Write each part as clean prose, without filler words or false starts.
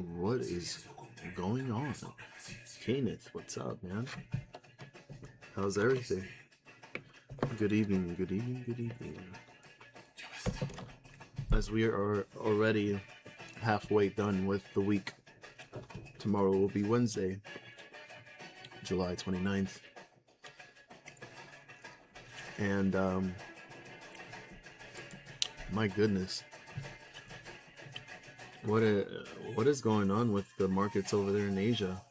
What is going on? Kenneth, what's up, man? How's everything? Good evening, good evening, good evening. As we are already halfway done with the week, tomorrow will be Wednesday, July 29th. And, my goodness. What is going on with the markets over there in Asia?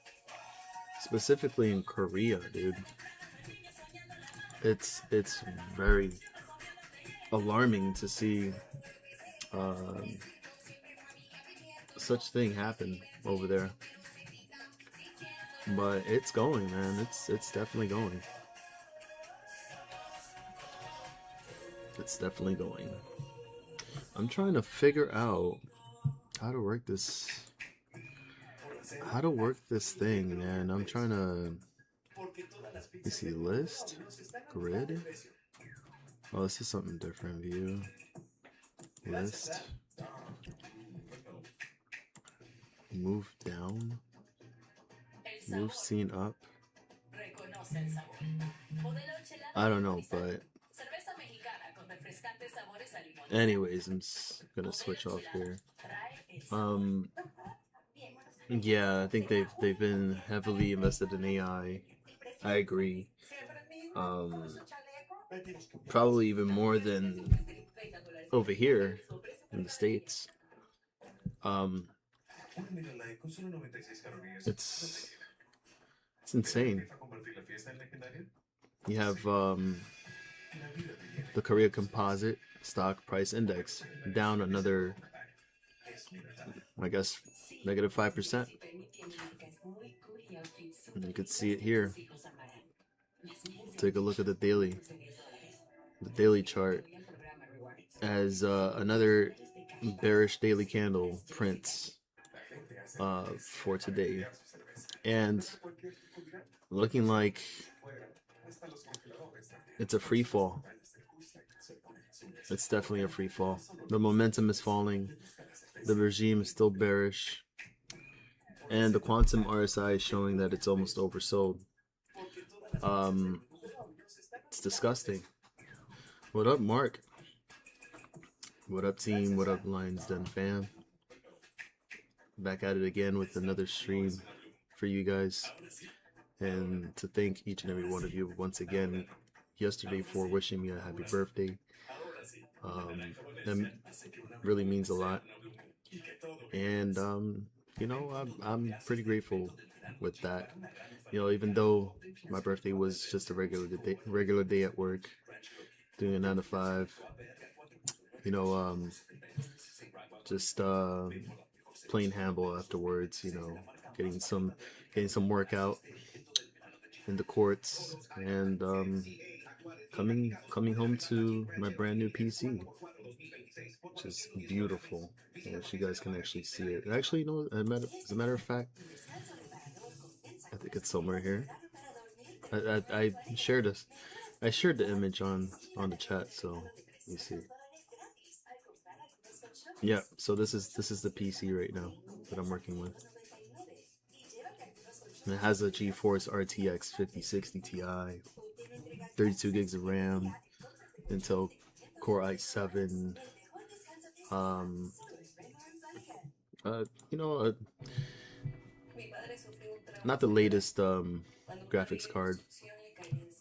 Specifically in Korea, dude. It's very alarming to see such thing happen over there. But it's going, man. It's definitely going. It's definitely going. I'm trying to figure out how to work this thing, man. I'm trying to, you see, list, grid. Oh, this is something different. View, list, move down, move scene up. I don't know, but anyways, I'm just gonna switch off here. Yeah, I think they've been heavily invested in AI. I agree. Probably even more than over here in the States. It's insane. You have the Korea Composite Stock Price Index down another, I guess, negative 5%. And you can see it here. Take a look at the daily chart as another bearish daily candle prints for today, and looking like it's a free fall. It's definitely a free fall. The momentum is falling. The regime is still bearish. And the quantum RSI is showing that it's almost oversold. It's disgusting. What up, Mark? What up, team? What up, Lions Den fam? Back at it again with another stream for you guys. And to thank each and every one of you once again yesterday for wishing me a happy birthday. That really means a lot. And, you know, I'm pretty grateful with that. You know, even though my birthday was just a regular day at work, doing a 9 to 5, you know, just playing handball afterwards, you know, getting some workout in the courts, and coming home to my brand new PC, which is beautiful. If you guys can actually see it. Actually, you know, as a matter of fact, I think it's somewhere here. I shared this. I shared the image on the chat, so you see. Yeah, so this is the PC right now that I'm working with. And it has a GeForce RTX 5060 Ti, 32 gigs of RAM, Intel Core i7. You know, not the latest graphics card,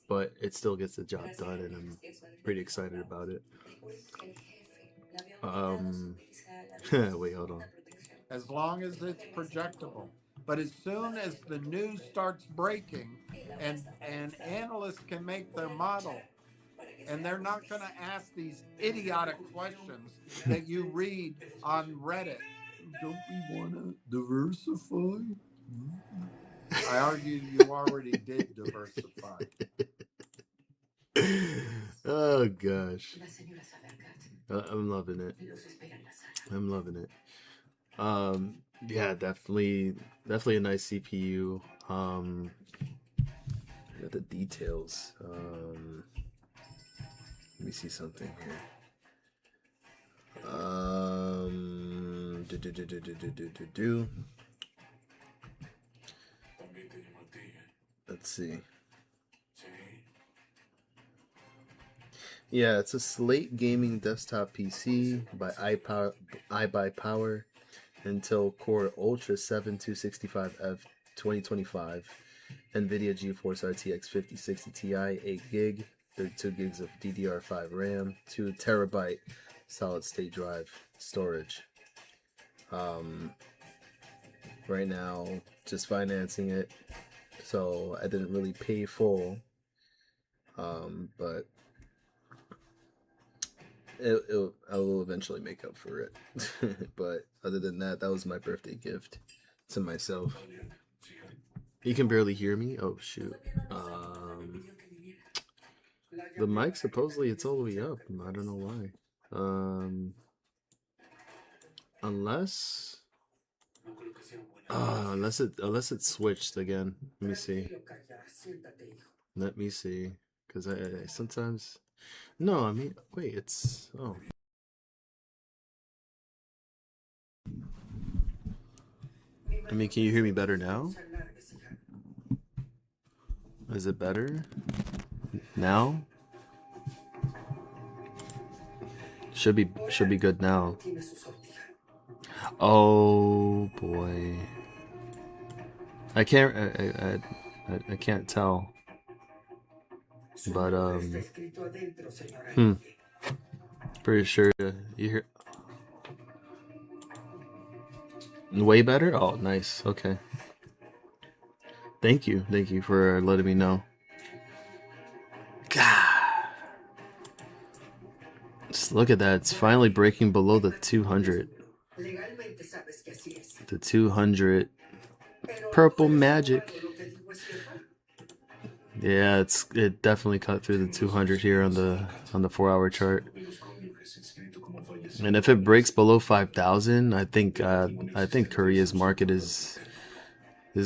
but it still gets the job done, and I'm pretty excited about it. Wait, hold on. As long as it's projectable. But as soon as the news starts breaking and analysts can make their model, and they're not going to ask these idiotic questions that you read on Reddit. Don't we want to diversify? I argue you already did diversify. Oh gosh, I'm loving it. I'm loving it. Yeah, definitely a nice CPU. Got the details. Let me see something here. Let's see. Yeah, it's a Slate Gaming desktop PC by iBuyPower, Intel Core Ultra 7 265F 2025, NVIDIA GeForce RTX 5060 Ti, 8 gig, 32 gigs of DDR5 RAM, 2 terabyte solid state drive storage. Right now, just financing it, so I didn't really pay full, but I will eventually make up for it. But other than that, that was my birthday gift to myself. You can barely hear me? Oh, shoot. The mic, supposedly, it's all the way up. I don't know why. Unless it switched again. Let me see. Because I sometimes... No, I mean, wait, it's... Oh. I mean, can you hear me better now? Is it better? Now? Should be good now. Oh boy. I can't tell. But pretty sure you hear way better? Oh, nice. Okay. Thank you for letting me know. God. Just look at that. It's finally breaking below the 200. The 200 purple magic. Yeah, it definitely cut through the 200 here on the 4-hour chart. And if it breaks below 5,000, I think Korea's market is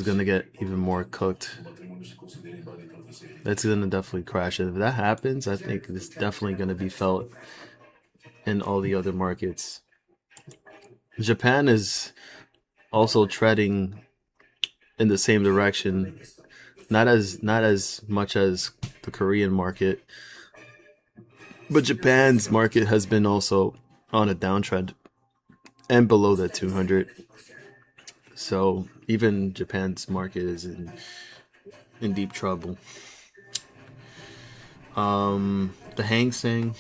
gonna get even more cooked. That's gonna definitely crash. If that happens, I think it's definitely gonna be felt in all the other markets. Japan is also treading in the same direction. Not as much as the Korean market, but Japan's market has been also on a downtrend and below that 200. So even Japan's market is in deep trouble. The Hang Seng,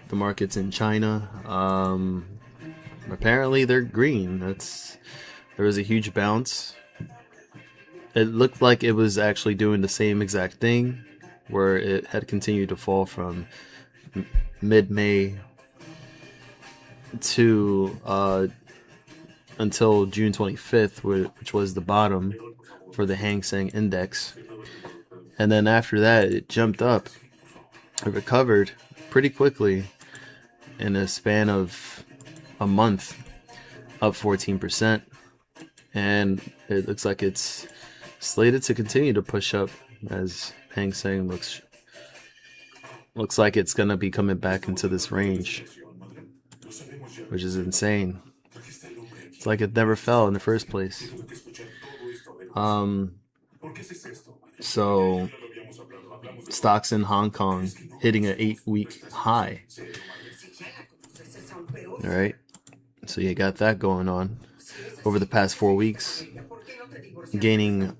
the markets in China, apparently they're green. There was a huge bounce. It looked like it was actually doing the same exact thing, where it had continued to fall from mid-May to until June 25th, which was the bottom for the Hang Seng Index. And then after that, it jumped up. It recovered pretty quickly in a span of a month, up 14%. And it looks like it's slated to continue to push up, as Hang Seng looks like it's gonna be coming back into this range, which is insane. It's like it never fell in the first place. So stocks in Hong Kong hitting an 8-week high. All right, so you got that going on over the past 4 weeks, gaining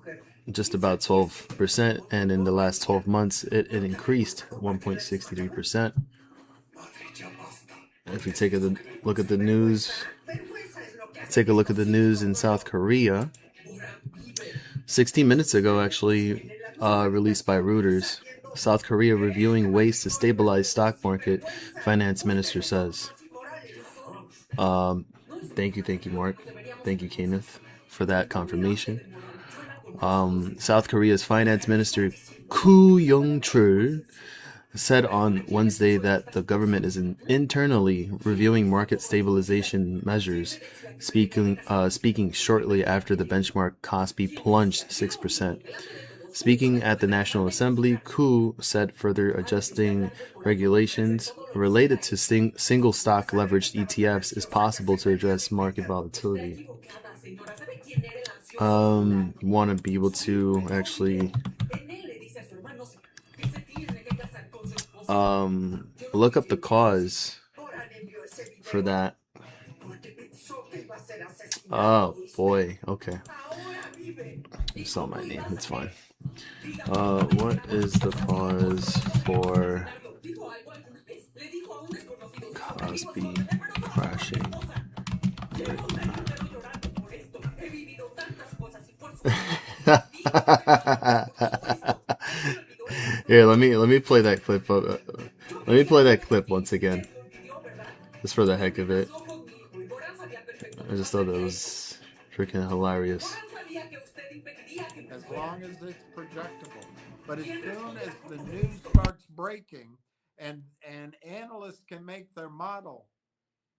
just about 12%, and in the last 12 months it increased 1.63%. If you take a look at the news, in South Korea. 16 minutes ago, actually, released by Reuters. South Korea reviewing ways to stabilize stock market, finance minister says. Thank you, Mark. Thank you, Kenneth, for that confirmation. South Korea's finance minister Koo Young-chul said on Wednesday that the government is internally reviewing market stabilization measures, speaking shortly after the benchmark Kospi plunged 6%. Speaking at the National Assembly, Koo said further adjusting regulations related to single stock leveraged ETFs is possible to address market volatility. Want to be able to actually look up the cause for that. Oh boy, okay. You saw my name, it's fine. What is the cause for Cosby crashing? Here, let me play that clip. Let me play that clip once again, just for the heck of it. I just thought that was freaking hilarious. As long as it's projectable. But as soon as the news starts breaking and analysts can make their model,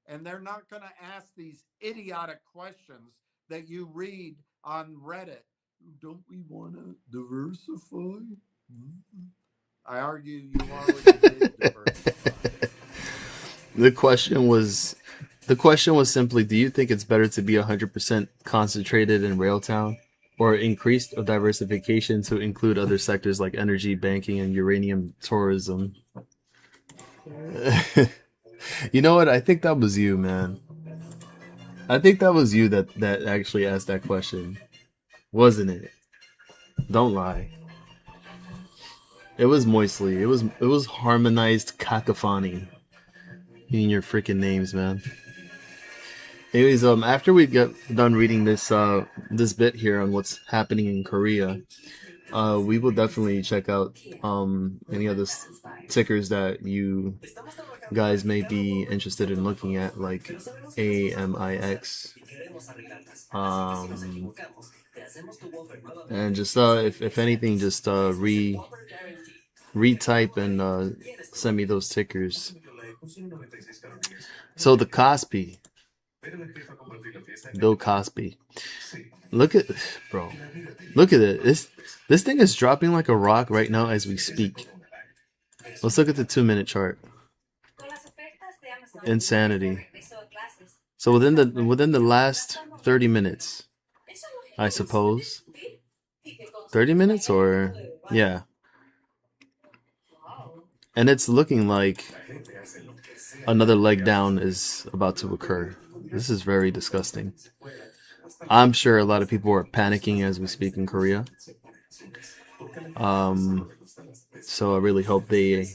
and they're not going to ask these idiotic questions that you read on Reddit. Don't we want to diversify? I argue you already did diversify. The question was simply, do you think it's better to be 100% concentrated in Railtown, or increased diversification to include other sectors like energy, banking, and uranium tourism? You know what? I think that was you, man. I think that was you that actually asked that question, wasn't it? Don't lie. It was Moistly. It was harmonized cacophony in your freaking names, man. Anyways, after we get done reading this bit here on what's happening in Korea, we will definitely check out any other tickers that you guys may be interested in looking at, like AMIX, and just if anything, just retype and send me those tickers. So the Cosby, Bill Cosby. Look at, bro. Look at it. This thing is dropping like a rock right now as we speak. Let's look at the 2-minute chart. Insanity. So within the last 30 minutes, I suppose. 30 minutes, or yeah. And it's looking like another leg down is about to occur. This is very disgusting. I'm sure a lot of people are panicking as we speak in Korea. So I really hope they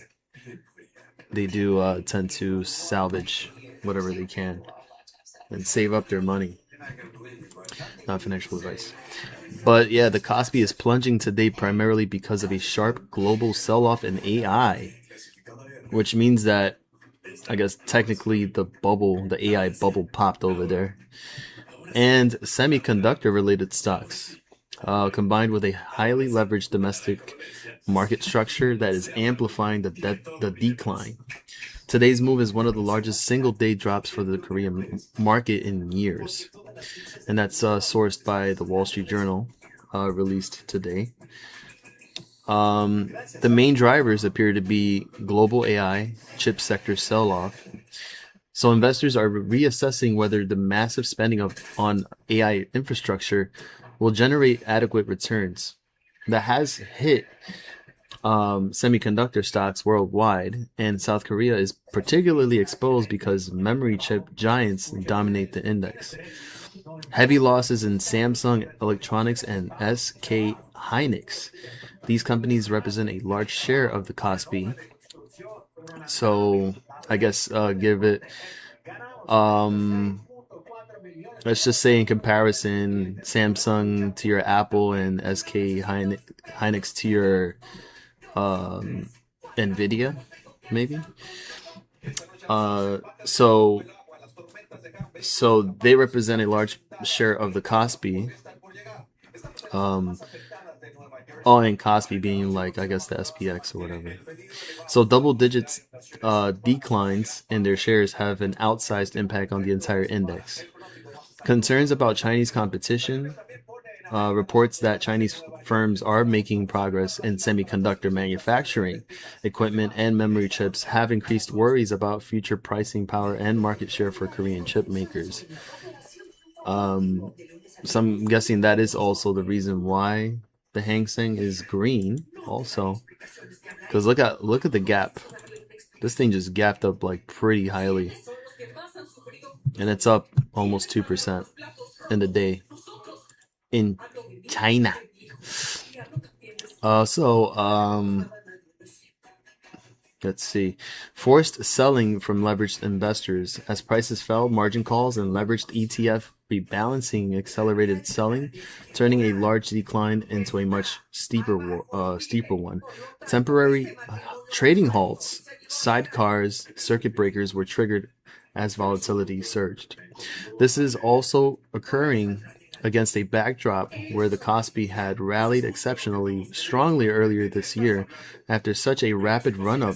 do tend to salvage whatever they can and save up their money. Not financial advice. But yeah, the Kospi is plunging today primarily because of a sharp global sell-off in AI, which means that I guess technically the AI bubble popped over there. And semiconductor-related stocks, combined with a highly leveraged domestic market structure that is amplifying the decline. Today's move is one of the largest single-day drops for the Korean market in years. And that's sourced by the Wall Street Journal, released today. The main drivers appear to be global AI, chip sector sell-off. So investors are reassessing whether the massive spending on AI infrastructure will generate adequate returns. That has hit semiconductor stocks worldwide, and South Korea is particularly exposed because memory chip giants dominate the index. Heavy losses in Samsung Electronics and SK Hynix. These companies represent a large share of the Kospi. So I guess give it, let's just say in comparison, Samsung to your Apple and SK Hynix to your Nvidia, maybe. So they represent a large share of the Kospi. And Kospi being like, I guess, the SPX or whatever. So double digits declines in their shares have an outsized impact on the entire index. Concerns about Chinese competition, reports that Chinese firms are making progress in semiconductor manufacturing equipment and memory chips have increased worries about future pricing power and market share for Korean chip makers. So I'm guessing that is also the reason why the Hang Seng is green also. Because look at the gap. This thing just gapped up like pretty highly. And it's up almost 2% in the day in China. Let's see. Forced selling from leveraged investors. As prices fell, margin calls and leveraged ETF rebalancing accelerated selling, turning a large decline into a much steeper one. Temporary trading halts, sidecars, circuit breakers were triggered as volatility surged. This is also occurring against a backdrop where the Kospi had rallied exceptionally strongly earlier this year. After such a rapid run-up,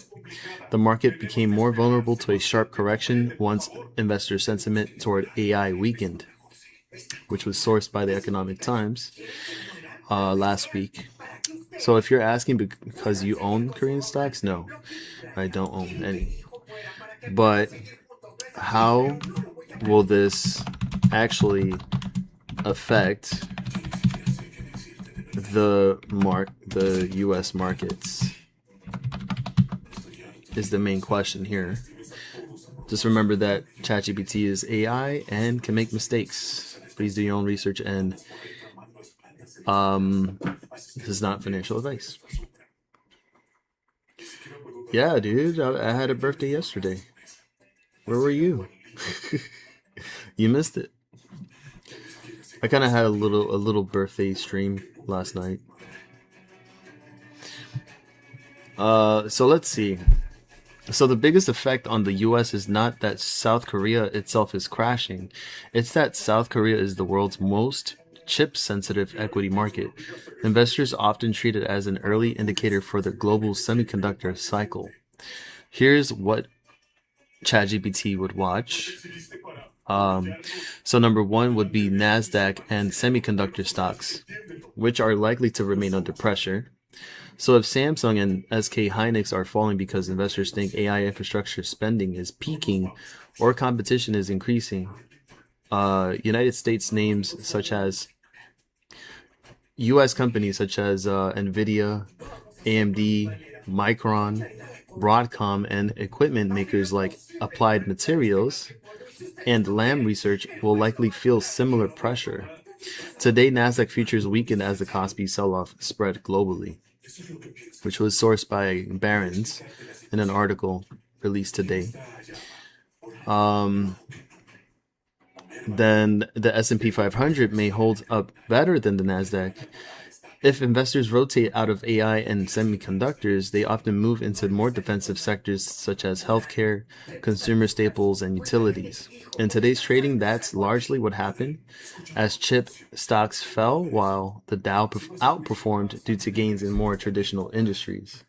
the market became more vulnerable to a sharp correction once investor sentiment toward AI weakened, which was sourced by the Economic Times last week. So if you're asking because you own Korean stocks, no, I don't own any. But how will this actually affect the U.S. markets is the main question here. Just remember that ChatGPT is AI and can make mistakes. Please do your own research, and this is not financial advice. Yeah, dude, I had a birthday yesterday. Where were you? You missed it. I kind of had a little birthday stream last night. So let's see. So the biggest effect on the US is not that South Korea itself is crashing. It's that South Korea is the world's most chip-sensitive equity market. Investors often treat it as an early indicator for the global semiconductor cycle. Here's what ChatGPT would watch. So number one would be NASDAQ and semiconductor stocks, which are likely to remain under pressure. So if Samsung and SK Hynix are falling because investors think AI infrastructure spending is peaking or competition is increasing, United States names such as U.S. companies such as NVIDIA, AMD, Micron, Broadcom, and equipment makers like Applied Materials and Lam Research will likely feel similar pressure. Today, NASDAQ futures weakened as the Kospi sell-off spread globally, which was sourced by Barron's in an article released today. Then the S&P 500 may hold up better than the NASDAQ. If investors rotate out of AI and semiconductors, they often move into more defensive sectors such as healthcare, consumer staples, and utilities. In today's trading, that's largely what happened, as chip stocks fell while the Dow outperformed due to gains in more traditional industries.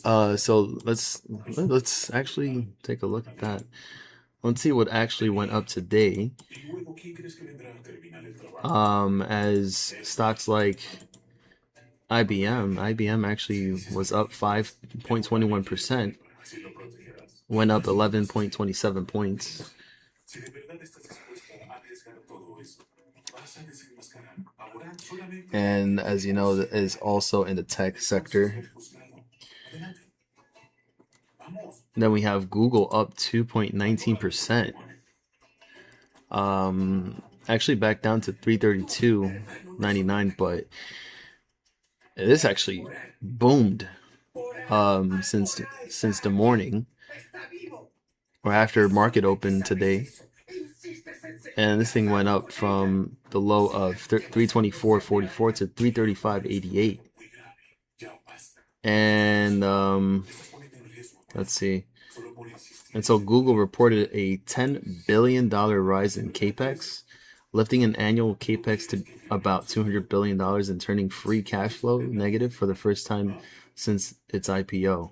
So let's actually take a look at that. Let's see what actually went up today. As stocks like IBM actually was up 5.21%, went up 11.27 points. And as you know, is also in the tech sector. Then we have Google up 2.19%. Actually back down to 332.99, but this actually boomed since the morning or after market open today. And this thing went up from the low of 324.44 to 335.88. And let's see. And so Google reported a $10 billion rise in capex, lifting an annual capex to about $200 billion and turning free cash flow negative for the first time since its IPO.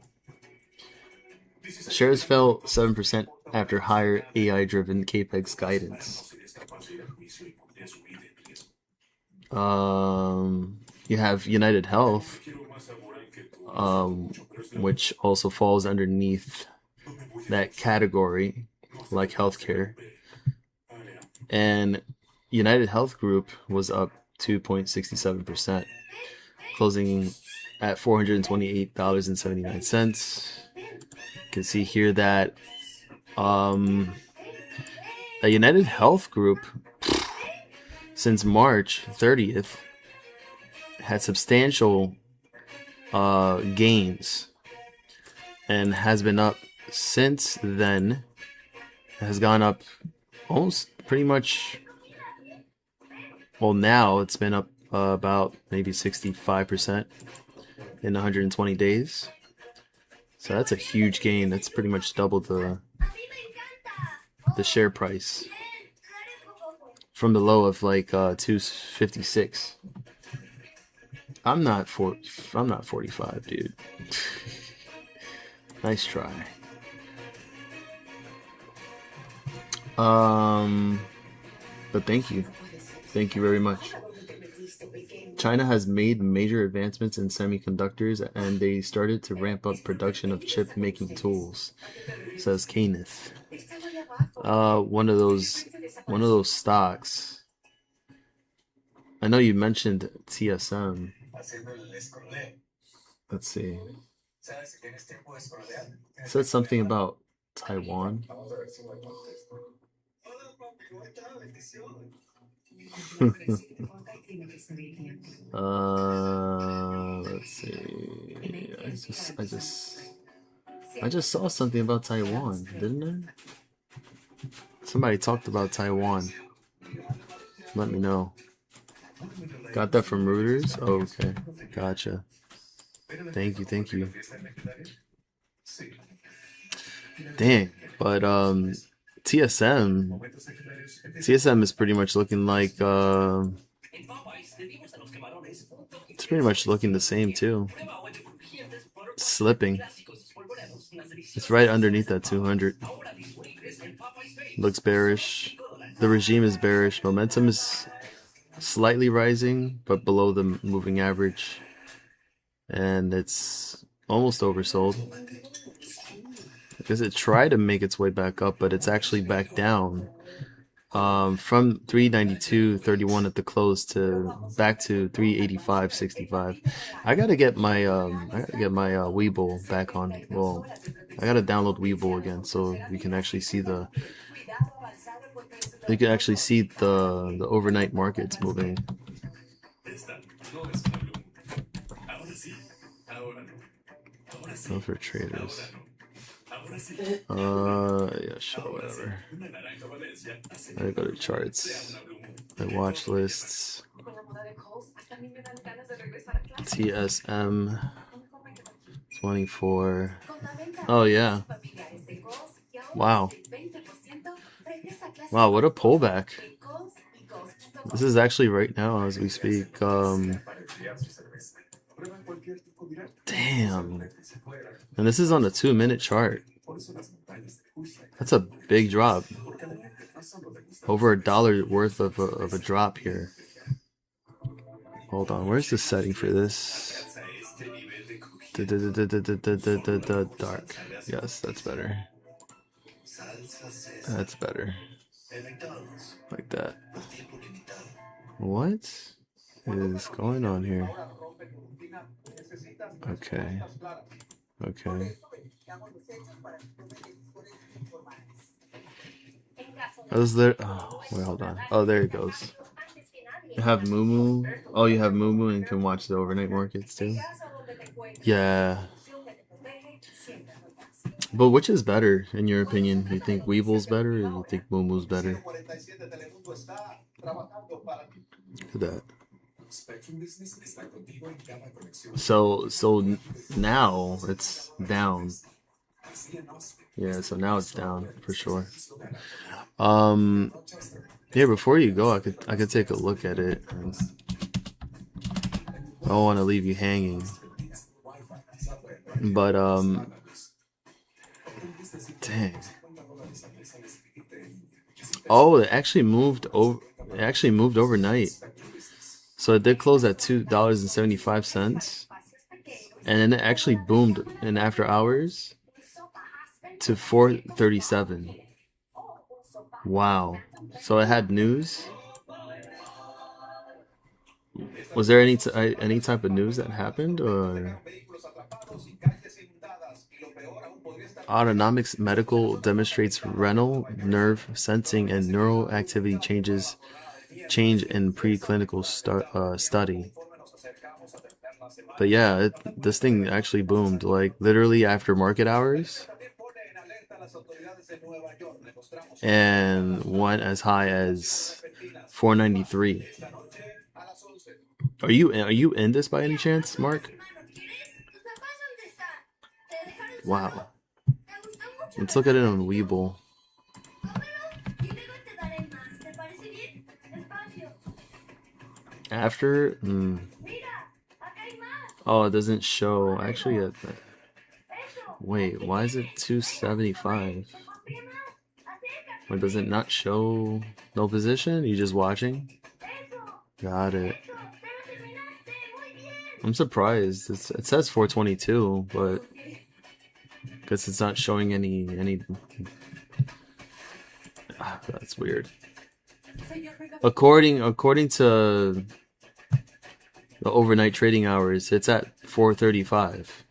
Shares fell 7% after higher AI-driven capex guidance. You have United Health, which also falls underneath that category, like healthcare. And United Health Group was up 2.67%, closing at $428.79. You can see here that a United Health Group since March 30th had substantial gains and has been up since then. It has gone up almost pretty much. Well, now it's been up about maybe 65% in 120 days. So that's a huge gain. That's pretty much double the share price from the low of like 256. I'm not 45, dude. Nice try. But thank you very much. China has made major advancements in semiconductors, and they started to ramp up production of chip making tools, says Kenneth. One of those stocks. I know you mentioned TSM. Let's see. It said something about Taiwan. Let's see. I just saw something about Taiwan, didn't I? Somebody talked about Taiwan. Let me know. Got that from Reuters? Oh, okay. Gotcha. Thank you. Dang. But TSM is pretty much looking like it's pretty much looking the same too. Slipping. It's right underneath that 200. Looks bearish. The regime is bearish. Momentum is slightly rising, but below the moving average. And it's almost oversold. Because it tried to make its way back up, but it's actually back down. From 392.31 at the close to back to 385.65. I gotta get my Webull back on. Well, I gotta download Webull again so we can actually see the overnight markets moving. Go for traders. Yeah, sure, whatever. I go to charts. My watch lists. TSM 24. Oh yeah. Wow. Wow, what a pullback. This is actually right now as we speak. Damn. And this is on a 2-minute chart. That's a big drop. Over $1 worth of a drop here. Hold on, where's the setting for this? Dark. Yes, that's better. That's better. Like that. What is going on here? Okay. Is there? Oh, wait, hold on. Oh, there it goes. You have Moomoo. Oh, you have Moomoo and can watch the overnight markets too. Yeah. But which is better in your opinion? You think Weeble's better, or you think Moomoo's better? Look at that. So now it's down. Yeah, so now it's down for sure. Yeah, before you go, I could take a look at it. I don't want to leave you hanging. But dang. Oh, it actually moved over. It actually moved overnight. So it did close at $2.75, and then it actually boomed in after hours to 437. Wow. So it had news. Was there any type of news that happened, or autonomics medical demonstrates renal nerve sensing and neural activity change in preclinical study. But yeah, this thing actually boomed, like literally after market hours, and went as high as 493. Are you in this by any chance, Mark? Wow. Let's look at it on Webull. After, oh, it doesn't show. Actually, wait, why is it 275? Or does it not show no position? You just watching? Got it. I'm surprised. It says 422, but guess it's not showing any. That's weird. According to the overnight trading hours, it's at 435.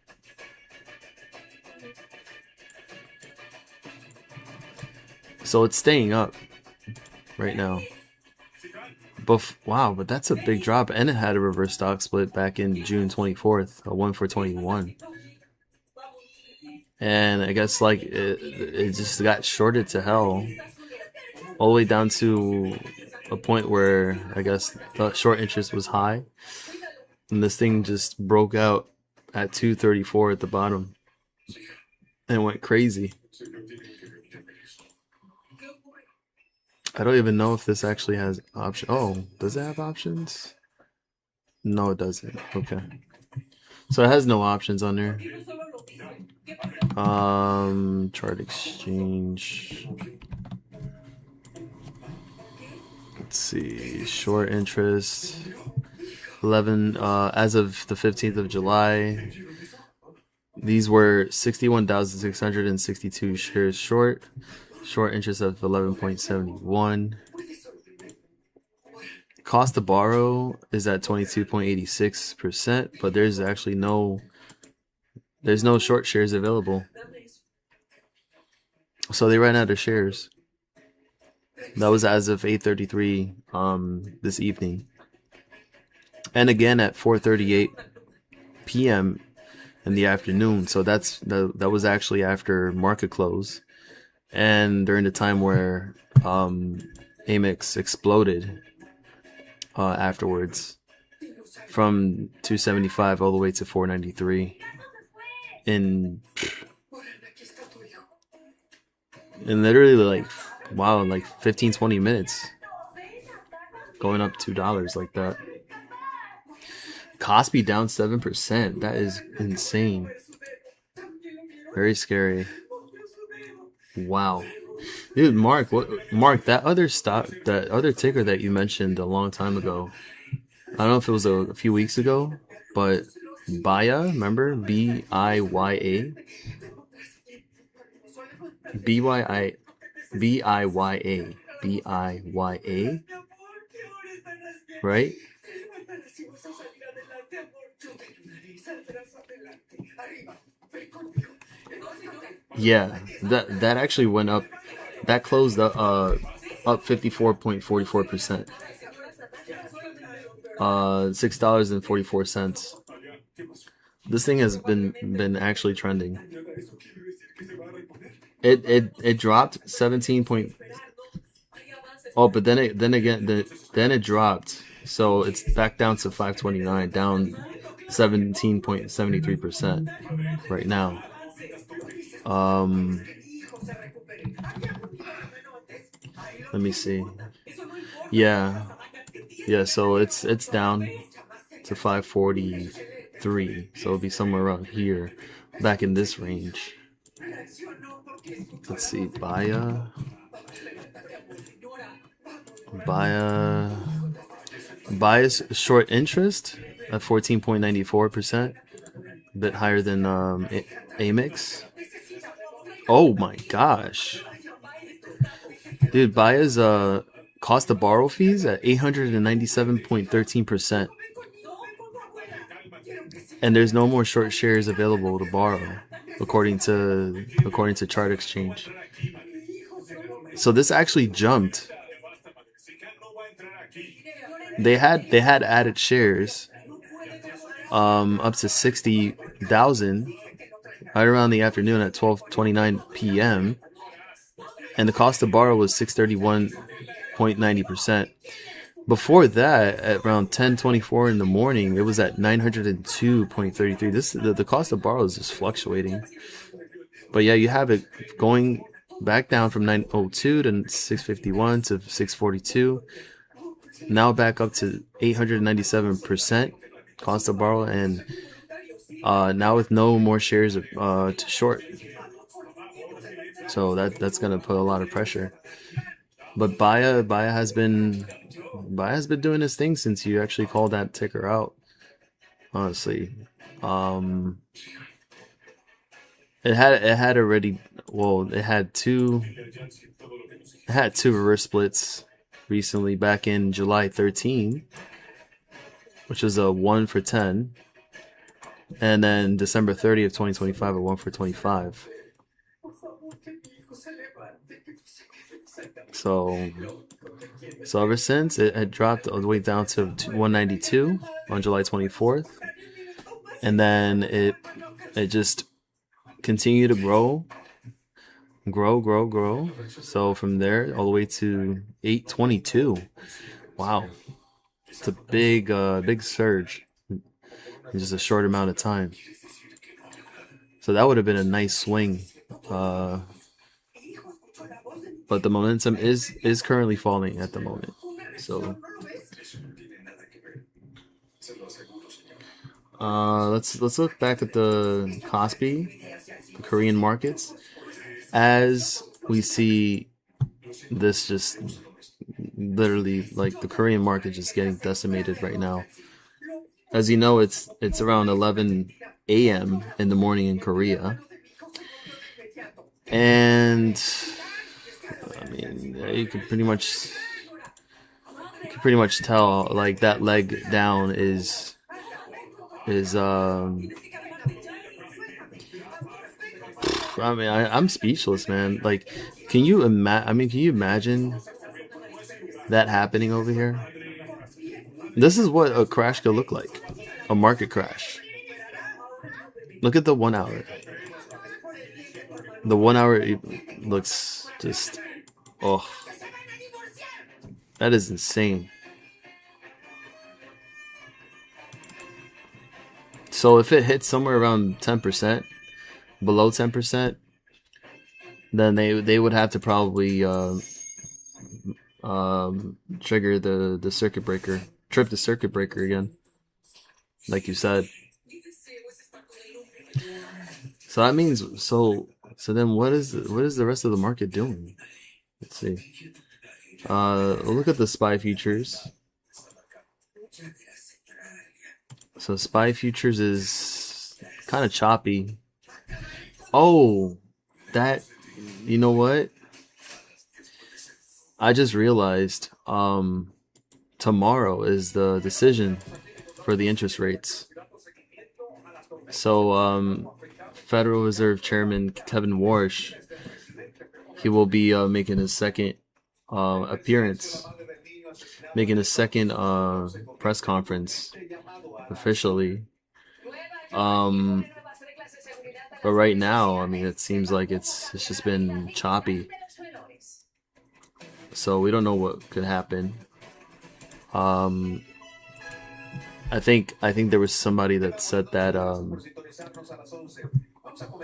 So it's staying up right now. Wow, but that's a big drop, and it had a reverse stock split back in June 24th, a 1 for 21. And I guess like it just got shorted to hell, all the way down to a point where I guess the short interest was high, and this thing just broke out at 234 at the bottom and went crazy. I don't even know if this actually has options. Oh, does it have options? No, it doesn't. Okay. So it has no options on there. Chart exchange. Let's see. Short interest. 11, as of the 15th of July. These were 61,662 shares short. Short interest of 11.71. Cost to borrow is at 22.86%, but there's actually no short shares available. So they ran out of shares. That was as of 8:33 this evening. And again at 4:38 p.m. in the afternoon. So that was actually after market close, and during the time where AMEX exploded afterwards from 275 all the way to 493 in literally like 15-20 minutes, going up $2 like that. Kospi down 7%. That is insane. Very scary. Wow. Dude, Mark, that other ticker that you mentioned a long time ago, I don't know if it was a few weeks ago, but BIYA, remember? BIYA? BIYA. BIYA. Right? Yeah, that actually went up. That closed up 54.44%. $6.44. This thing has been actually trending. It dropped 17 point. Oh, but then it dropped. So it's back down to 529, down 17.73% right now. Let me see. Yeah. So it's down to 543. So it'll be somewhere around here, back in this range. Let's see. Bias short interest at 14.94%, a bit higher than AMEX. Oh my gosh. Dude, Baya's cost to borrow fees at 897.13%. And there's no more short shares available to borrow, according to Chart Exchange. So this actually jumped. They had added shares up to 60,000 right around the afternoon at 12:29 p.m. and the cost to borrow was 631.90%. Before that, at around 10:24 in the morning, it was at 902.33. The cost of borrow is just fluctuating. But yeah, you have it going back down from 902 to 651 to 642. Now back up to 897% cost of borrow, and now with no more shares to short. So that's gonna put a lot of pressure. But Baya has been doing his thing since you actually called that ticker out. Honestly, it had already. Well, it had two reverse splits recently back in July 13, which was a 1 for 10, and then December 30th, 2025, a 1 for 25. So ever since, it had dropped all the way down to 192 on July 24th, and then it just continued to grow. So from there all the way to 822. Wow, it's a big surge in just a short amount of time. So that would have been a nice swing. But the momentum is currently falling at the moment. So let's look back at the Kospi, the Korean markets, as we see this just literally like the Korean market just getting decimated right now. As you know, it's around 11 a.m. in the morning in Korea, and I mean you can pretty much tell like that leg down is I mean I'm speechless, man. Like, can you imagine that happening over here? This is what a crash could look like, a market crash. Look at the 1 hour. The 1 hour looks just, oh, that is insane. So if it hits somewhere around 10%, below 10%, then they would have to probably trigger the circuit breaker, trip the circuit breaker again, like you said. So that means so then what is the rest of the market doing? Let's see. Look at the SPY futures. So SPY futures is kind of choppy. Oh, that, you know what? I just realized tomorrow is the decision for the interest rates. So Federal Reserve Chairman Kevin Warsh, he will be making his second appearance, making his second press conference officially. But right now, I mean, it seems like it's just been choppy. So we don't know what could happen. I think there was somebody that said that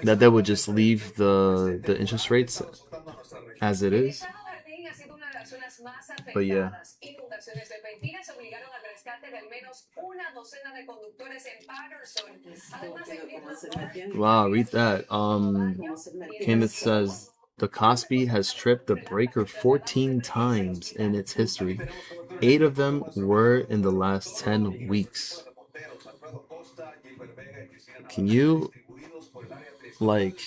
that they would just leave the interest rates as it is. But yeah. Wow, read that. Kenneth says the Kospi has tripped the breaker 14 times in its history. 8 of them were in the last 10 weeks. Can you, like,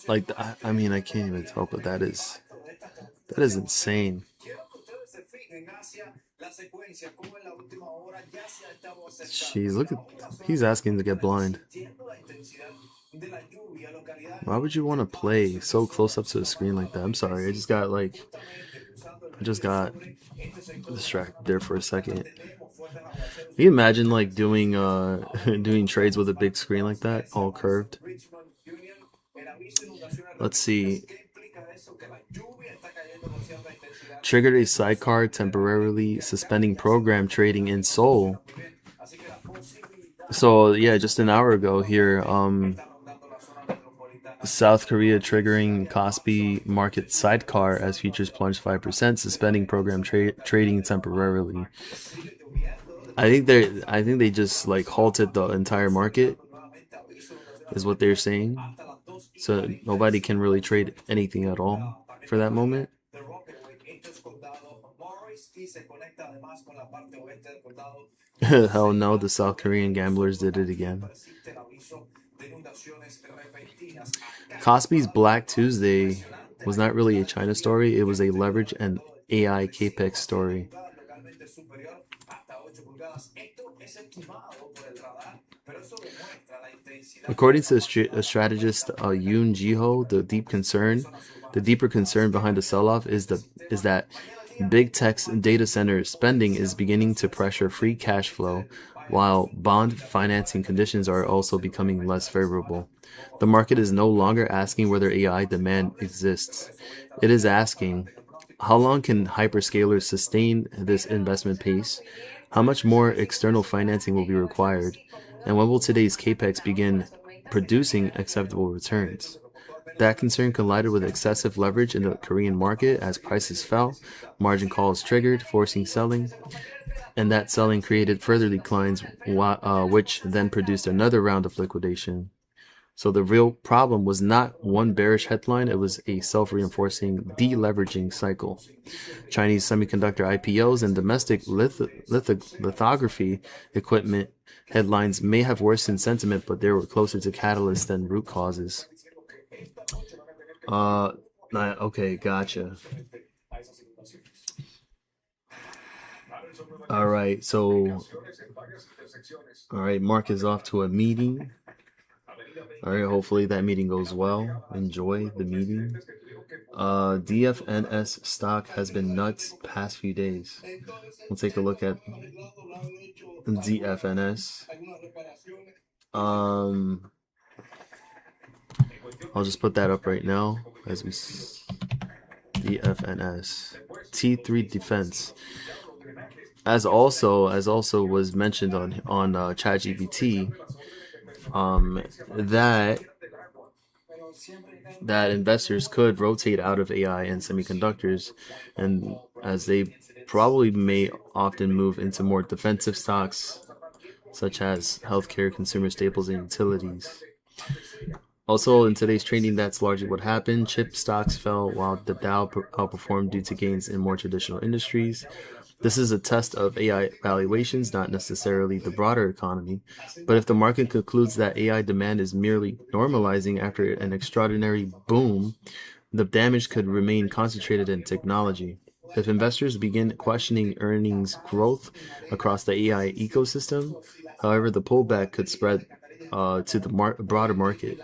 Like, I mean, I can't even tell, but that is insane. Jeez, look at, he's asking to get blind. Why would you want to play so close up to the screen like that? I'm sorry, I just got distracted there for a second. Can you imagine like doing doing trades with a big screen like that, all curved? Let's see. Triggered a sidecar temporarily suspending program trading in Seoul. So yeah, just an hour ago here, South Korea triggering Kospi market sidecar as futures plunged 5%, suspending program trading temporarily. I think they just like halted the entire market, is what they're saying. So nobody can really trade anything at all for that moment. Hell no, the South Korean gamblers did it again. Kospi's Black Tuesday was not really a China story, it was a leverage and AI capex story. According to a strategist Yoon Jiho, the deeper concern behind the sell-off is that big tech data center spending is beginning to pressure free cash flow, while bond financing conditions are also becoming less favorable. The market is no longer asking whether AI demand exists. It is asking, how long can hyperscalers sustain this investment pace? How much more external financing will be required? And when will today's capex begin producing acceptable returns? That concern collided with excessive leverage in the Korean market as prices fell, margin calls triggered, forcing selling, and that selling created further declines, which then produced another round of liquidation. So the real problem was not one bearish headline, it was a self-reinforcing deleveraging cycle. Chinese semiconductor IPOs and domestic lithography equipment headlines may have worsened sentiment, but they were closer to catalysts than root causes. Okay, gotcha. All right, so Mark is off to a meeting. All right, hopefully that meeting goes well. Enjoy the meeting. DFNS stock has been nuts past few days. We'll take a look at DFNS. I'll just put that up right now as we DFNS T3 defense. As also was mentioned on ChatGPT, that investors could rotate out of AI and semiconductors, and as they probably may often move into more defensive stocks such as healthcare, consumer staples, and utilities. Also, in today's trading, that's largely what happened. Chip stocks fell while the Dow outperformed due to gains in more traditional industries. This is a test of AI valuations, not necessarily the broader economy. But if the market concludes that AI demand is merely normalizing after an extraordinary boom, the damage could remain concentrated in technology. If investors begin questioning earnings growth across the AI ecosystem, however, the pullback could spread to the broader market.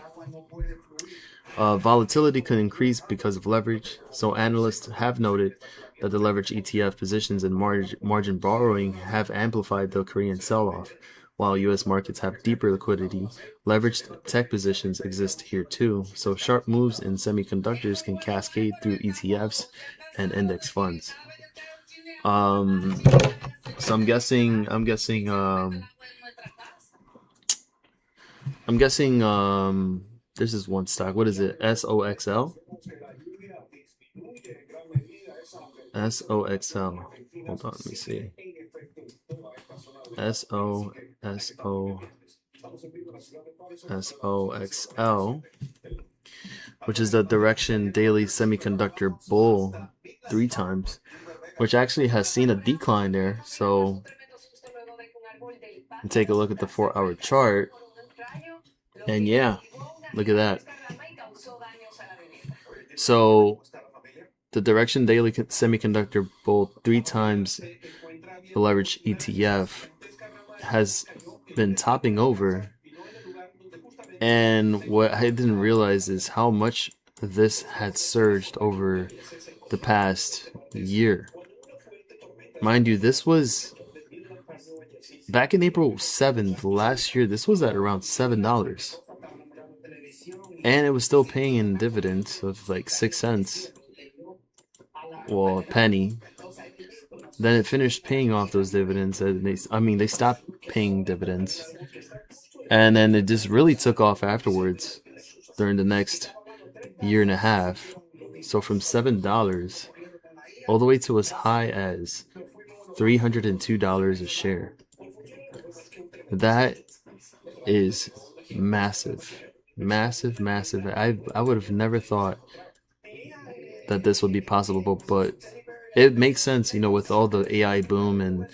Volatility could increase because of leverage, so analysts have noted that the leverage ETF positions and margin borrowing have amplified the Korean sell-off. While U.S. markets have deeper liquidity, leveraged tech positions exist here too, so sharp moves in semiconductors can cascade through ETFs and index funds. So I'm guessing this is one stock. What is it? SOXL? SOXL. Hold on, let me see. SOXL, which is the Direction Daily Semiconductor Bull 3 times, which actually has seen a decline there. So take a look at the 4-hour chart. And yeah, look at that. So the direction daily semiconductor bull 3 times the leverage ETF has been topping over. And what I didn't realize is how much this had surged over the past year. Mind you, this was back in April 7th last year. This was at around $7. And it was still paying in dividends of like 6 cents. Well, a penny. Then it finished paying off those dividends. And they stopped paying dividends. And then it just really took off afterwards during the next year and a half. So from $7 all the way to as high as $302 a share. That is massive. Massive, massive. I would have never thought that this would be possible, but it makes sense, with all the AI boom and,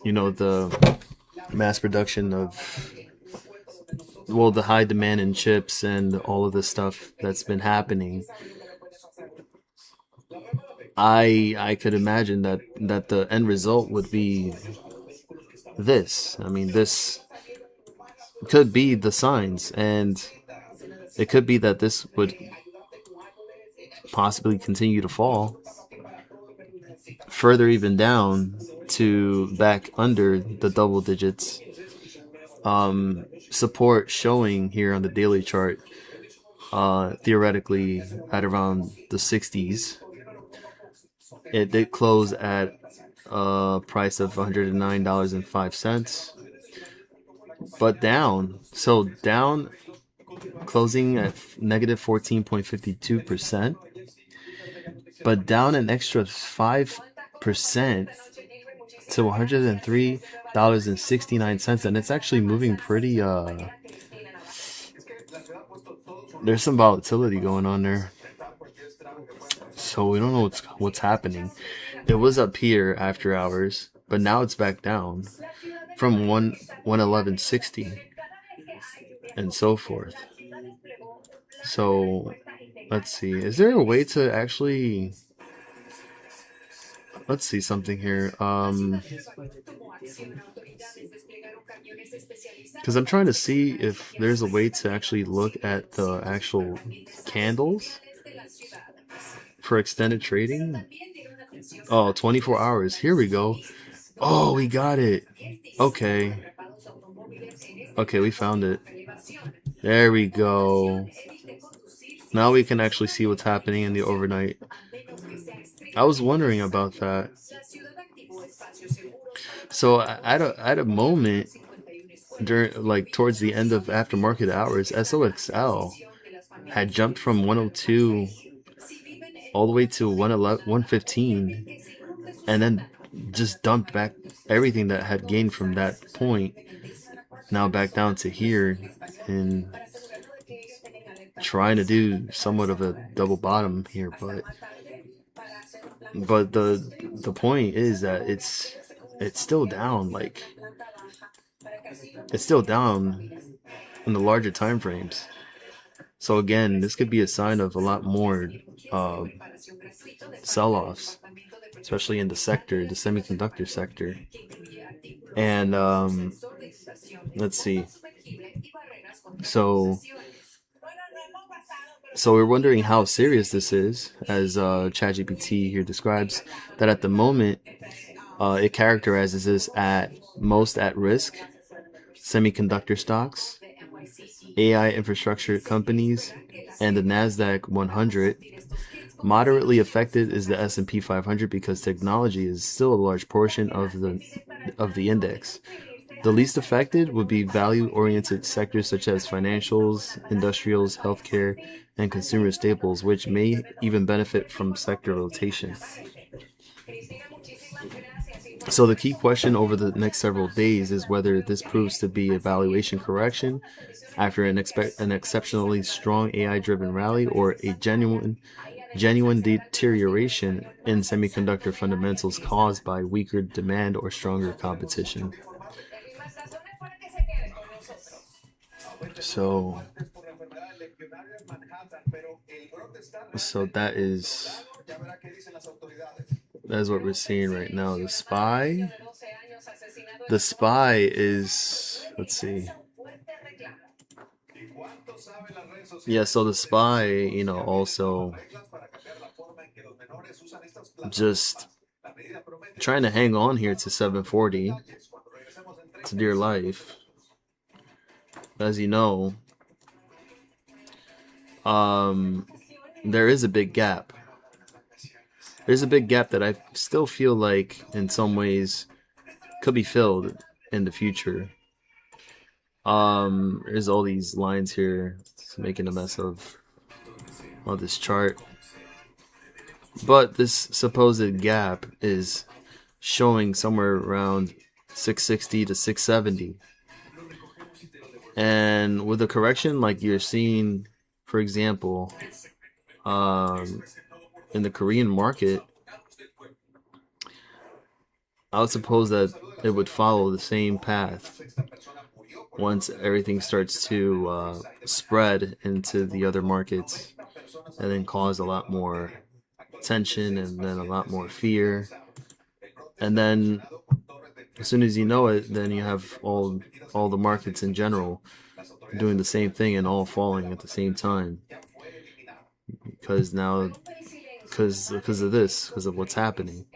the mass production of, well, the high demand in chips and all of the stuff that's been happening. I could imagine that the end result would be this. I mean, this could be the signs, and it could be that this would possibly continue to fall further, even down to back under the double digits. Support showing here on the daily chart, theoretically at around the 60s. It did close at a price of $109.05, but down. So down, closing at negative 14.52%, but down an extra 5% to $103.69, and it's actually moving pretty. There's some volatility going on there, so we don't know what's happening. It was up here after hours, but now it's back down from 111.60 and so forth. So let's see. Is there a way to actually? Let's see something here. Because I'm trying to see if there's a way to actually look at the actual candles for extended trading. Oh, 24 hours. Here we go. Oh, we got it. Okay. Okay, we found it. There we go. Now we can actually see what's happening in the overnight. I was wondering about that. So at a moment during, like, towards the end of aftermarket hours, SOXL had jumped from 102 all the way to 111, 115, and then just dumped back everything that had gained from that point, now back down to here, and trying to do somewhat of a double bottom here, but the point is that it's still down. Like, it's still down in the larger time frames. So again, this could be a sign of a lot more sell-offs, especially in the sector, the semiconductor sector. And let's see. So we're wondering how serious this is, as ChatGPT here describes that at the moment it characterizes this at most at risk semiconductor stocks, AI infrastructure companies, and the Nasdaq 100. Moderately affected is the S&P 500 because technology is still a large portion of the index. The least affected would be value-oriented sectors such as financials, industrials, healthcare, and consumer staples, which may even benefit from sector rotation. So the key question over the next several days is whether this proves to be a valuation correction after an exceptionally strong AI-driven rally, or a genuine deterioration in semiconductor fundamentals caused by weaker demand or stronger competition. So, so that is what we're seeing right now. The spy is, let's see. Yeah, so the spy, also just trying to hang on here to 740 to dear life. As you know, there is a big gap. There's a big gap that I still feel like in some ways could be filled in the future. There's all these lines here. It's making a mess of this chart. But this supposed gap is showing somewhere around 660 to 670. And with a correction like you're seeing, for example, in the Korean market, I would suppose that it would follow the same path once everything starts to spread into the other markets and then cause a lot more tension and then a lot more fear. And then as soon as you know it, then you have all the markets in general doing the same thing and all falling at the same time. Because now, because of what's happening,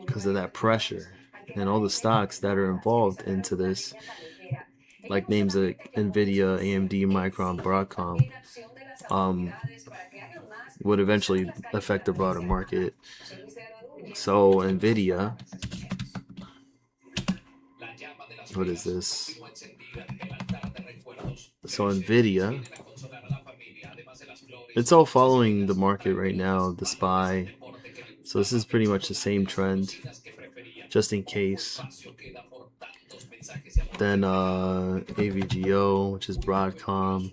because of that pressure and all the stocks that are involved into this, like names like Nvidia, AMD, Micron, Broadcom, would eventually affect the broader market. So Nvidia, what is this? So Nvidia, it's all following the market right now, the SPY. So this is pretty much the same trend, just in case. Then AVGO, which is Broadcom.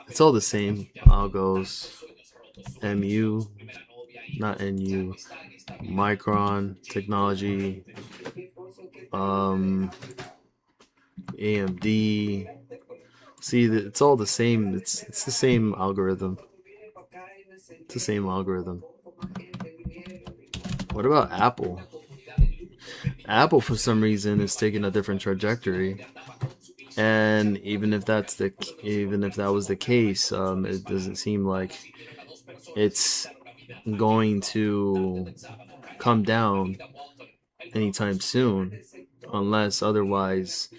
It's all the same. Algos, MU, not NU, Micron Technology, AMD. See, it's all the same. It's the same algorithm. It's the same algorithm. What about Apple? Apple, for some reason, is taking a different trajectory. And even if that was the case, it doesn't seem like it's going to come down anytime soon, unless otherwise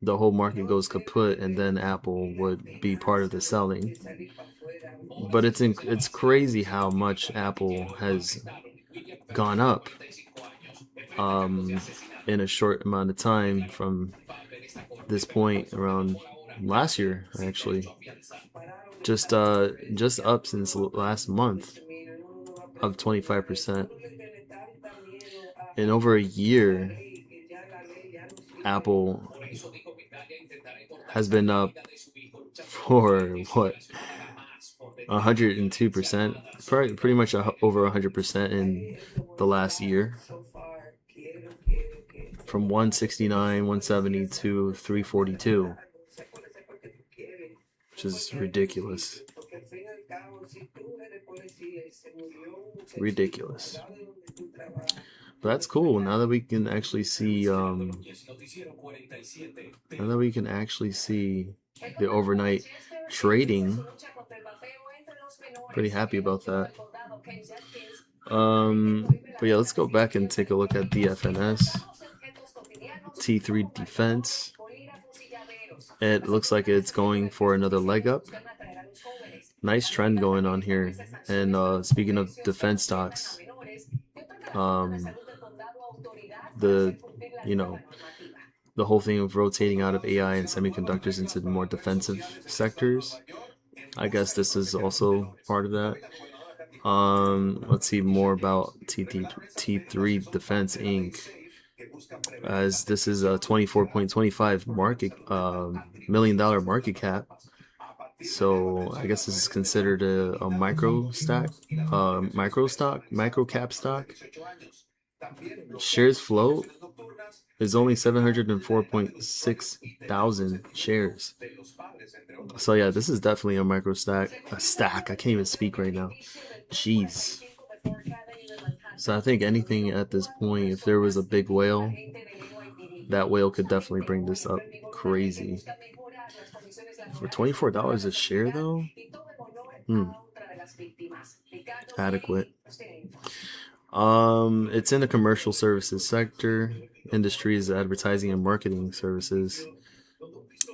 the whole market goes kaput and then Apple would be part of the selling. But it's crazy how much Apple has gone up in a short amount of time from this point around last year, actually. Just up since last month of 25%. In over a year, Apple has been up for what, 102%, pretty much over 100% in the last year, from 169, 170 to 342, which is ridiculous. Ridiculous. But that's cool. Now that we can actually see, the overnight trading, pretty happy about that. But yeah, let's go back and take a look at DFNS. T3 defense. It looks like it's going for another leg up. Nice trend going on here. And speaking of defense stocks, the whole thing of rotating out of AI and semiconductors into more defensive sectors, I guess this is also part of that. Let's see more about T3 Defense Inc. As this is a $24.25 million market cap. So I guess this is considered a micro cap stock. Shares float is only 704.6 thousand shares. So yeah, this is definitely a micro stack. A stack. I can't even speak right now. Jeez. So I think anything at this point, if there was a big whale, that whale could definitely bring this up crazy. For $24 a share though? Adequate. It's in the commercial services sector. Industry is advertising and marketing services.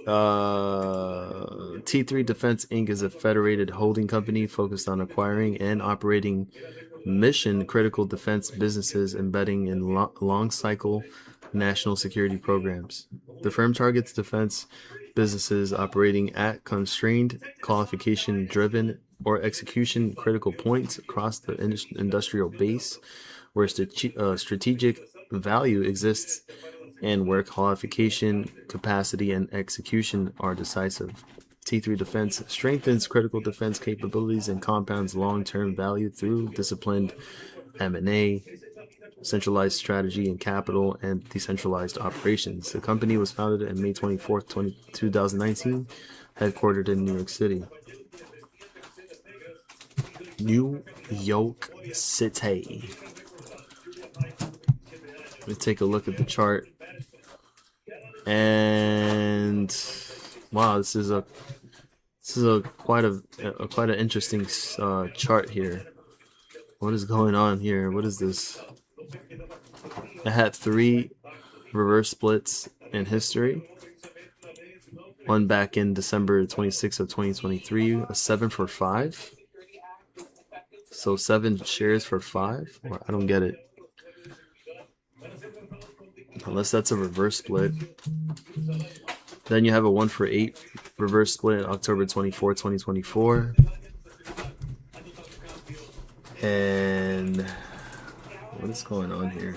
T3 Defense Inc. is a federated holding company focused on acquiring and operating mission critical defense businesses embedding in long cycle national security programs. The firm targets defense businesses operating at constrained, qualification driven, or execution critical points across the industrial base where strategic value exists and where qualification, capacity, and execution are decisive. T3 Defense strengthens critical defense capabilities and compounds long-term value through disciplined M&A, centralized strategy and capital, and decentralized operations. The company was founded on May 24th, 2019, headquartered in New York City. New York City. Let me take a look at the chart. And wow, this is quite an interesting chart here. What is going on here? What is this? It had 3 reverse splits in history. One back in December 26th of 2023, a 7 for 5. So 7 shares for 5? Or I don't get it. Unless that's a reverse split. Then you have a 1 for 8 reverse split October 24, 2024. And what is going on here?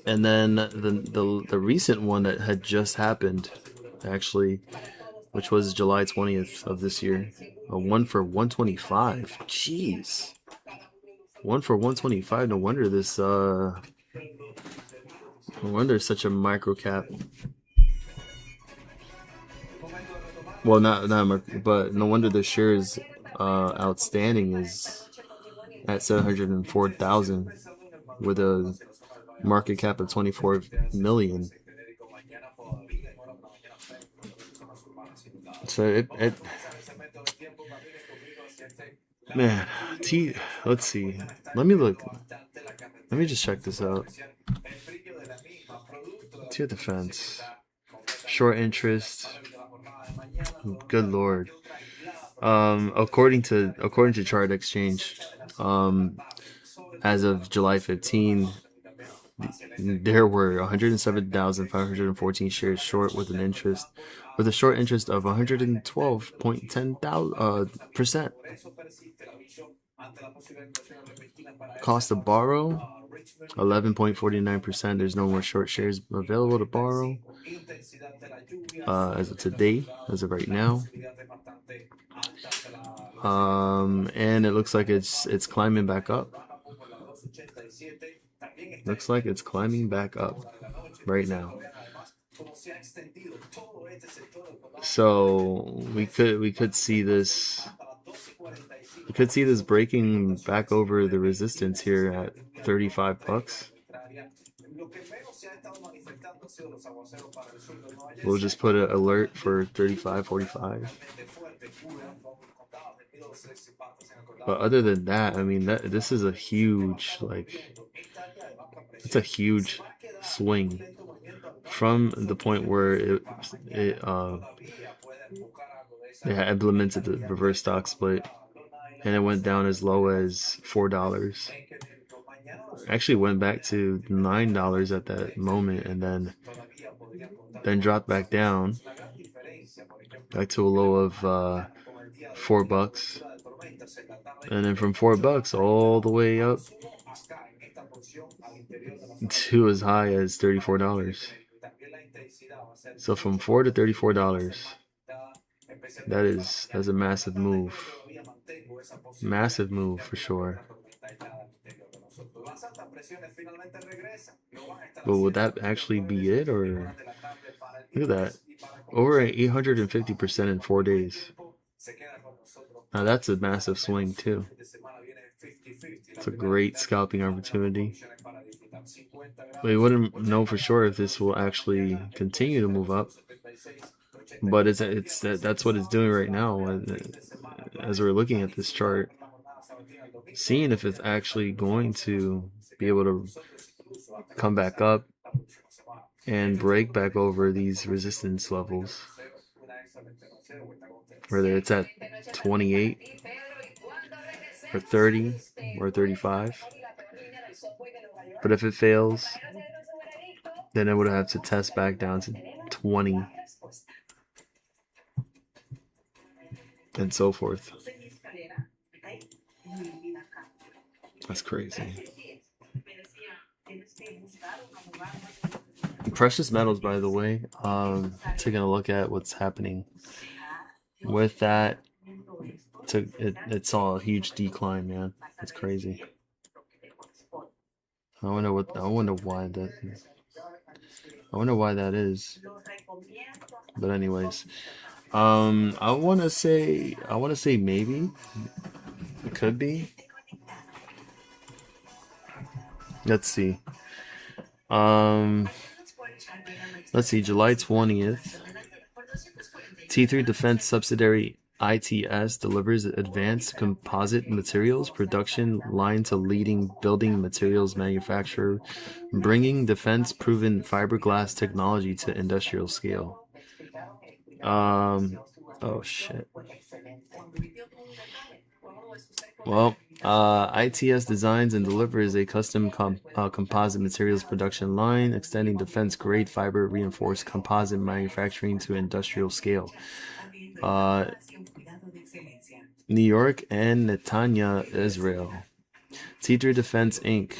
And then the recent one that had just happened, actually, which was July 20th of this year, a 1 for 125. Jeez, 1 for 125. No wonder this. No wonder it's such a micro cap. Well, not but no wonder the shares outstanding is at 704,000 with a market cap of 24 million. So it man, let's see. Let me look. Let me just check this out. Tier defense, short interest. Good lord. According to Chart Exchange, as of July 15, there were 107,514 shares short with a short interest of 112.10%. Cost to borrow 11.49%. There's no more short shares available to borrow as of today, as of right now. And it looks like it's climbing back up. Looks like it's climbing back up right now. So we could see this. We could see this breaking back over the resistance here at $35. We'll just put an alert for 35.45. But other than that, I mean, this is a huge, it's a huge swing from the point where they implemented the reverse stock split, and it went down as low as $4. Actually went back to $9 at that moment, and then dropped back down back to a low of $4, and then from $4 all the way up to as high as $34. So from $4 to $34. That's a massive move. Massive move for sure. But would that actually be it, or look at that? Over 850% in 4 days. Now that's a massive swing too. It's a great scalping opportunity. We wouldn't know for sure if this will actually continue to move up, but that's what it's doing right now. As we're looking at this chart, seeing if it's actually going to be able to come back up and break back over these resistance levels, whether it's at 28 or 30 or 35. But if it fails, then it would have to test back down to 20 and so forth. That's crazy. Precious metals, by the way, taking a look at what's happening with that, it saw a huge decline, man. It's crazy. I wonder why that is. I wonder why that is. But anyways, I want to say maybe it could be. Let's see. Um, let's see. July 20th. T3 Defense subsidiary ITS delivers advanced composite materials production line to leading building materials manufacturer, bringing defense-proven fiberglass technology to industrial scale. Oh shit. Well, ITS designs and delivers a custom composite materials production line, extending defense-grade fiber reinforced composite manufacturing to industrial scale. New York and Netanya, Israel. T3 Defense Inc.,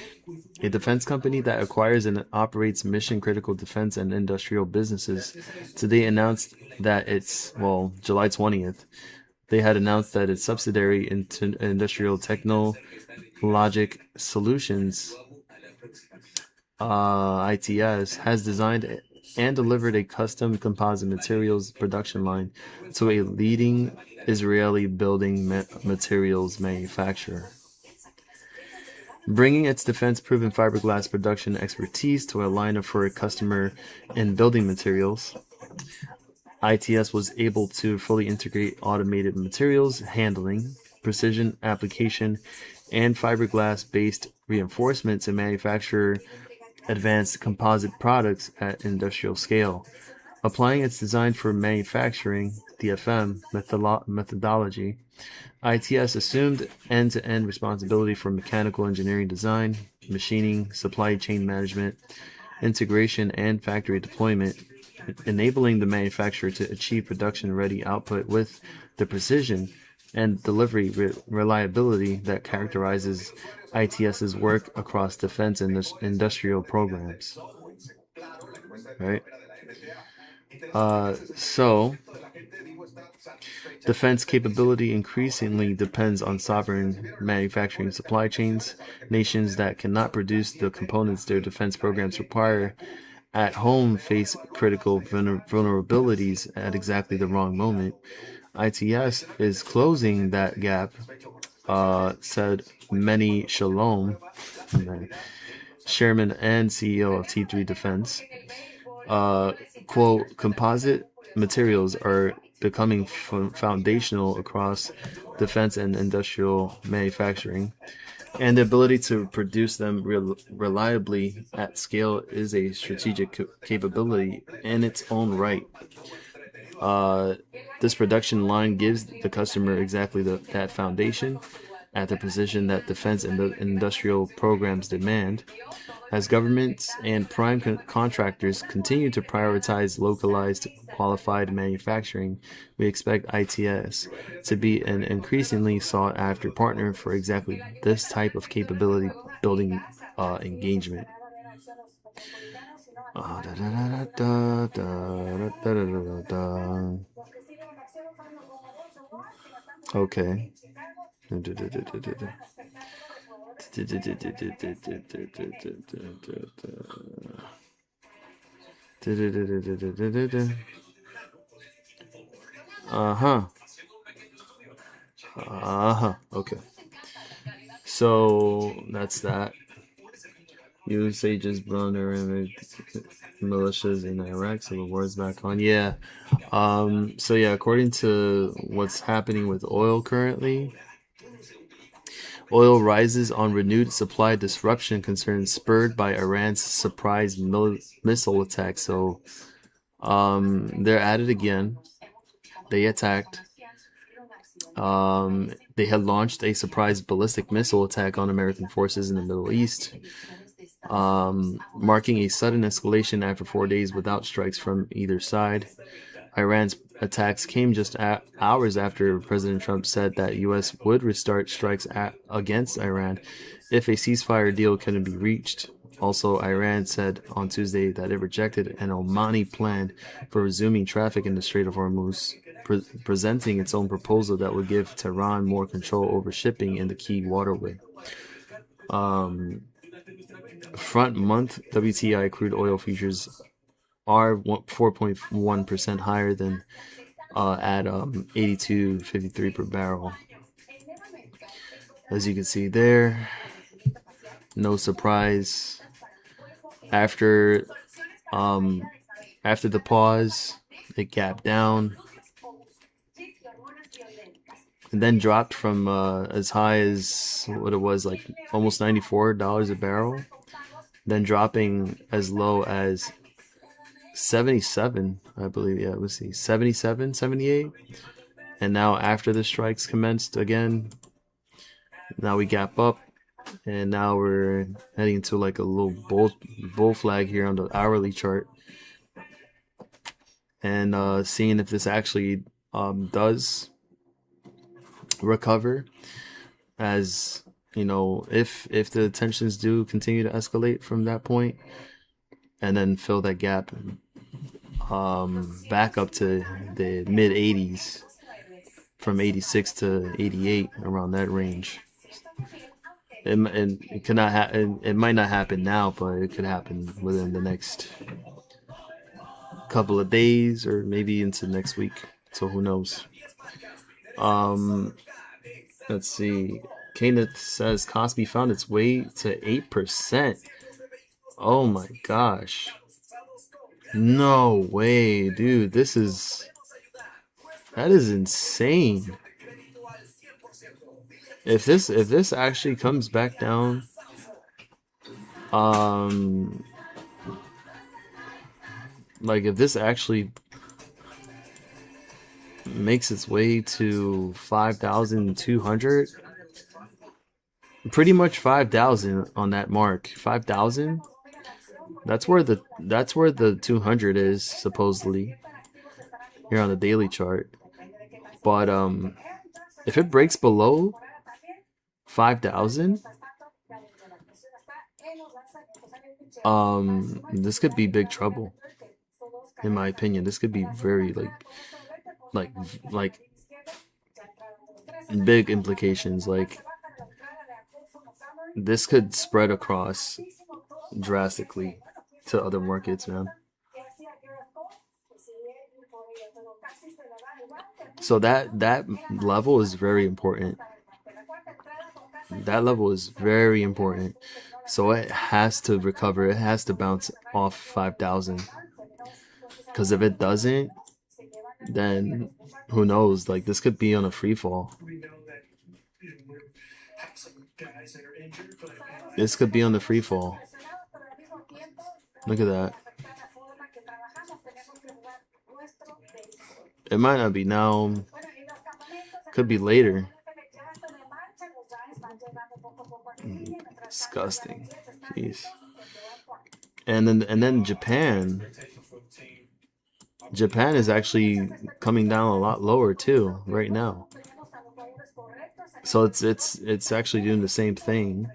a defense company that acquires and operates mission-critical defense and industrial businesses, today announced that July 20th, they had announced that its subsidiary Industrial Technologic Solutions, ITS, has designed and delivered a custom composite materials production line to a leading Israeli building materials manufacturer. Bringing its defense-proven fiberglass production expertise to a line for a customer in building materials, ITS was able to fully integrate automated materials handling, precision application, and fiberglass-based reinforcement to manufacture advanced composite products at industrial scale. Applying its design for manufacturing (DFM) methodology, ITS assumed end-to-end responsibility for mechanical engineering design, machining, supply chain management, integration, and factory deployment, enabling the manufacturer to achieve production-ready output with the precision and delivery reliability that characterizes ITS's work across defense and industrial programs. Right? So, defense capability increasingly depends on sovereign manufacturing supply chains. Nations that cannot produce the components their defense programs require at home face critical vulnerabilities at exactly the wrong moment. ITS is closing that gap, said Meni Shalom, chairman and CEO of T3 Defense. Quote, composite materials are becoming foundational across defense and industrial manufacturing, and the ability to produce them reliably at scale is a strategic capability in its own right. This production line gives the customer exactly that foundation at the precision that defense and industrial programs demand. As governments and prime contractors continue to prioritize localized, qualified manufacturing, we expect ITS to be an increasingly sought-after partner for exactly this type of capability building engagement. Okay. Uh-huh. Uh-huh. Okay. So that's that. USA just blown their militias in Iraq, so the war's back on. Yeah. So yeah, according to what's happening with oil currently, oil rises on renewed supply disruption concerns spurred by Iran's surprise missile attack. So they're at it again. They attacked. They had launched a surprise ballistic missile attack on American forces in the Middle East, marking a sudden escalation after 4 days without strikes from either side. Iran's attacks came just hours after President Trump said that U.S. would restart strikes against Iran if a ceasefire deal couldn't be reached. Also, Iran said on Tuesday that it rejected an Omani plan for resuming traffic in the Strait of Hormuz, presenting its own proposal that would give Tehran more control over shipping in the key waterway. Front month WTI crude oil futures are 4.1% higher than at 82.53 per barrel. As you can see there, no surprise. After the pause, it gapped down and then dropped from as high as what it was, like almost $94 a barrel, then dropping as low as 77, I believe. Yeah, let's see, 77, 78. And now after the strikes commenced again, now we gap up, and now we're heading to like a little bull flag here on the hourly chart, and seeing if this actually does recover, as you know, if the tensions do continue to escalate from that point, and then fill that gap back up to the mid 80s, from 86 to 88, around that range. It cannot it might not happen now, but it could happen within the next couple of days, or maybe into next week. So who knows? Let's see. Kenneth says Cosby found its way to 8%. Oh my gosh. No way, dude. That is insane. If this actually comes back down, like if this actually makes its way to 5,200, pretty much 5,000 on that mark. 5,000. That's where the 200 is supposedly here on the daily chart. But if it breaks below 5,000, this could be big trouble. In my opinion, this could be very like big implications. Like this could spread across drastically to other markets, man. So that level is very important. That level is very important. So it has to recover. It has to bounce off 5,000. Because if it doesn't, then who knows? Like this could be on a free fall. This could be on the free fall. Look at that. It might not be now. Could be later. Disgusting. Jeez. And then Japan. Japan is actually coming down a lot lower too right now. So it's actually doing the same thing.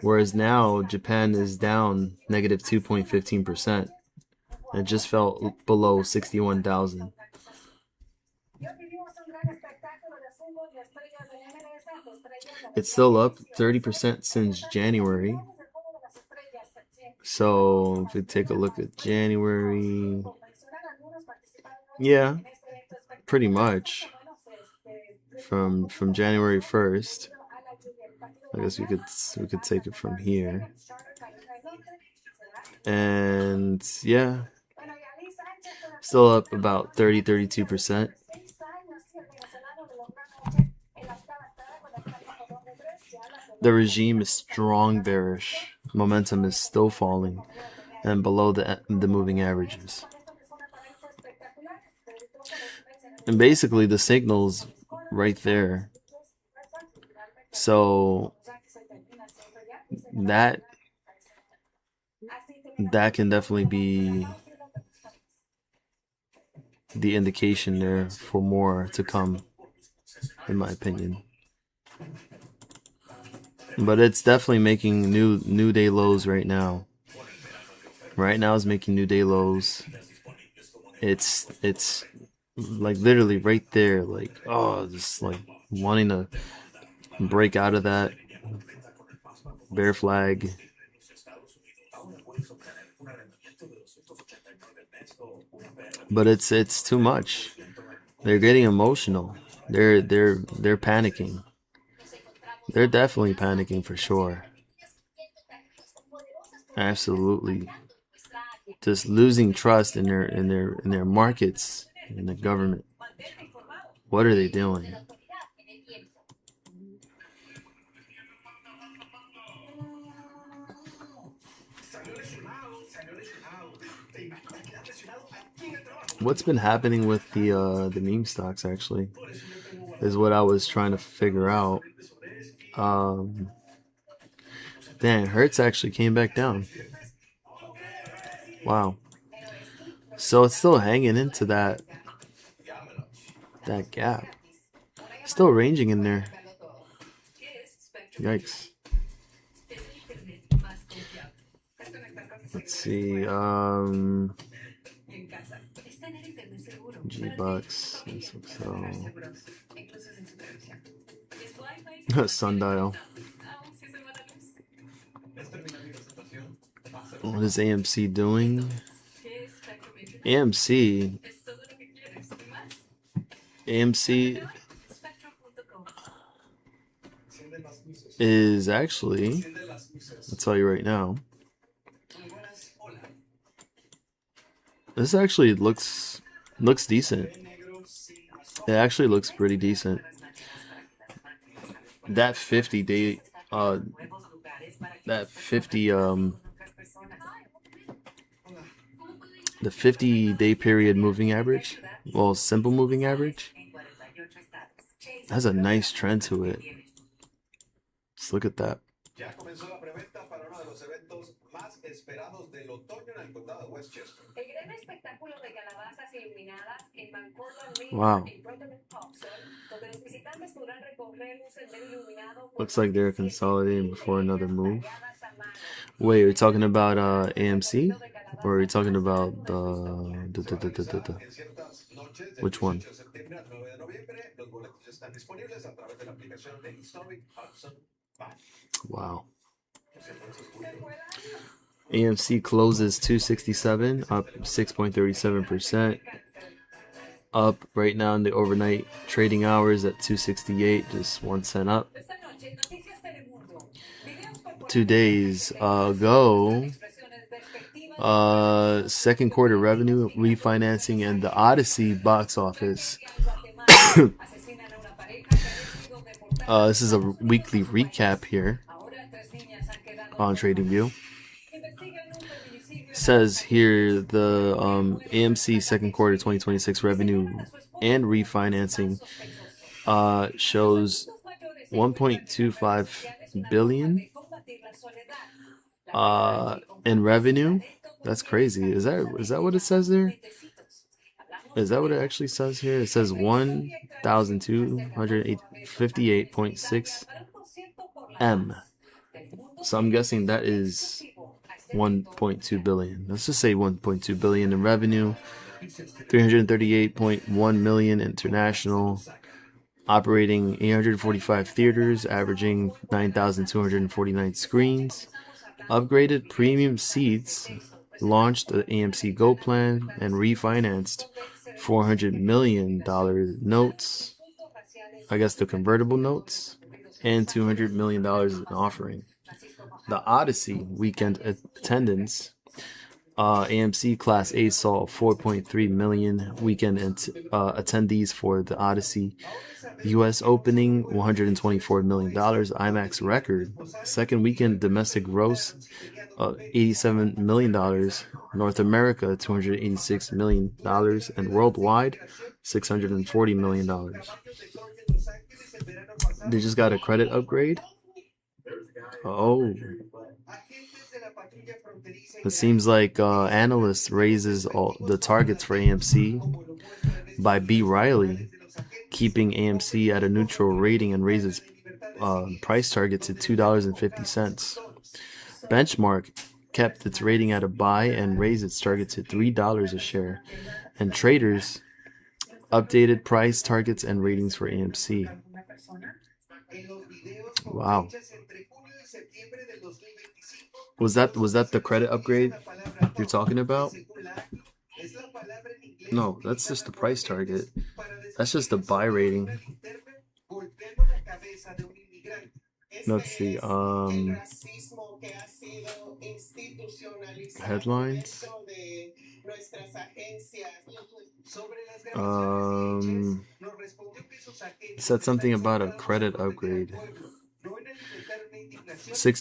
Whereas now Japan is down negative 2.15%. It just fell below 61,000. It's still up 30% since January. So if we take a look at January, yeah, pretty much from January 1st. I guess we could take it from here. And yeah, still up about 32%. The regime is strong bearish. Momentum is still falling and below the moving averages. And basically the signal's right there. So that can definitely be the indication there for more to come, in my opinion. But it's definitely making new day lows right now. Right now it's making new day lows. It's like literally right there, like just like wanting to break out of that bear flag. But it's too much. They're getting emotional. They're panicking. They're definitely panicking for sure. Absolutely. Just losing trust in their markets, in the government. What are they doing? What's been happening with the meme stocks actually is what I was trying to figure out. Dang, Hertz actually came back down. Wow. So it's still hanging into that gap. Still ranging in there. Yikes. Let's see. G-Bucks. Sundial. What is AMC doing? AMC is actually, I'll tell you right now, this actually looks decent. It actually looks pretty decent. That 50-day the 50-day period moving average, well, simple moving average, has a nice trend to it. Let's look at that. Wow. Looks like they're consolidating before another move. Wait, you're talking about AMC? Or are you talking about the which one? Wow. AMC closes 267, up 6.37%. Up right now in the overnight trading hours at 268, just 1 cent up. 2 days ago, second quarter revenue, refinancing, and the Odyssey box office. This is a weekly recap here on TradingView. Says here the AMC second quarter 2026 revenue and refinancing shows 1.25 billion in revenue. That's crazy. Is that what it says there? Is that what it actually says here? It says 1,258.6 M. So I'm guessing that is 1.2 billion. Let's just say 1.2 billion in revenue, 338.1 million international, operating 845 theaters, averaging 9,249 screens, upgraded premium seats, launched the AMC Go plan, and refinanced $400 million notes, I guess the convertible notes, and $200 million in offering. The Odyssey weekend attendance, AMC Class A saw 4.3 million weekend attendees for the Odyssey. U.S. opening $124 million, IMAX record. Second weekend domestic gross, $87 million. North America, $286 million. And worldwide, $640 million. They just got a credit upgrade? Oh. It seems like analysts raises all the targets for AMC by B. Riley, keeping AMC at a neutral rating and raises price target to $2.50. Benchmark kept its rating at a buy and raised its target to $3 a share. And traders updated price targets and ratings for AMC. Wow. Was that the credit upgrade you're talking about? No, that's just the price target. That's just the buy rating. Let's see. Headlines. Said something about a credit upgrade.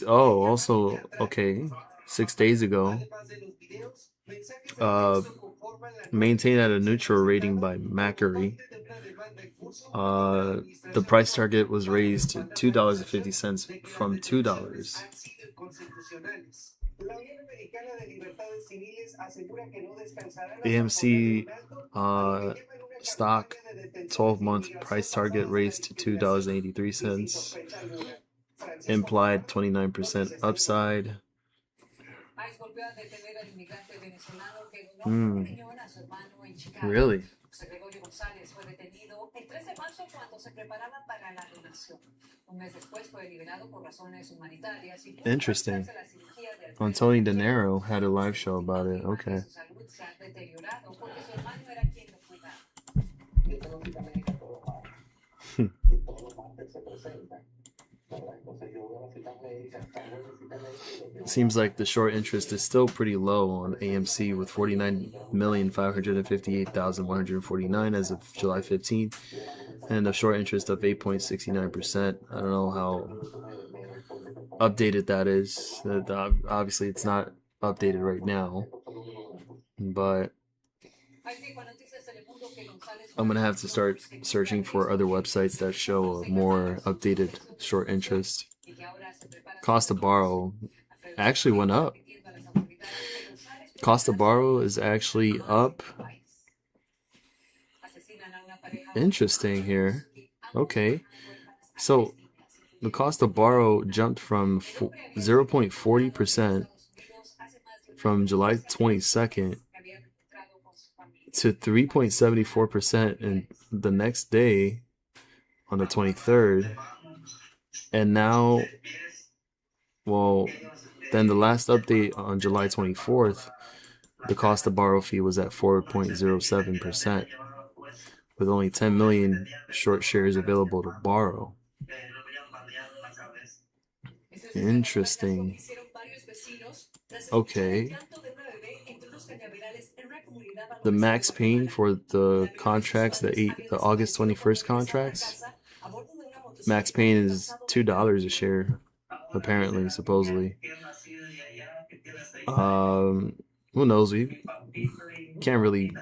Also, okay. 6 days ago. Maintained at a neutral rating by Macquarie. The price target was raised to $2.50 from $2. AMC stock 12-month price target raised to $2.83. Implied 29% upside. Really? Interesting. Tony De Niro had a live show about it. Okay. Seems like the short interest is still pretty low on AMC with 49,558,149 as of July 15th, and a short interest of 8.69%. I don't know how updated that is. Obviously, it's not updated right now, but I'm going to have to start searching for other websites that show a more updated short interest. Cost to borrow actually went up. Cost to borrow is actually up. Interesting here. Okay. So the cost to borrow jumped from 0.40% from July 22nd to 3.74% in the next day on the 23rd. And now, well, then the last update on July 24th, the cost to borrow fee was at 4.07%, with only 10 million short shares available to borrow. Interesting. Okay. The max paying for the contracts, the August 21st contracts, max paying is $2 a share, apparently, supposedly. Who knows? We can't really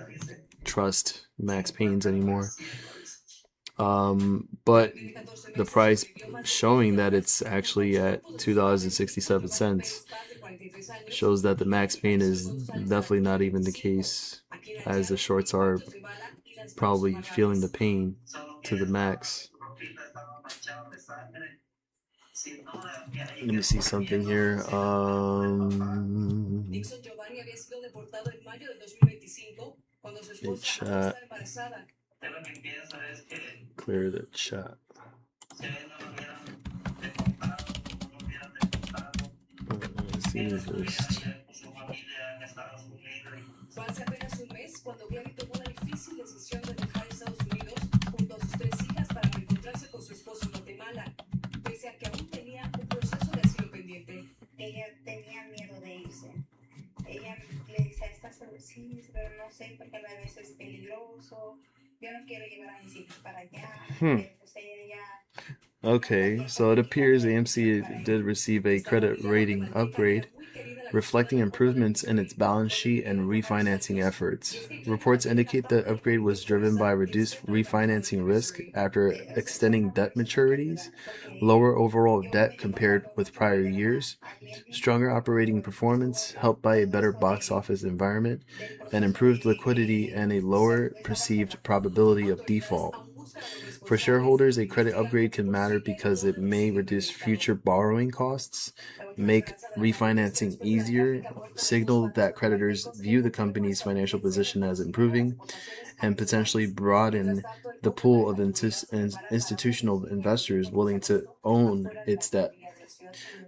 trust max pains anymore. But the price showing that it's actually at $2.67 shows that the max pain is definitely not even the case, as the shorts are probably feeling the pain to the max. Let me see something here. Chat. Clear the chat. See list. Fue hace apenas un mes cuando Gary tomó la difícil decisión de dejar Estados Unidos junto a sus 3 hijas para reencontrarse con su esposo en Guatemala, pese a que aún tenía un proceso de asilo pendiente. Ella tenía miedo de irse. Ella le dice a estas sí, pero no sé porque a veces es peligroso. Yo no quiero llevar a mis hijos para allá. Pero pues ella Okay, so it appears AMC did receive a credit rating upgrade, reflecting improvements in its balance sheet and refinancing efforts. Reports indicate the upgrade was driven by reduced refinancing risk after extending debt maturities, lower overall debt compared with prior years, stronger operating performance helped by a better box office environment, and improved liquidity and a lower perceived probability of default. For shareholders, a credit upgrade can matter because it may reduce future borrowing costs, make refinancing easier, signal that creditors view the company's financial position as improving, and potentially broaden the pool of institutional investors willing to own its debt.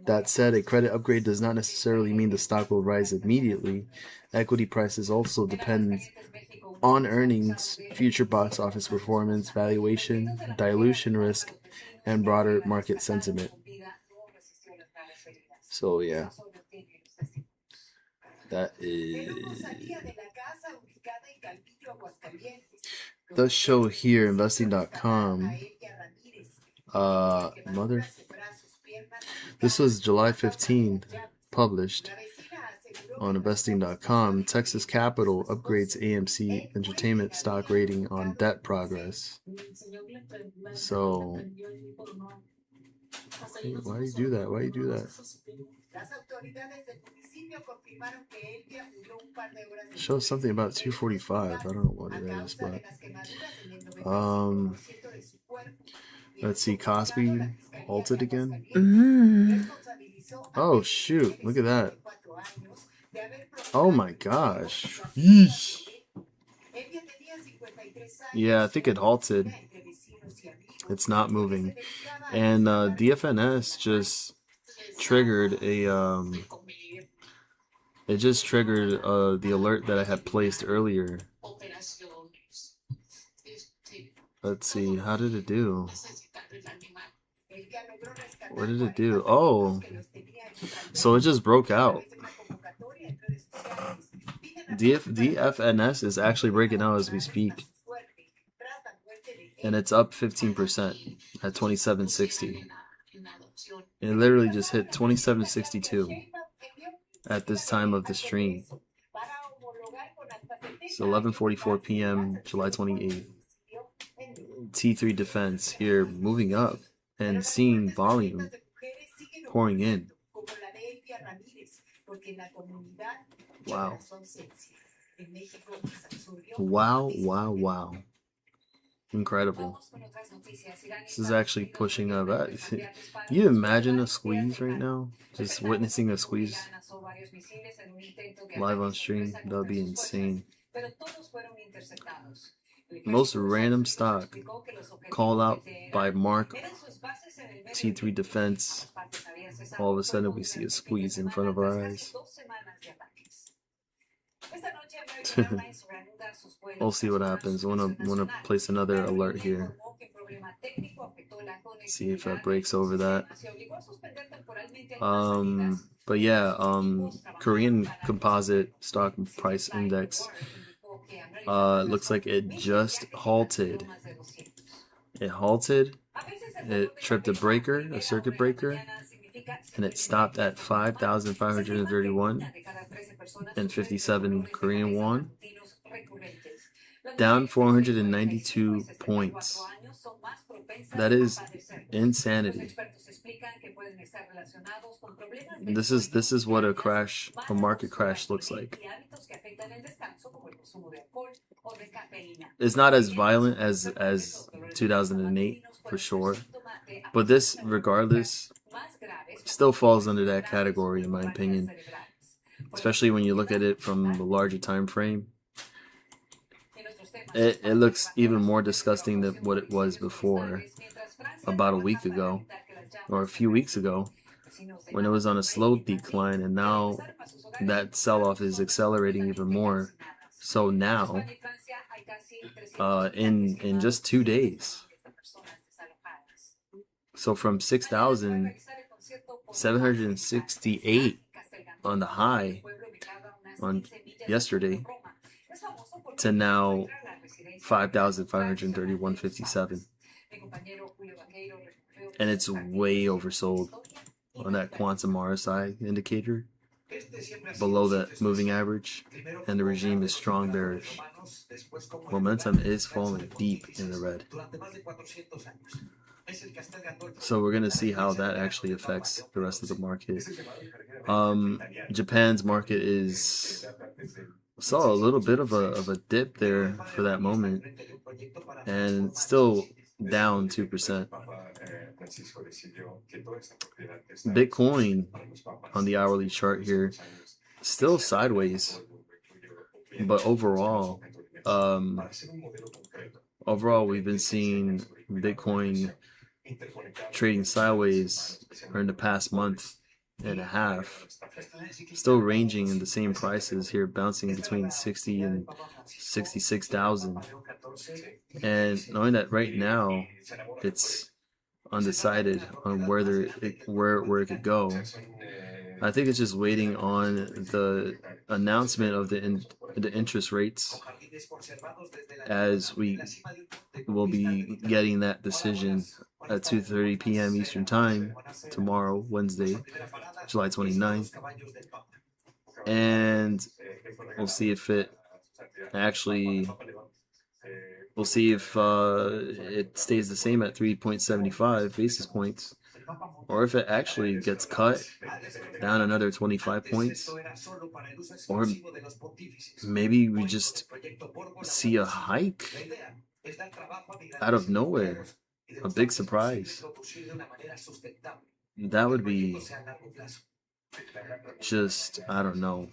That said, a credit upgrade does not necessarily mean the stock will rise immediately. Equity prices also depend on earnings, future box office performance, valuation, dilution risk, and broader market sentiment. So yeah, that is the show here, investing.com. This was July 15th, published on investing.com. Texas Capital upgrades AMC Entertainment stock rating on debt progress. So, why do you do that? Why do you do that? It shows something about 245. I don't know what that is, but let's see. Cosby halted again. Oh shoot! Look at that. Oh my gosh. Yeesh. Yeah, I think it halted. It's not moving. And DFNS just triggered a it just triggered the alert that I had placed earlier. Let's see, how did it do? What did it do? Oh, so it just broke out. DFNS is actually breaking out as we speak. And it's up 15% at 2760. It literally just hit 2762 at this time of the stream. It's 11:44 p.m. July 28th. T3 Defense here moving up and seeing volume pouring in. Wow. Wow, wow, wow. Incredible. This is actually pushing up. You imagine a squeeze right now? Just witnessing a squeeze live on stream? That would be insane. Most random stock call out by Mark T3 Defense. All of a sudden we see a squeeze in front of our eyes. We'll see what happens. I want to place another alert here. See if that breaks over that. But yeah, Korean composite stock price index. Looks like it just halted. It halted. It tripped a breaker, a circuit breaker, and it stopped at 5,531 and 57 Korean won, down 492 points. That is insanity. This is what a market crash looks like. It's not as violent as 2008 for sure, but this regardless still falls under that category in my opinion, especially when you look at it from the larger time frame. it looks even more disgusting than what it was before, about a week ago or a few weeks ago, when it was on a slow decline, and now that sell-off is accelerating even more. So now, in just 2 days, so from 6,768 on the high on yesterday to now 5,531.57, and it's way oversold on that quantum RSI indicator below that moving average, and the regime is strong bearish. Momentum is falling deep in the red. So we're going to see how that actually affects the rest of the market. Japan's market saw a little bit of a dip there for that moment, and still down 2%. Bitcoin on the hourly chart here still sideways, but overall we've been seeing Bitcoin trading sideways in the past month and a half, still ranging in the same prices here, bouncing between 60 and 66,000. And knowing that right now it's undecided on where it could go, I think it's just waiting on the announcement of the interest rates, as we will be getting that decision at 2:30 p.m. Eastern Time tomorrow, Wednesday, July 29th. And we'll see if it stays the same at 3.75 basis points, or if it actually gets cut down another 25 points, or maybe we just see a hike out of nowhere, a big surprise. That would be just, I don't know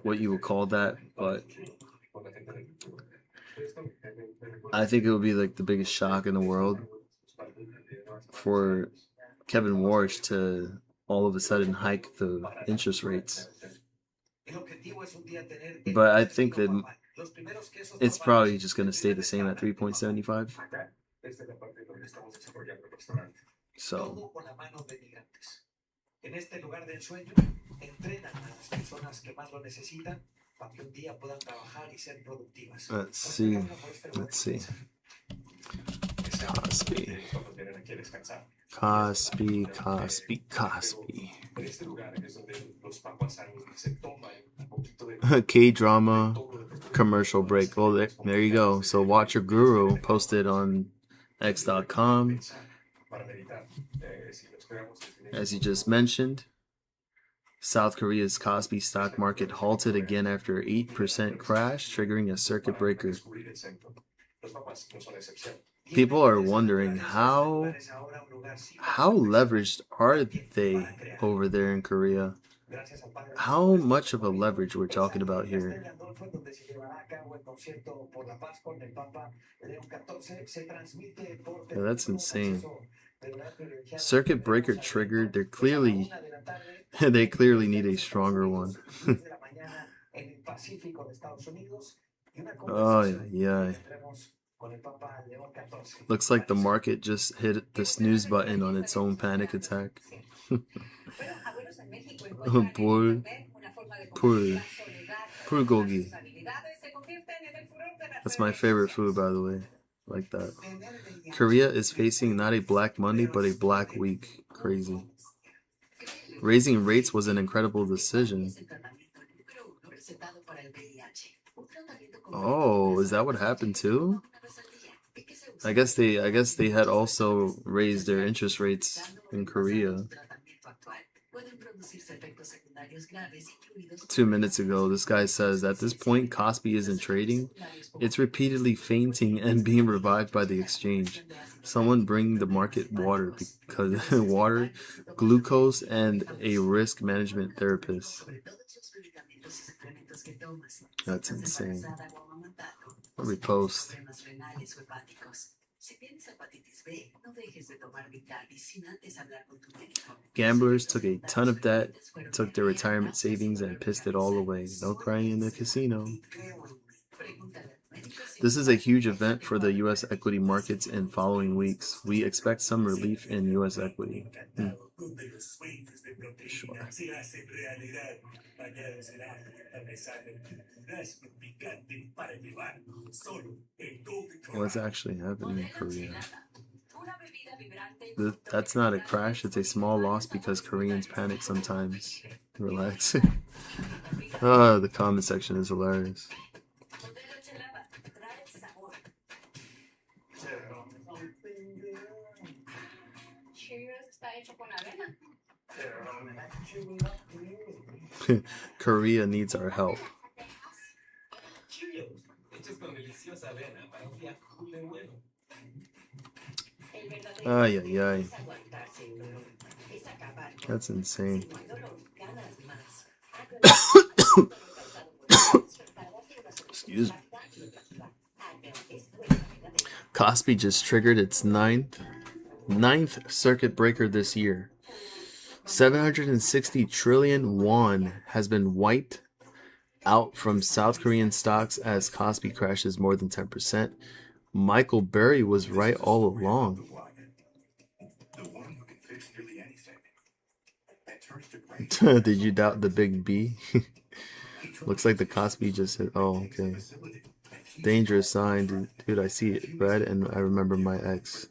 what you would call that, but I think it would be like the biggest shock in the world for Kevin Warsh to all of a sudden hike the interest rates. But I think that it's probably just going to stay the same at 3.75. So let's see. Cosby. K-drama commercial break. Oh, there you go. So Watcher Guru posted on X.com, as he just mentioned, South Korea's Kospi stock market halted again after an 8% crash, triggering a circuit breaker. People are wondering how leveraged are they over there in Korea? How much of a leverage we're talking about here? Yeah, that's insane. Circuit breaker triggered. They clearly need a stronger one. Oh yeah. Looks like the market just hit the snooze button on its own panic attack. Poor gogi. That's my favorite food, by the way. Like that. Korea is facing not a Black Monday, but a Black Week. Crazy. Raising rates was an incredible decision. Oh, is that what happened too? I guess they had also raised their interest rates in Korea. 2 minutes ago, this guy says, at this point, Kospi isn't trading. It's repeatedly fainting and being revived by the exchange. Someone bring the market water, because water, glucose, and a risk management therapist. That's insane. Repost. Gamblers took a ton of debt, took their retirement savings, and pissed it all away. No crying in the casino. This is a huge event for the U.S. equity markets in following weeks. We expect some relief in U.S. equity. Sure. What's actually happening in Korea? That's not a crash, it's a small loss because Koreans panic sometimes. Relax. The comment section is hilarious. Korea needs our help. Ay, ay, ay. That's insane. Excuse me. Kospi just triggered its ninth circuit breaker this year. 760 trillion won has been wiped out from South Korean stocks as Kospi crashes more than 10%. Michael Burry was right all along. Did you doubt the big B? Looks like the Kospi just hit. Oh, okay. Dangerous sign, dude. I see it red, and I remember my ex.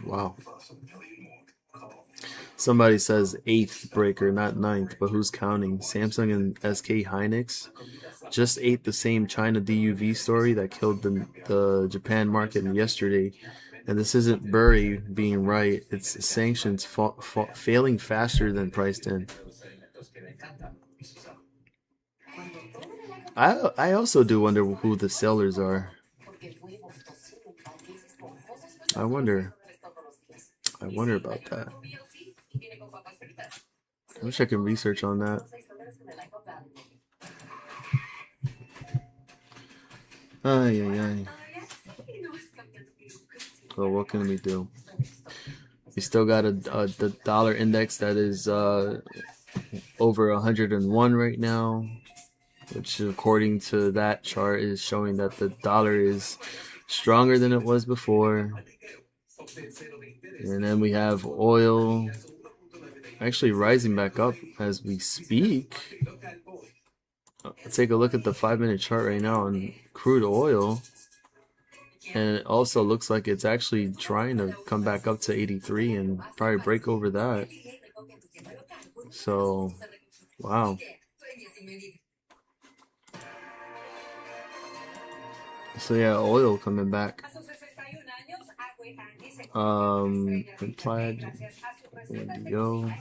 Wow. Somebody says 8th breaker, not 9th, but who's counting? Samsung and SK Hynix just ate the same China DUV story that killed the Japan market yesterday. And this isn't Burry being right, it's sanctions failing faster than priced in. I also do wonder who the sellers are. I wonder about that. I wish I could research on that. Ay, ay, ay. Well, what can we do? We still got the dollar index that is over 101 right now, which according to that chart is showing that the dollar is stronger than it was before. And then we have oil actually rising back up as we speak. Let's take a look at the 5-minute chart right now on crude oil. And it also looks like it's actually trying to come back up to 83 and probably break over that. So, wow. So yeah, oil coming back. Implied Yo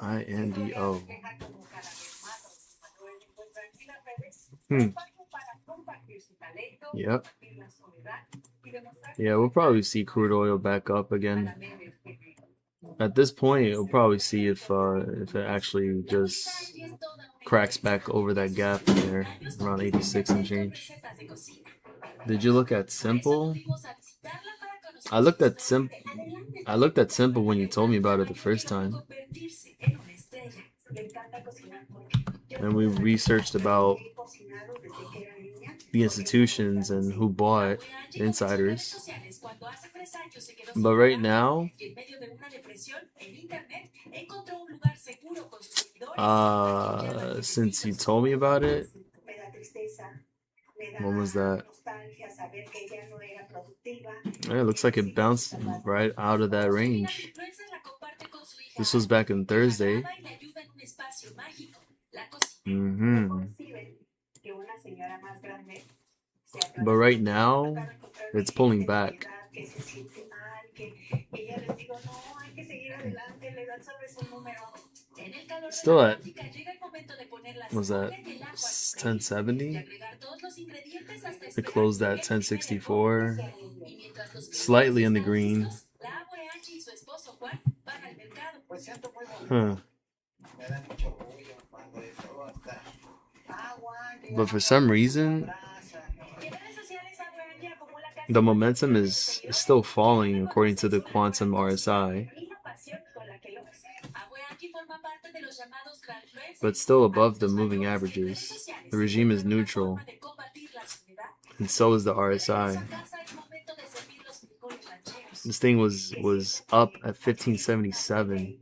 INDO. Yep. Yeah, we'll probably see crude oil back up again. At this point, we'll probably see if it actually just cracks back over that gap there around 86 and change. Did you look at Simple? I looked at Simple when you told me about it the first time. And we researched about the institutions and who bought, the insiders. But right now, since you told me about it, when was that? Yeah, it looks like it bounced right out of that range. This was back on Thursday. But right now, it's pulling back. Still at, was that 1070? It closed at 1064. Slightly in the green. Huh. But for some reason, the momentum is still falling according to the quantum RSI, but still above the moving averages. The regime is neutral, and so is the RSI. This thing was up at 1577,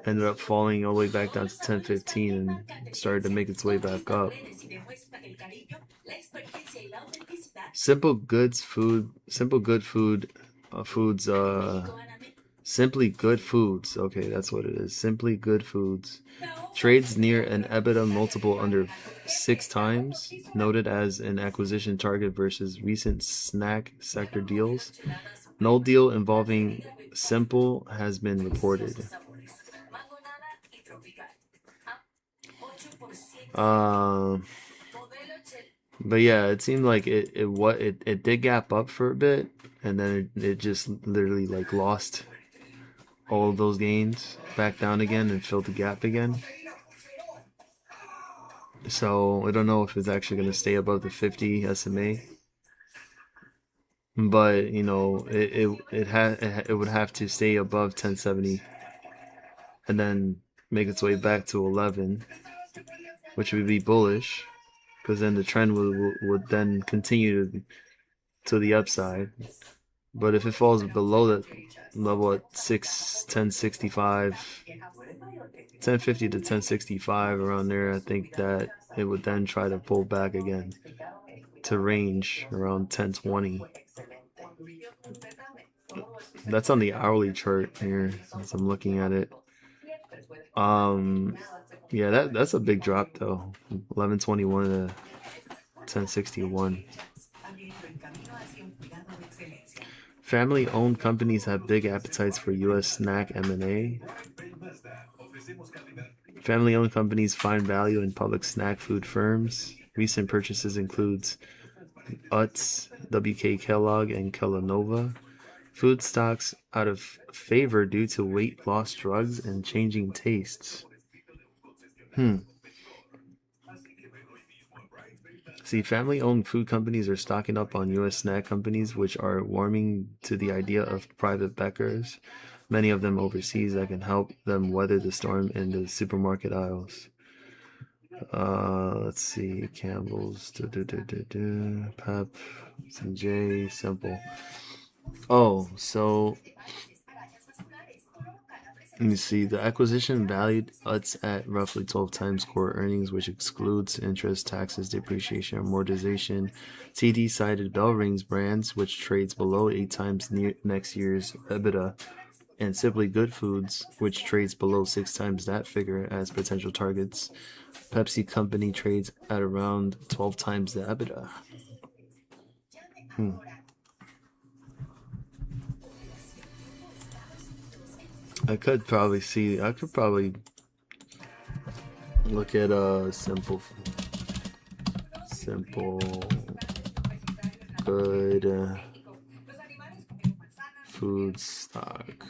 ended up falling all the way back down to 1015 and started to make its way back up. Simply Good Foods. Okay, that's what it is. Simply Good Foods trades near an EBITDA multiple under 6 times, noted as an acquisition target versus recent snack sector deals. No deal involving Simple has been reported. But yeah, it seemed like it did gap up for a bit, and then it just literally like lost all of those gains back down again and filled the gap again. So I don't know if it's actually going to stay above the 50 SMA, but you know it would have to stay above 1070 and then make its way back to 11, which would be bullish, because then the trend would then continue to the upside. But if it falls below that level at 1065, 1050 to 1065 around there, I think that it would then try to pull back again to range around 1020. That's on the hourly chart here as I'm looking at it. Yeah, that's a big drop though. 1121 to 1061. Family-owned companies have big appetites for U.S. snack M&A. Family-owned companies find value in public snack food firms. Recent purchases includes Utz, WK Kellogg, and Kellanova. Food stocks out of favor due to weight loss drugs and changing tastes. See, family-owned food companies are stocking up on U.S. snack companies, which are warming to the idea of private backers, many of them overseas, that can help them weather the storm in the supermarket aisles. Let's see, Campbell's, Pep, C&J, Simple. Oh, so let me see. The acquisition valued Utz at roughly 12 times core earnings, which excludes interest, taxes, depreciation, amortization. TD cited Bell Rings Brands, which trades below 8 times next year's EBITDA, and Simply Good Foods, which trades below 6 times that figure, as potential targets. Pepsi Company trades at around 12 times the EBITDA. I could probably look at Simple Good Food stock.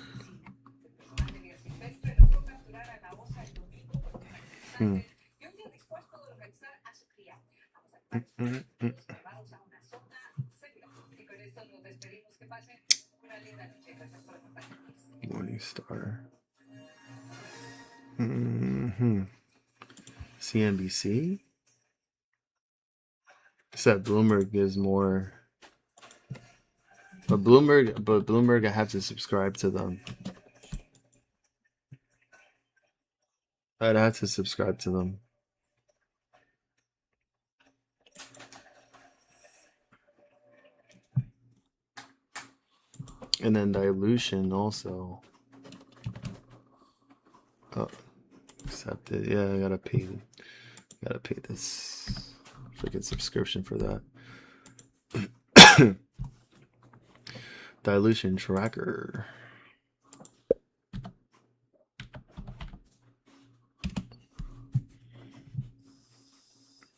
Morningstar. CNBC. Except Bloomberg gives more. But Bloomberg, I have to subscribe to them. I'd have to subscribe to them. And then dilution also. Oh, accept it. Yeah, I gotta pay this freaking subscription for that. Dilution tracker.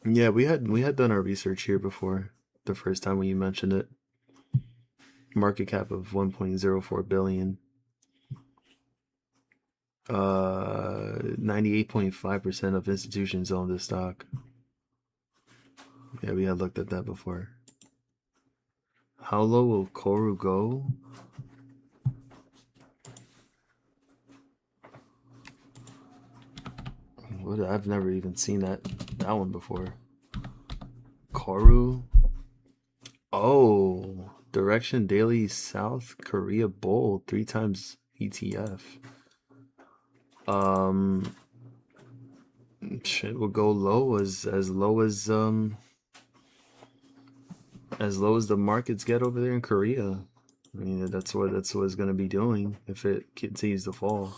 Yeah, we had done our research here before the first time when you mentioned it. Market cap of 1.04 billion. 98.5% of institutions own this stock. Yeah, we had looked at that before. How low will Koru go? What? I've never even seen that one before. Koru. Oh, direction daily South Korea bull 3 times ETF. Shit will go low as low as the markets get over there in Korea. I mean, that's what it's going to be doing if it continues to fall.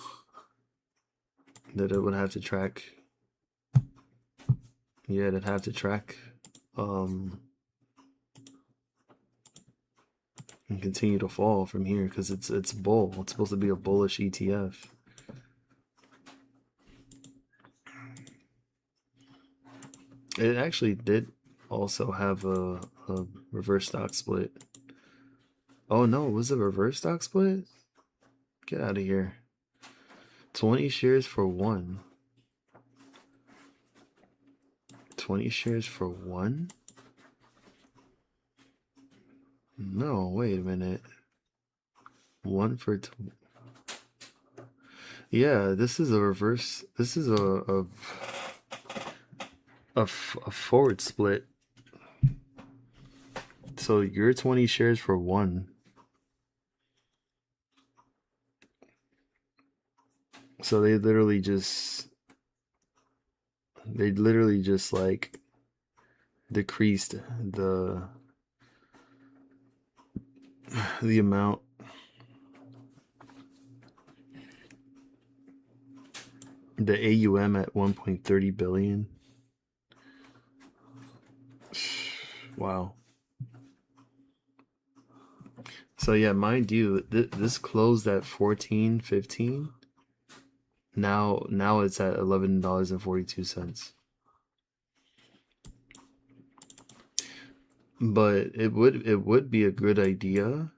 That it would have to track. Yeah, it'd have to track and continue to fall from here because it's bull. It's supposed to be a bullish ETF. It actually did also have a reverse stock split. Oh no, was it a reverse stock split? Get out of here. 20 shares for 1. 20 shares for 1? No, wait a minute. 1 for 2. Yeah, this is a reverse. This is a forward split. So you're 20 shares for 1. So they literally just like decreased the amount. The AUM at 1.30 billion. Wow. So yeah, mind you, this closed at 14.15. Now it's at $11.42. But it would be a good idea.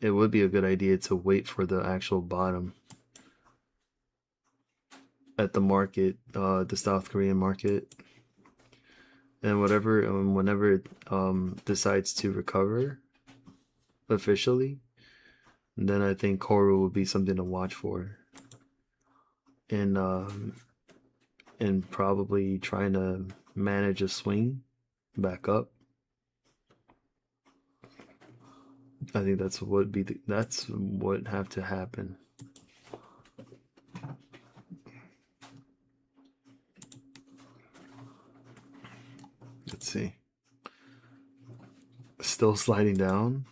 It would be a good idea to wait for the actual bottom at the market, the South Korean market, and whenever it decides to recover officially, then I think Koru will be something to watch for, and probably trying to manage a swing back up. I think that's what would have to happen. Let's see. Still sliding down?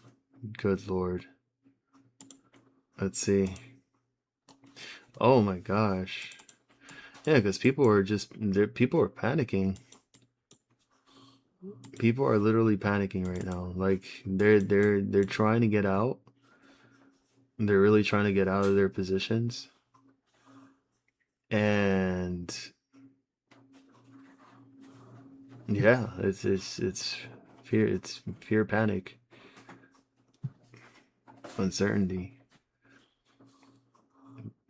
Good lord. Let's see. Oh my gosh. Yeah, because people are panicking. People are literally panicking right now. Like they're trying to get out. They're really trying to get out of their positions. And yeah, it's fear. It's fear, panic, uncertainty.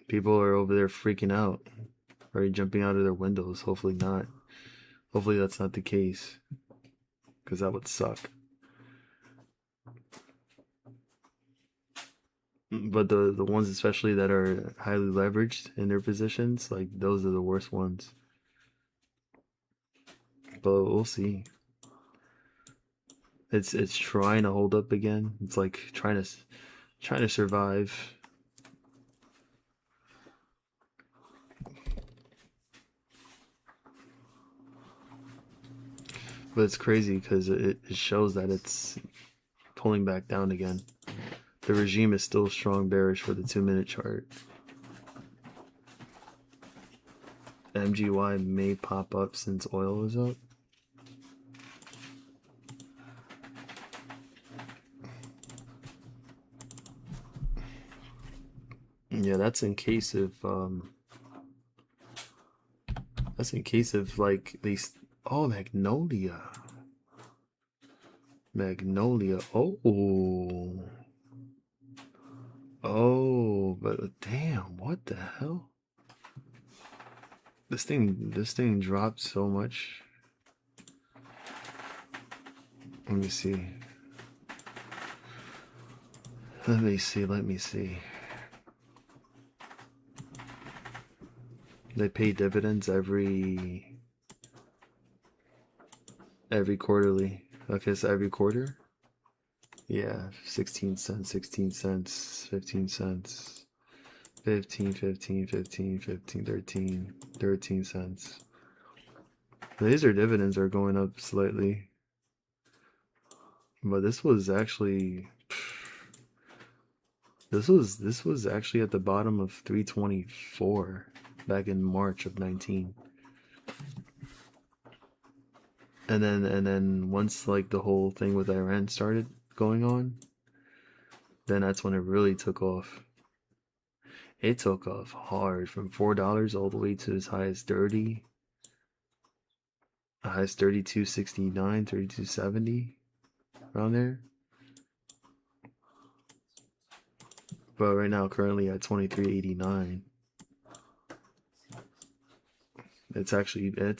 People are over there freaking out, already jumping out of their windows. Hopefully not. Hopefully that's not the case, because that would suck. But the ones especially that are highly leveraged in their positions, like those are the worst ones. But we'll see. It's trying to hold up again. It's like trying to survive. But it's crazy because it shows that it's pulling back down again. The regime is still strong bearish for the 2-minute chart. MGY may pop up since oil is up. Yeah, that's in case of like these. Oh, Magnolia. Magnolia. Oh, but damn, what the hell? This thing dropped so much. Let me see. Let me see. They pay dividends every quarterly. Okay, so every quarter? Yeah, 16 cents, 16 cents, 15 cents, 15, 15, 15, 15, 13, 13 cents. These are dividends are going up slightly. But this was actually at the bottom of 324 back in March of 19. And then once like the whole thing with Iran started going on, then that's when it really took off. It took off hard from $4 all the way to as high as 30. High as 32.69, 32.70 around there. But right now currently at 23.89. It's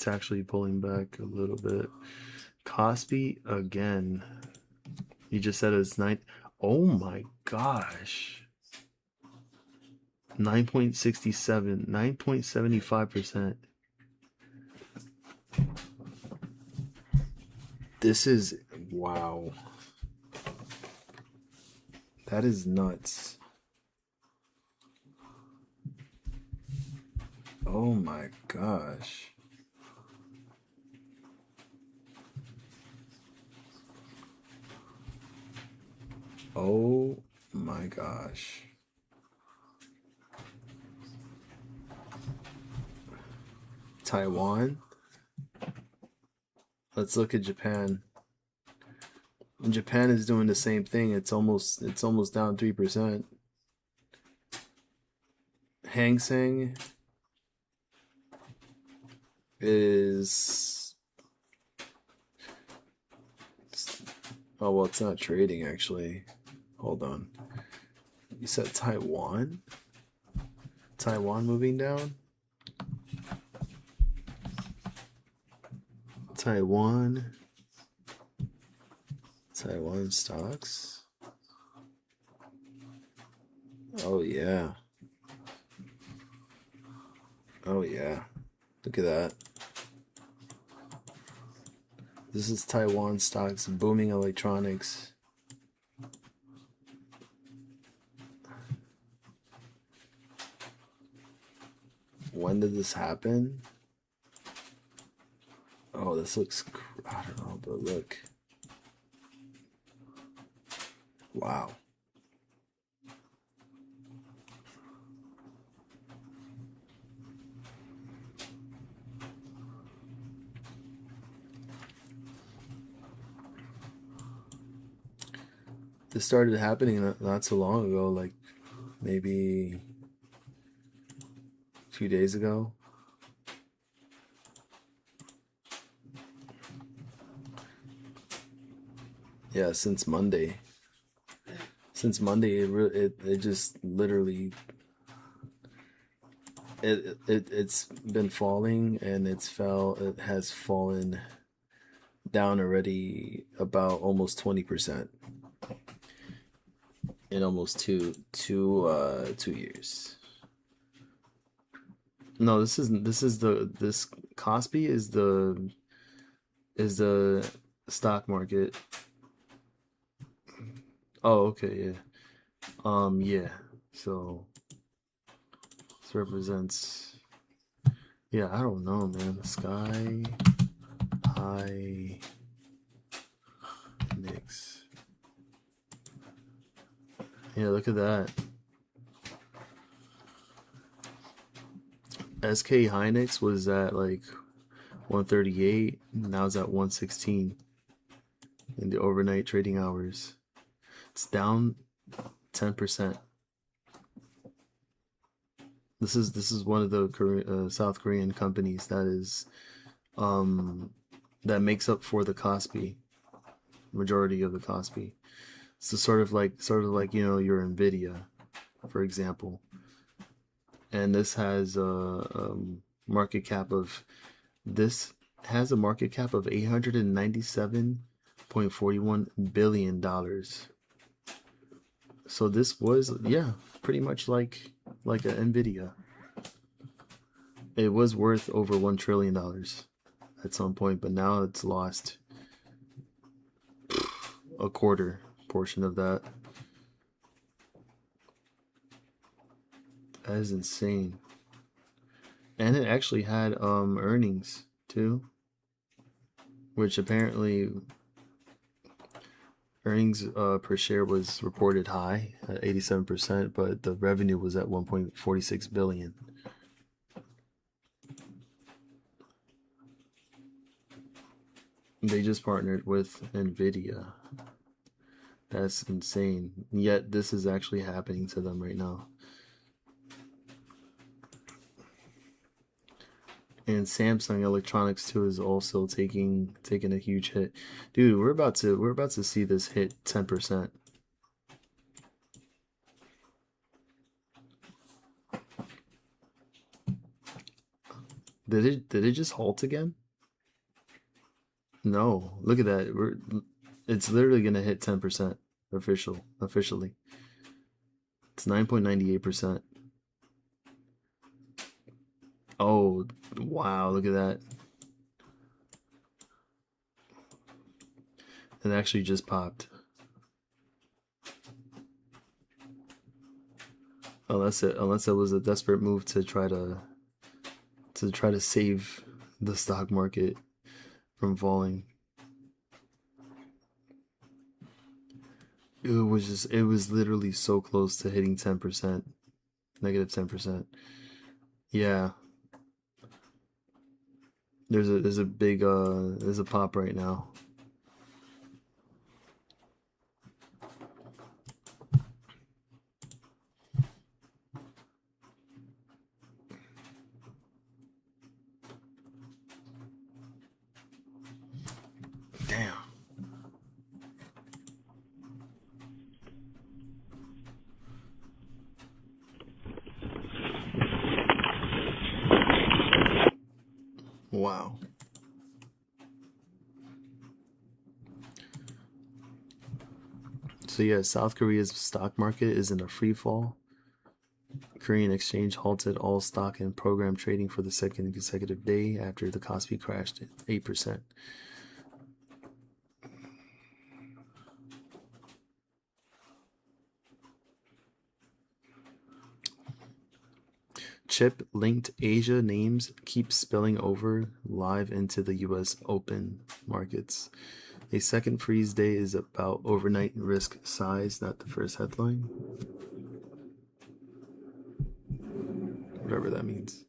actually pulling back a little bit. Kospi again. You just said it's 9. Oh my gosh. 9.67, 9.75%. This is wow. That is nuts. Oh my gosh. Oh my gosh. Taiwan. Let's look at Japan. And Japan is doing the same thing. It's almost down 3%. Hang Seng is oh well, it's not trading actually. Hold on. You said Taiwan? Taiwan moving down? Taiwan stocks? Oh yeah. Oh yeah. Look at that. This is Taiwan stocks, booming electronics. When did this happen? Oh, this looks, I don't know, but look. Wow. This started happening not so long ago, like maybe a few days ago. Yeah, since Monday. Since Monday, it just literally it's been falling, and it has fallen down already about almost 20% in almost two years. No, this Kospi is the stock market. Oh, okay, yeah. Yeah. So this represents, yeah, I don't know, man. Sky High Mix. Yeah, look at that. SK Hynix was at like 138. Now it's at 116 in the overnight trading hours. It's down 10%. This is one of the South Korean companies that is that makes up for the Kospi, majority of the Kospi. So sort of like your Nvidia, for example. And this has a market cap of $897.41 billion. So this was, yeah, pretty much like a Nvidia. It was worth over $1 trillion at some point, but now it's lost a quarter portion of that. That is insane. And it actually had earnings too, which apparently earnings per share was reported high at 87%, but the revenue was at 1.46 billion. They just partnered with Nvidia. That's insane. Yet this is actually happening to them right now. And Samsung Electronics too is also taking a huge hit. Dude, we're about to see this hit 10%. Did it just halt again? No, look at that. It's literally gonna hit 10% officially. It's 9.98%. Oh, wow, look at that. It actually just popped. Unless it was a desperate move to try to save the stock market from falling. It was literally so close to hitting 10%, negative 10%. Yeah. There's a big there's a pop right now. Damn. Wow. So yeah, South Korea's stock market is in a free fall. Korean exchange halted all stock and program trading for the second consecutive day after the Kospi crashed 8%. Chip-linked Asia names keep spilling over live into the U.S. open markets. A second freeze day is about overnight risk size, not the first headline. Whatever that means.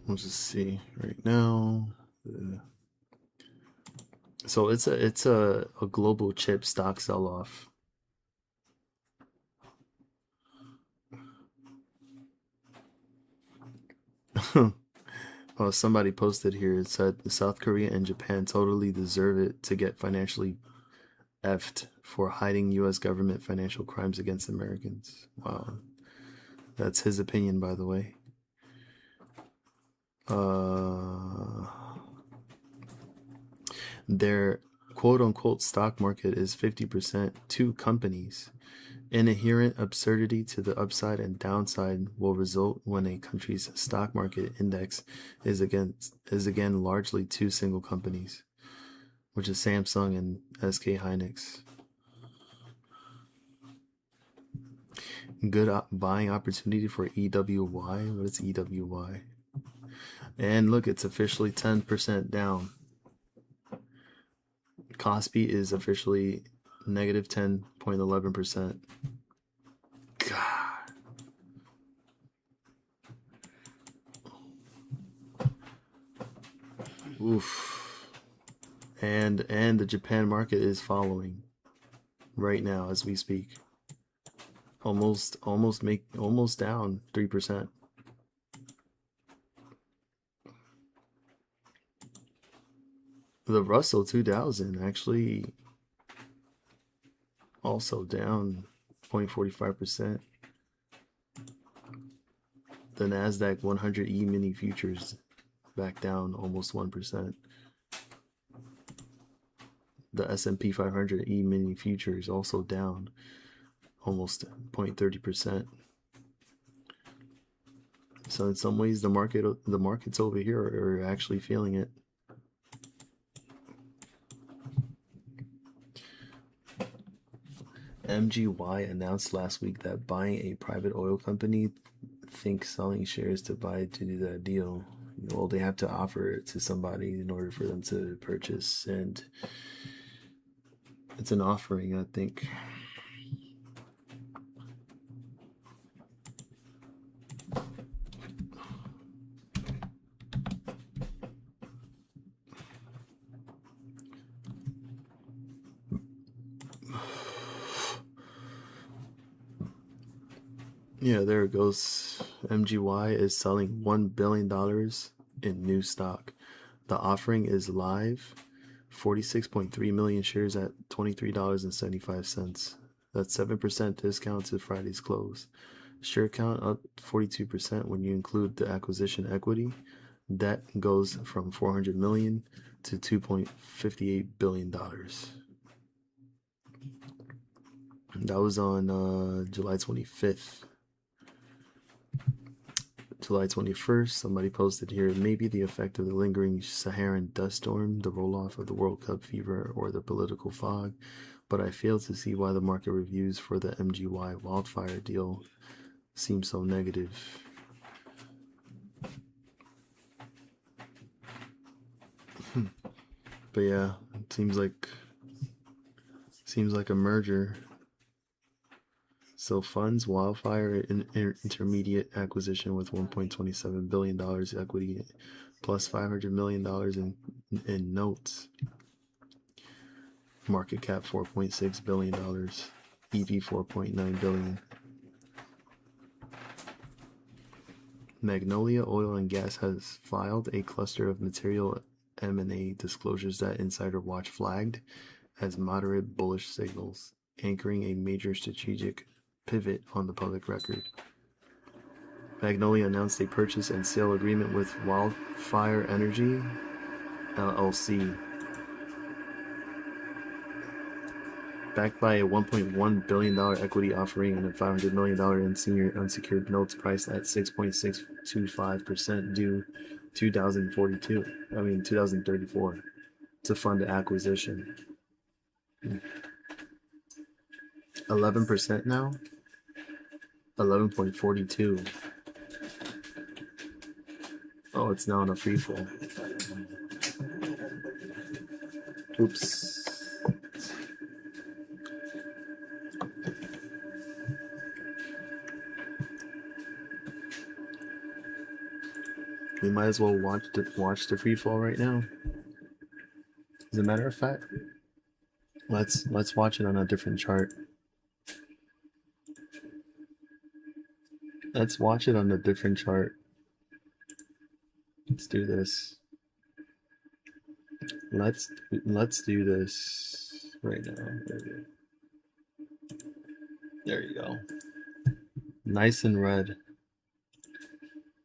Let's just see right now. So it's a global chip stock sell-off. Oh, somebody posted here. It said South Korea and Japan totally deserve it to get financially effed for hiding U.S. government financial crimes against Americans. Wow, that's his opinion, by the way. Their quote-unquote stock market is 50% to companies. Inherent absurdity to the upside and downside will result when a country's stock market index is again largely two single companies, which is Samsung and SK Hynix. Good buying opportunity for EWY. What is EWY? And look, it's officially 10% down. Kospi is officially negative 10.11%. God. Oof. And the Japan market is following right now as we speak. Almost down 3%. The Russell 2000 actually also down 0.45%. The Nasdaq 100 E-mini futures back down almost 1%. The S&P 500 E-mini futures also down almost 0.30%. So in some ways, the markets over here are actually feeling it. MGY announced last week that buying a private oil company thinks selling shares to buy to do that deal. Well, they have to offer it to somebody in order for them to purchase, and it's an offering, I think. Yeah, there it goes. MGY is selling $1 billion in new stock. The offering is live. 46.3 million shares at $23.75. That's 7% discount to Friday's close. Share count up 42% when you include the acquisition equity. Debt goes from $400 million to $2.58 billion. That was on July 25th. July 21st, somebody posted here, maybe the effect of the lingering Saharan dust storm, the roll-off of the World Cup fever, or the political fog, but I fail to see why the market reviews for the MGY wildfire deal seem so negative. But yeah, it seems like a merger. So funds wildfire intermediate acquisition with $1.27 billion equity plus $500 million in notes. Market cap $4.6 billion. EV $4.9 billion. Magnolia Oil and Gas has filed a cluster of material M&A disclosures that Insider Watch flagged as moderate bullish signals, anchoring a major strategic pivot on the public record. Magnolia announced a purchase and sale agreement with Wildfire Energy, LLC, backed by a $1.1 billion equity offering and a $500 million in senior unsecured notes priced at 6.625% due 2034 to fund the acquisition. 11% now? 11.42. Oh, it's now in a free fall. Oops. We might as well watch the free fall right now. As a matter of fact, let's watch it on a different chart. Let's watch it on a different chart. Let's do this. Let's do this right now. There you go. Nice and red.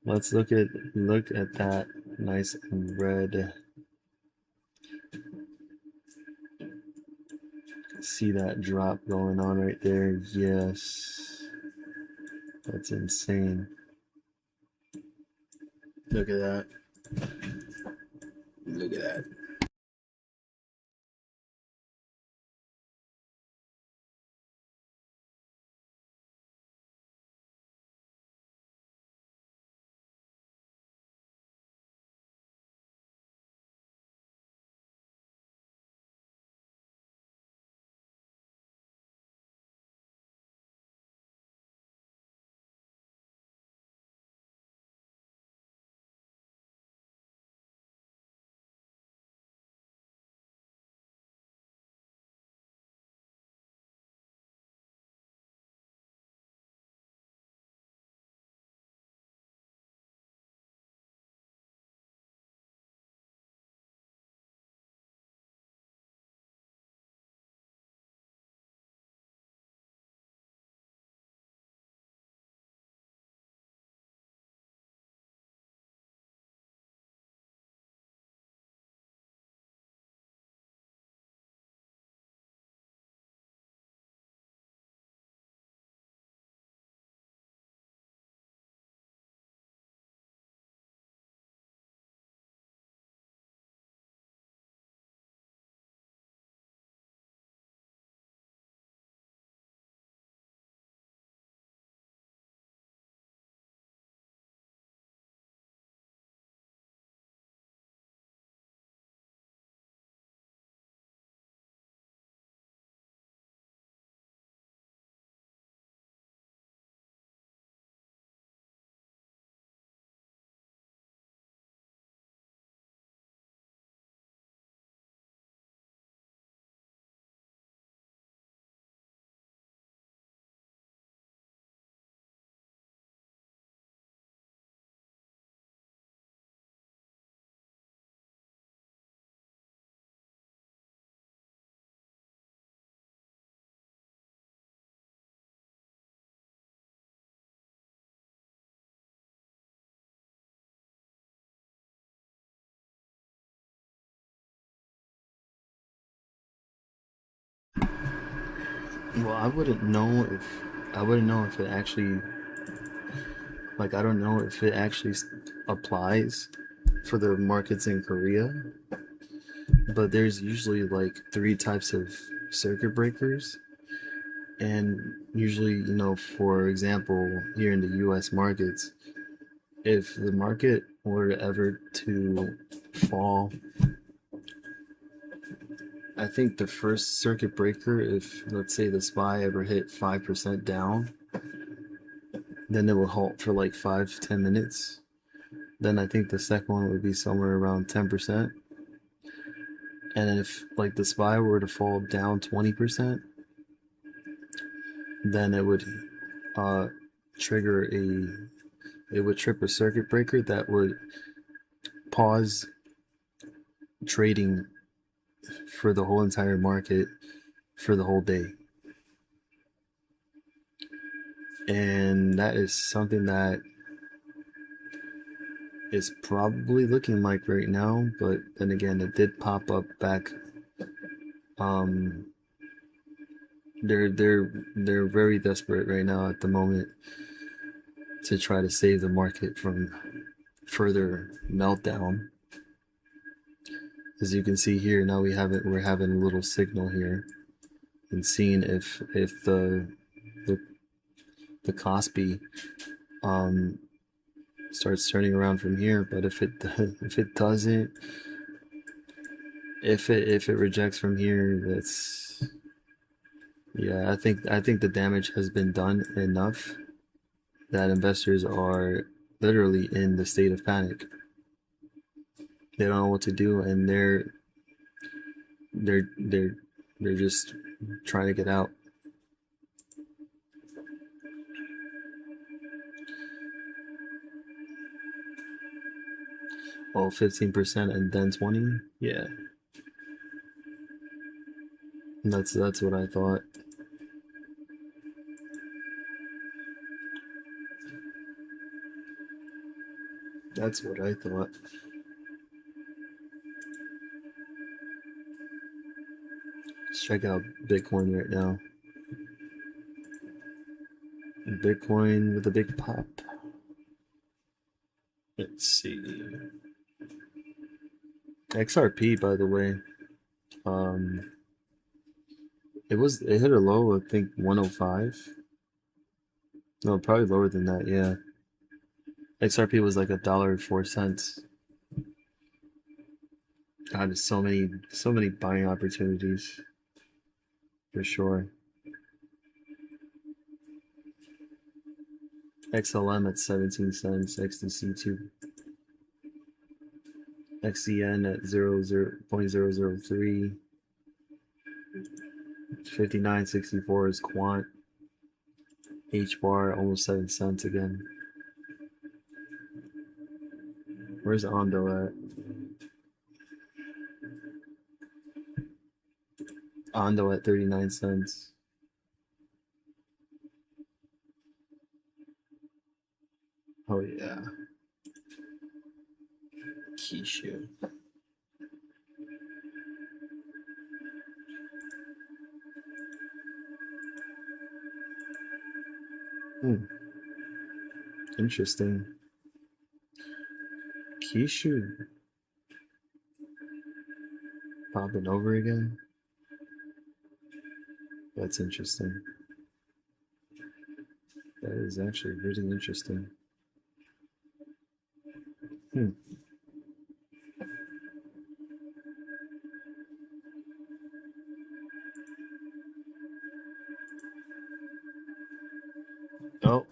Let's look at that nice and red. See that drop going on right there? Yes. That's insane. Look at that. Look at that. Well, I wouldn't know if it actually, like, I don't know if it actually applies for the markets in Korea, but there's usually like three types of circuit breakers. And usually, for example, here in the US markets, if the market were ever to fall, I think the first circuit breaker, if let's say the SPY ever hit 5% down, then it will halt for like 5 to 10 minutes. Then I think the second one would be somewhere around 10%. And if like the SPY were to fall down 20%, then it would uh, trigger it would trip a circuit breaker that would pause trading for the whole entire market for the whole day. And that is something that is probably looking like right now, but then again, it did pop up back. Um, they're very desperate right now at the moment to try to save the market from further meltdown. As you can see here, now we're having a little signal here and seeing if the the Kospi starts turning around from here. But if it doesn't, if it rejects from here, that's, yeah, I think the damage has been done enough that investors are literally in the state of panic. They don't know what to do, and they're they're they're just trying to get out. Well, 15% and then 20. Yeah, that's what I thought. That's what I thought. Let's check out Bitcoin right now. Bitcoin with a big pop. Let's see. XRP, by the way, um, it hit a low, I think 105. No, probably lower than that. Yeah, XRP was like $1.04. God, there's so many buying opportunities for sure. XLM at 17 cents, XDC2, XCN at 0.003, 59.64 is Quant, H bar almost 7 cents again. Where's Ondo at? Ondo at 39 cents. Oh yeah. Kishu. Interesting. Kishu popping over again. That's interesting. That is actually really interesting. Oh,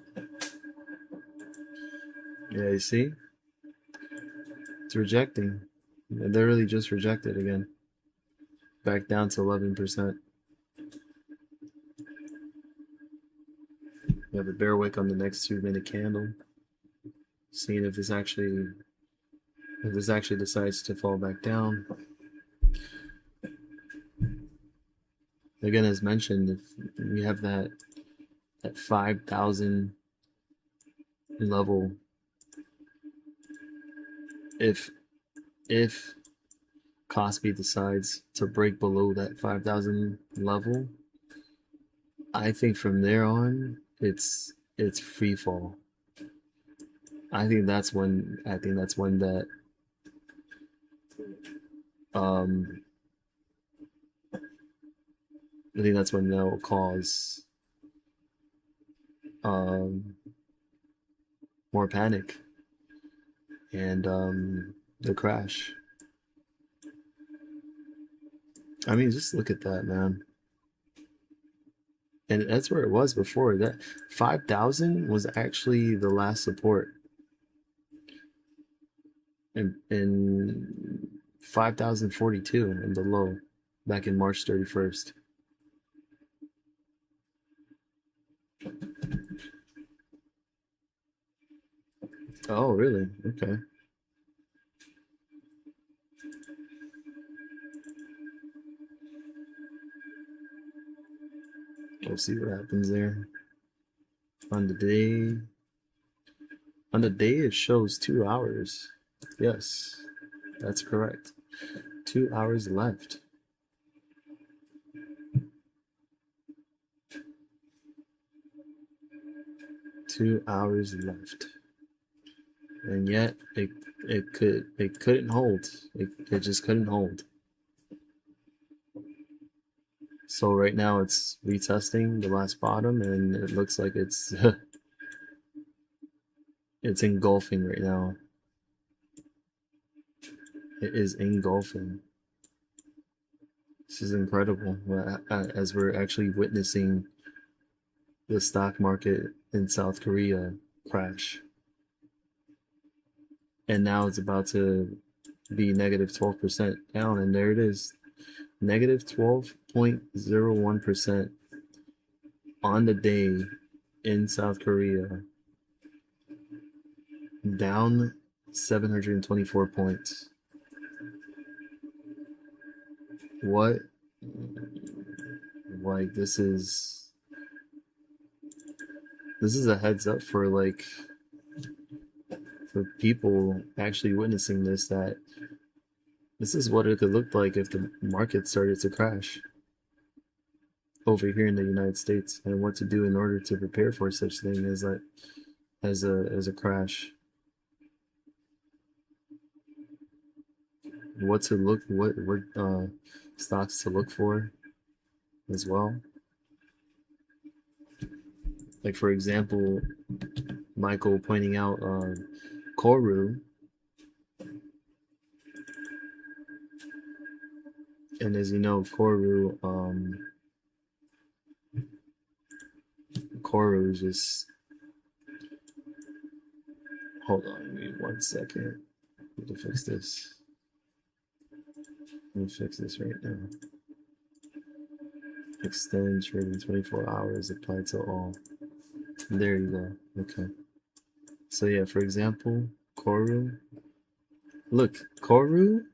yeah, you see? It's rejecting. It literally just rejected again. Back down to 11%. We have a bear wick on the next 2-minute candle. Seeing if this actually decides to fall back down. Again, as mentioned, if we have that 5,000 level, if Kospi decides to break below that 5,000 level, I think from there on, it's free fall. I think that's when that um I think that's when that will cause more panic and the crash. I mean, just look at that, man. And that's where it was before. That 5,000 was actually the last support. And 5,042 in the low back in March 31st. Oh, really? Okay. We'll see what happens there. On the day, it shows 2 hours. Yes, that's correct. 2 hours left. Two hours left. And yet it couldn't hold. It just couldn't hold. So right now it's retesting the last bottom, and it looks like it's it's engulfing right now. It is engulfing. This is incredible. As we're actually witnessing the stock market in South Korea crash. And now it's about to be negative 12% down, and there it is. Negative 12.01% on the day in South Korea. Down 724 points. What? Like, this is a heads up for people actually witnessing this, that this is what it could look like if the market started to crash over here in the United States, and what to do in order to prepare for such thing as a crash. What stocks to look for as well. Like, for example, Michael pointing out Koru. And as you know, Koru is just... Hold on, give me 1 second. I need to fix this. Let me fix this right now. Extend trading 24 hours, apply to all. There you go. Okay. So yeah, for example, Koru. Look, Koru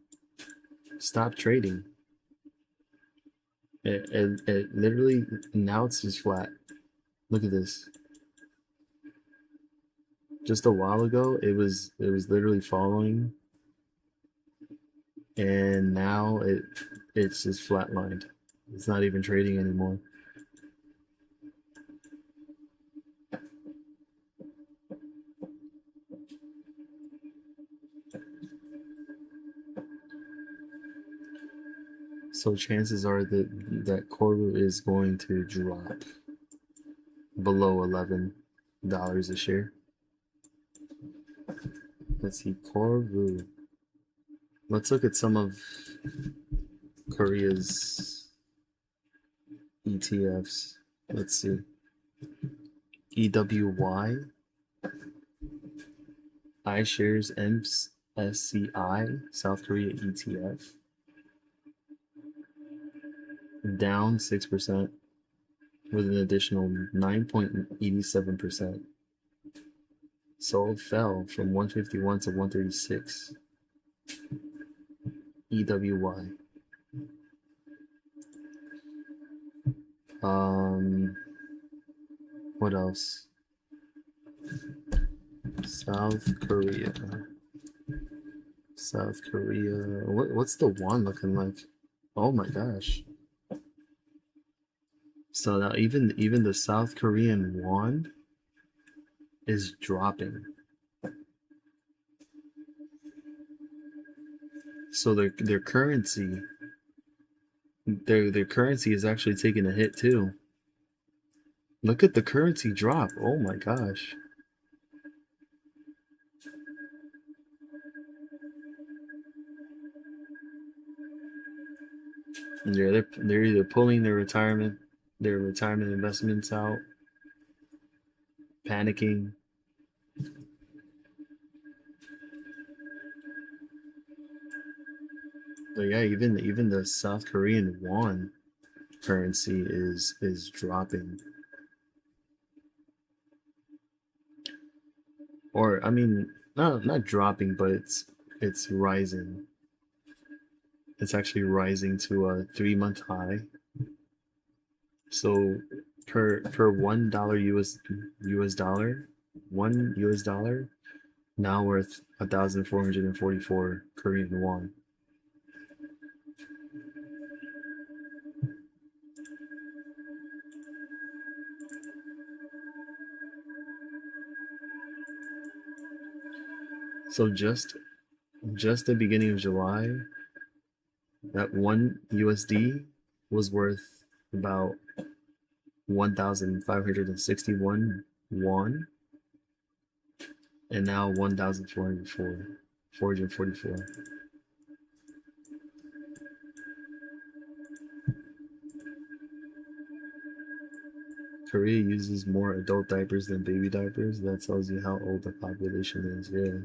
stopped trading. It literally, now it's just flat. Look at this. Just a while ago, it was literally following, and now it's just flatlined. It's not even trading anymore. So chances are that Koru is going to drop below $11 a share. Let's see, Koru. Let's look at some of Korea's ETFs. Let's see. EWY, iShares MSCI, South Korea ETF. Down 6% with an additional 9.87%. So it fell from 151 to 136. EWY. What else? South Korea. What's the won looking like? Oh my gosh. So now even the South Korean won is dropping. So their currency their currency is actually taking a hit too. Look at the currency drop. Oh my gosh. Yeah, they're either pulling their retirement investments out, panicking. But yeah, even the South Korean won currency is dropping. Or I mean, not dropping, but it's rising. It's actually rising to a 3-month high. So per $1 US dollar, $1 now worth 1,444 Korean won. So just the beginning of July, that one USD was worth about 1,561 won, and now 444. Korea uses more adult diapers than baby diapers. That tells you how old the population is, yeah.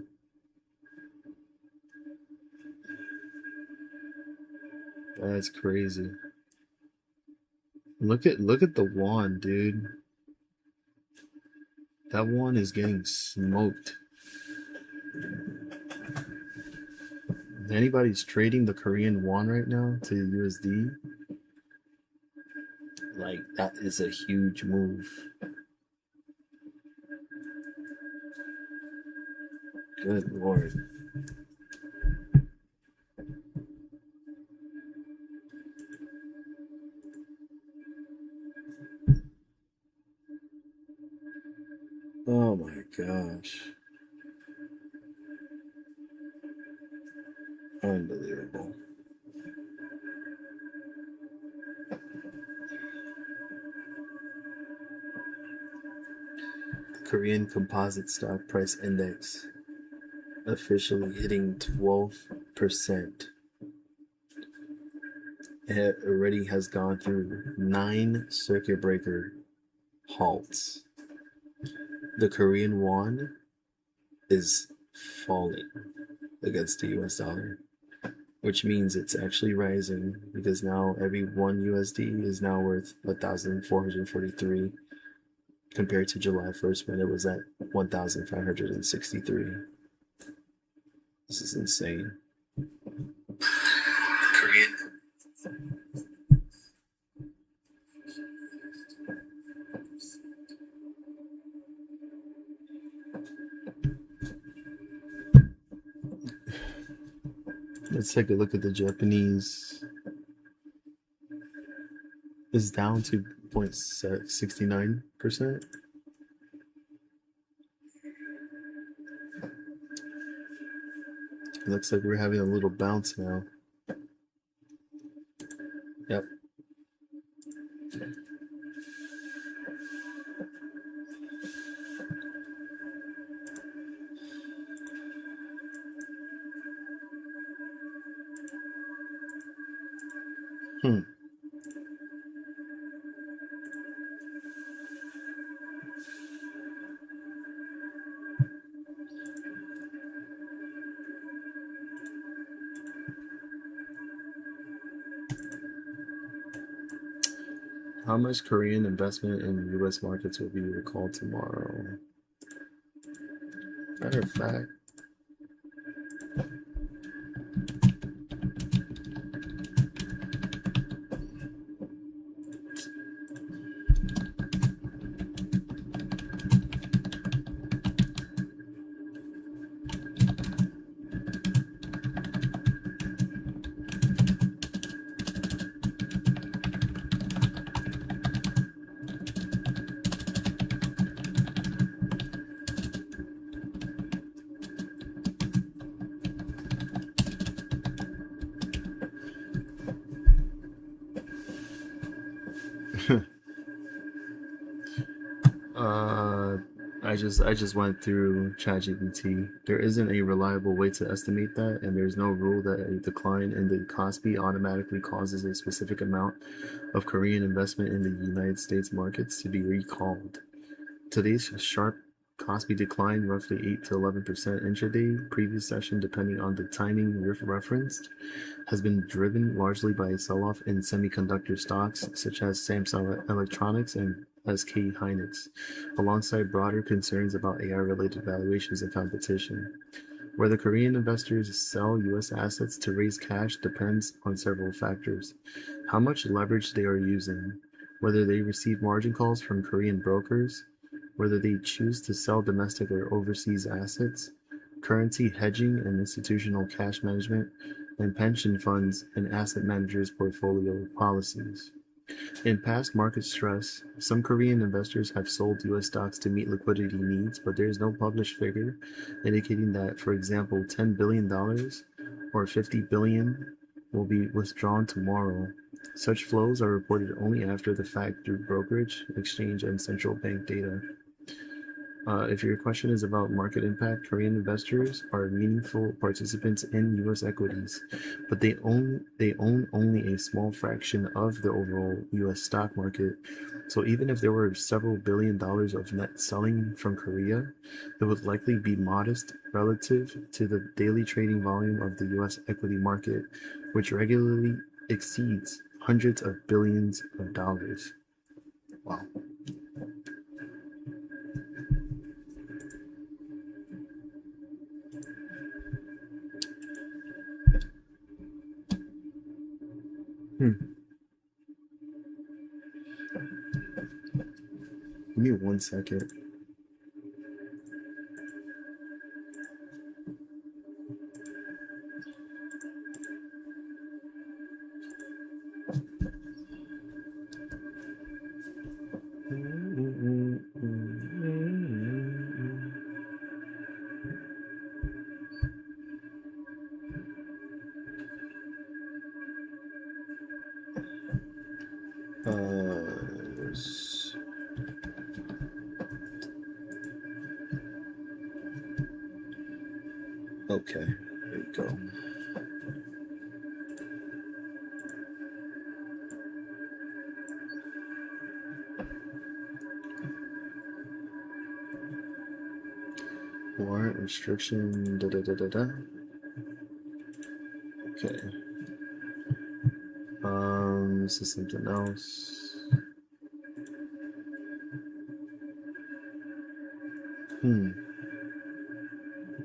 That's crazy. Look at the won, dude. That won is getting smoked. If anybody's trading the Korean won right now to USD, like, that is a huge move. Good lord. Oh my gosh. Unbelievable. The Korean Composite Stock Price Index officially hitting 12%. It already has gone through 9 circuit breaker halts. The Korean won is falling against the US dollar, which means it's actually rising, because now every 1 USD is now worth 1,443 compared to July 1st when it was at 1,563. This is insane. Korean. Let's take a look at the Japanese. It's down to 0.69%. It looks like we're having a little bounce now. Yep. How much Korean investment in U.S. markets will be recalled tomorrow? Matter of fact, I just went through ChatGPT. There isn't a reliable way to estimate that, and there's no rule that a decline in the Kospi automatically causes a specific amount of Korean investment in the United States markets to be recalled. Today's sharp Kospi decline, roughly 8 to 11% intraday, previous session depending on the timing referenced, has been driven largely by a sell-off in semiconductor stocks such as Samsung Electronics and SK Hynix, alongside broader concerns about AI-related valuations and competition. Whether Korean investors sell U.S. assets to raise cash depends on several factors: how much leverage they are using, whether they receive margin calls from Korean brokers, whether they choose to sell domestic or overseas assets, currency hedging and institutional cash management, and pension funds and asset managers' portfolio policies. In past market stress, some Korean investors have sold US stocks to meet liquidity needs, but there is no published figure indicating that, for example, $10 billion or $50 billion will be withdrawn tomorrow. Such flows are reported only after the fact through brokerage, exchange, and central bank data. If your question is about market impact, Korean investors are meaningful participants in U.S. equities, but they own only a small fraction of the overall U.S. stock market. So even if there were several $billion of net selling from Korea, it would likely be modest relative to the daily trading volume of the U.S. equity market, which regularly exceeds hundreds of billions of dollars. Wow. Give me 1 second. Okay, there you go. Warrant restriction, da da da da da. Okay. This is something else.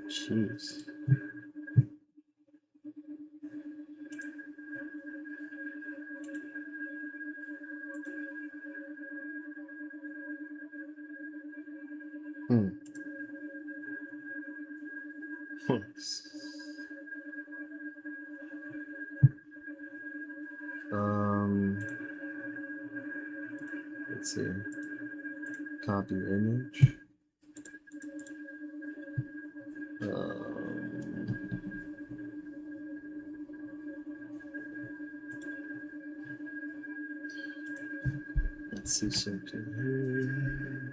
Jeez. Let's see. Copy image. Let's see something here.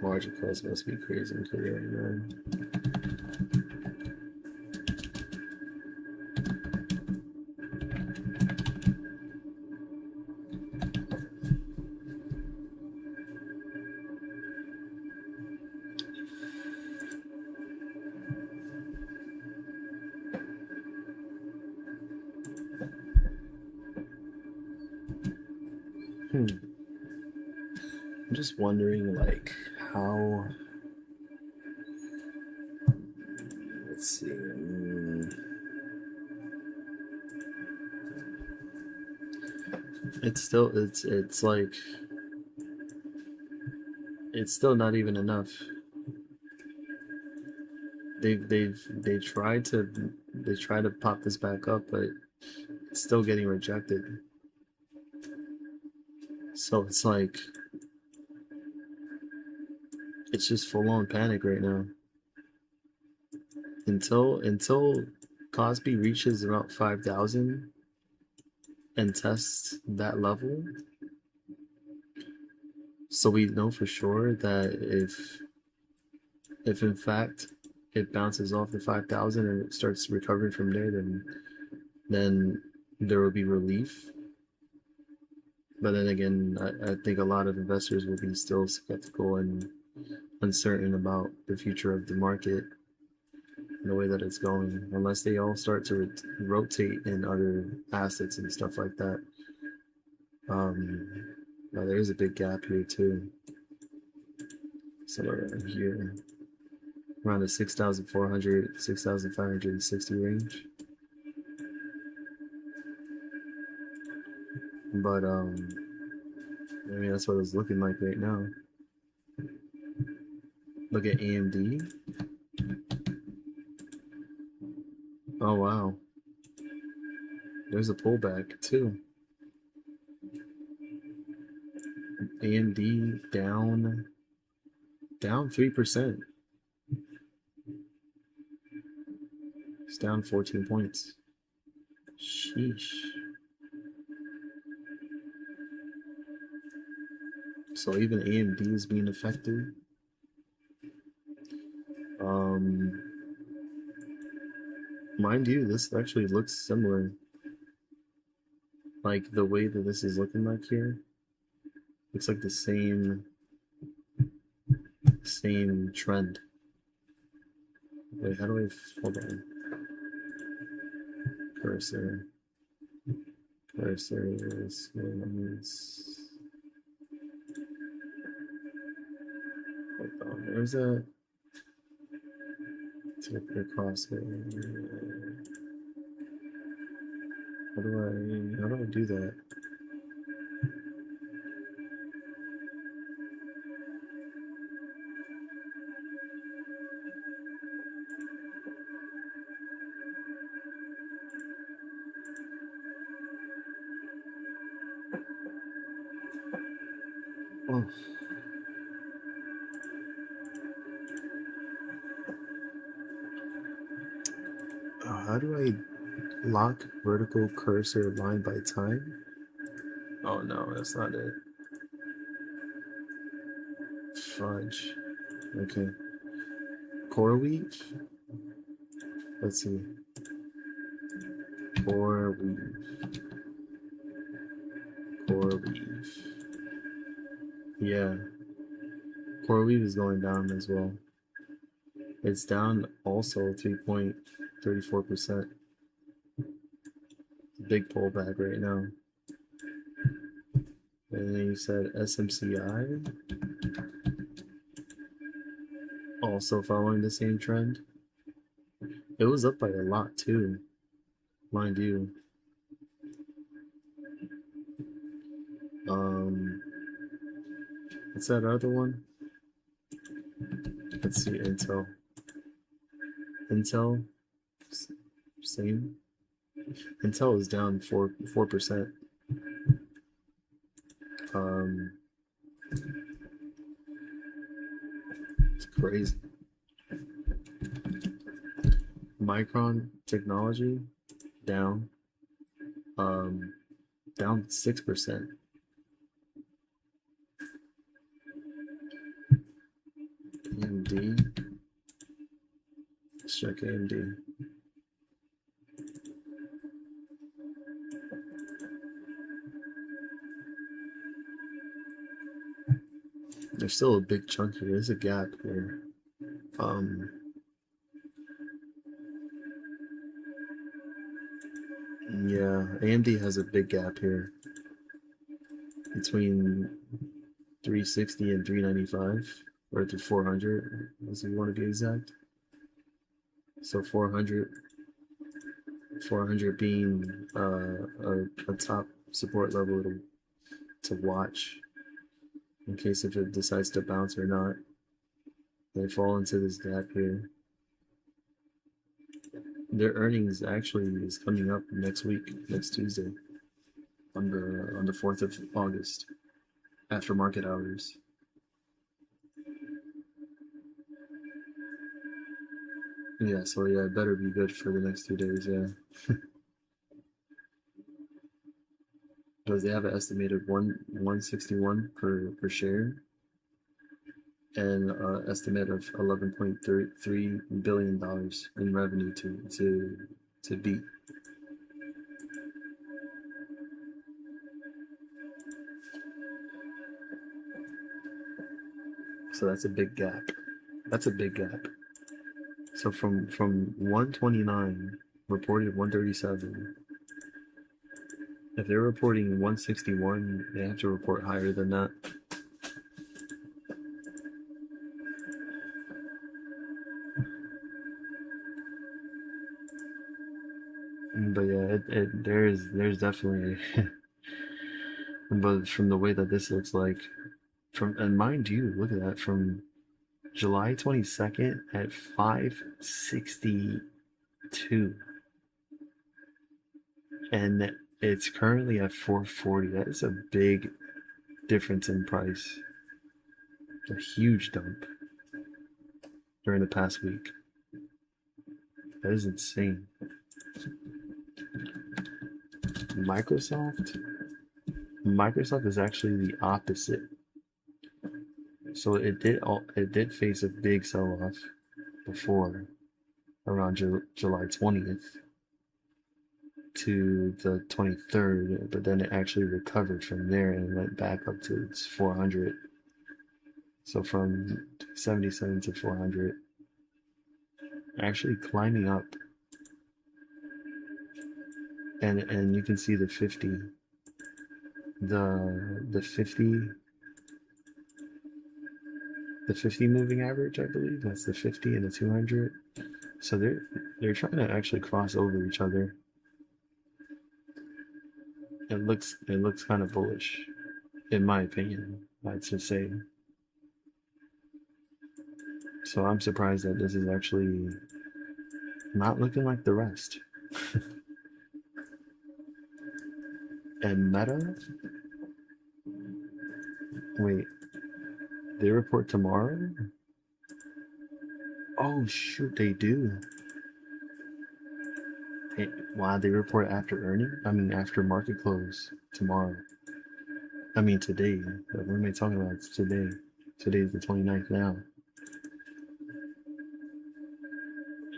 Margin calls must be crazy in Korea right now. I'm just wondering, like, how. Let's see. It's like it's still not even enough. They try to pop this back up, but it's still getting rejected. So it's like it's just full on panic right now. Until Cosby reaches about 5,000 and tests that level, so we know for sure that if in fact it bounces off the 5,000 and it starts recovering from there, then there will be relief. But then again, I think a lot of investors will be still skeptical and uncertain about the future of the market and the way that it's going, unless they all start to rotate in other assets and stuff like that. Now there is a big gap here too. Somewhere here, around the 6,400, 6,560 range. But I mean, that's what it's looking like right now. Look at AMD. Oh wow, there's a pullback too. AMD down 3%. It's down 14 points. Sheesh. So even AMD is being affected. Mind you, this actually looks similar. Like the way that this is looking like here, looks like the same trend. Wait, how do I hold on? Cursor is hold on, where's that? Take it across it. How do I do that? Oh. How do I lock vertical cursor line by time? Oh no, that's not it. Fudge. Okay. Core weave? Let's see. Core weave. Yeah. Core weave is going down as well. It's down also 3.34%. Big pullback right now. And then you said SMCI. Also following the same trend. It was up by a lot too, mind you. What's that other one? Let's see, Intel. Intel, same. Intel is down 4%. It's crazy. Micron Technology down 6%. AMD. Let's check AMD. There's still a big chunk here. There's a gap here. Yeah, AMD has a big gap here between 360 and 395, or to 400, as you want to be exact. So 400 being a top support level to watch in case if it decides to bounce or not. They fall into this gap here. Their earnings actually is coming up next week, next Tuesday, on the 4th of August, after market hours. Yeah, so yeah, it better be good for the next 2 days, yeah. Because they have an estimated 161 per share and estimate of $11.3 billion in revenue to beat. So that's a big gap. That's a big gap. So from 129 reported 137. If they're reporting 161, they have to report higher than that. But yeah, there's definitely but from the way that this looks like and mind you, look at that, from July 22nd at 562 and it's currently at 440. That is a big difference in price. A huge dump during the past week. That is insane. Microsoft is actually the opposite. So it did face a big sell-off before, around July 20th to the 23rd, but then it actually recovered from there and went back up to 400. So from 77 to 400, actually climbing up. And you can see the 50, the 50 moving average, I believe. That's the 50 and the 200. So they're trying to actually cross over each other. It looks kind of bullish, in my opinion, I'd just say. So I'm surprised that this is actually not looking like the rest. And Meta, wait, they report tomorrow? Oh shoot, they do. Wow, they report after market close tomorrow. I mean today. What am I talking about? It's today. Today's the 29th now.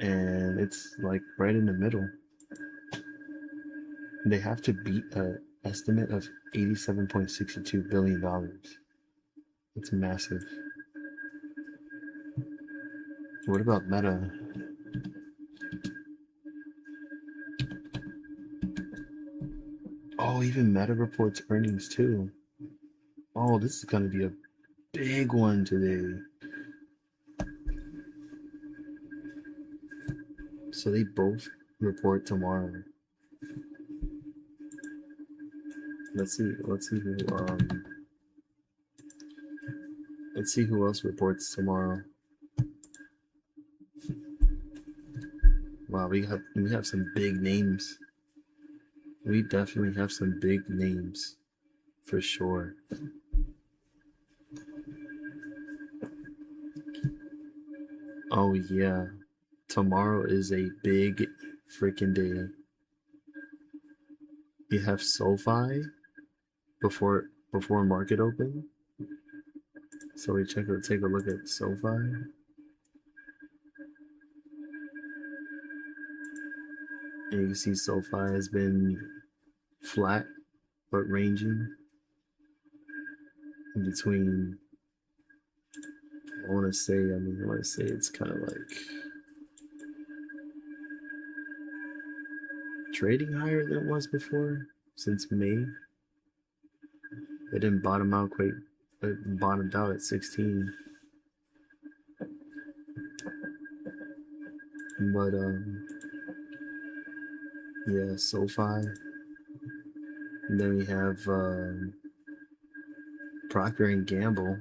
And it's like right in the middle. They have to beat an estimate of $87.62 billion. It's massive. What about Meta? Oh, even Meta reports earnings too. Oh, this is going to be a big one today. So they both report tomorrow. Let's see who else reports tomorrow. Wow, we have some big names. We definitely have some big names, for sure. Oh yeah, tomorrow is a big freaking day. You have SoFi before market open. So we take a look at SoFi. And you can see SoFi has been flat but ranging in between. I want to say it's kind of like trading higher than it was before since May. It didn't bottom out quite. It bottomed out at 16. But yeah, SoFi. And then we have Procter and Gamble.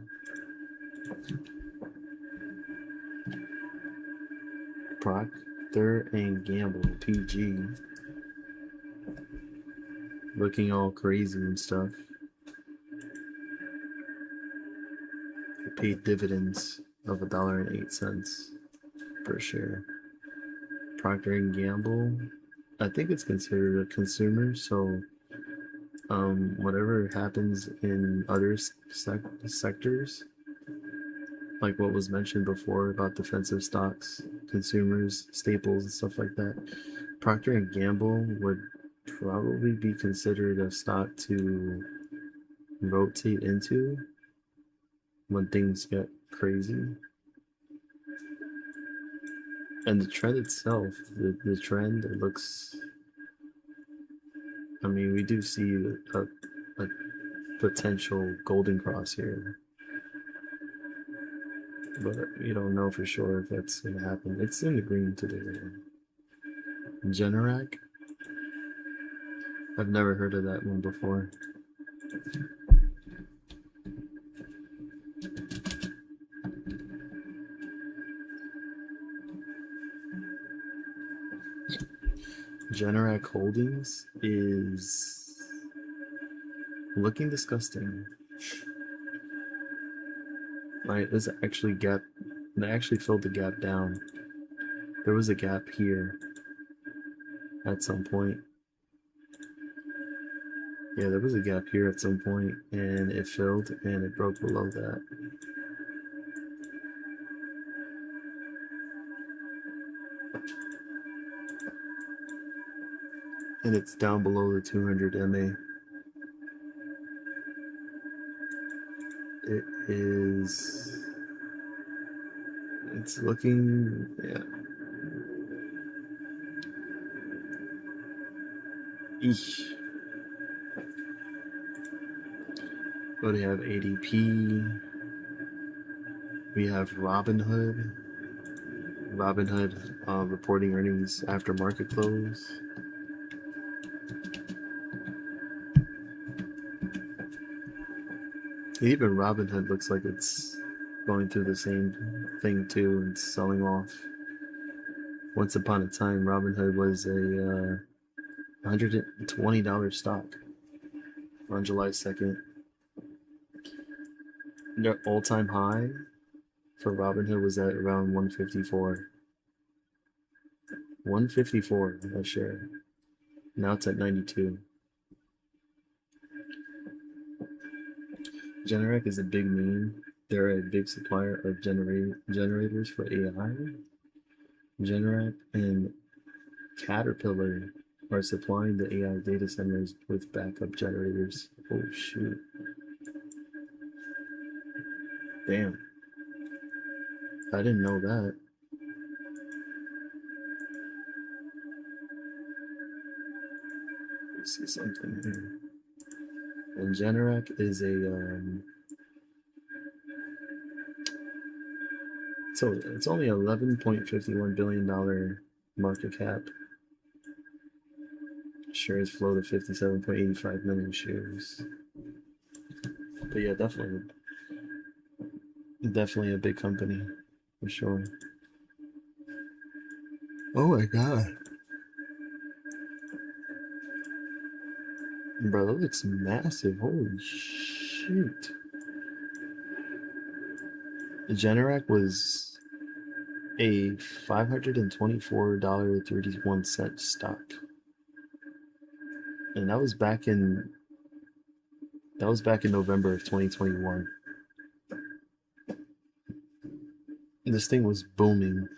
Procter and Gamble, PG. Looking all crazy and stuff. They paid dividends of $1.08 per share. Procter and Gamble, I think it's considered a consumer, so whatever happens in other sectors, like what was mentioned before about defensive stocks, consumers, staples, and stuff like that, Procter and Gamble would probably be considered a stock to rotate into when things get crazy. And the trend itself, the trend, it looks, I mean, we do see a potential golden cross here, but you don't know for sure if that's going to happen. It's in the green today. Generac, I've never heard of that one before. Generac Holdings is looking disgusting. Like, this actually gap, they actually filled the gap down. There was a gap here at some point. Yeah, there was a gap here at some point, and it filled, and it broke below that. And it's down below the 200 MA. It is... It's looking... yeah. Eesh. What do we have? ADP. We have Robinhood. Robinhood reporting earnings after market close. Even Robinhood looks like it's going through the same thing too and selling off. Once upon a time, Robinhood was a $120 stock on July 2nd. Their all-time high for Robinhood was at around 154. 154 a share. Now it's at 92. Generac is a big meme. They're a big supplier of generators for AI. Generac and Caterpillar are supplying the AI data centers with backup generators. Oh shoot. Damn. I didn't know that. Let me see something here. And Generac is a so it's only $11.51 billion market cap. Shares flow to 57.85 million shares. But yeah, definitely a big company for sure. Oh my god. Bro, that looks massive. Holy shoot. Generac was a $524.31 stock. And that was back in November of 2021. This thing was booming.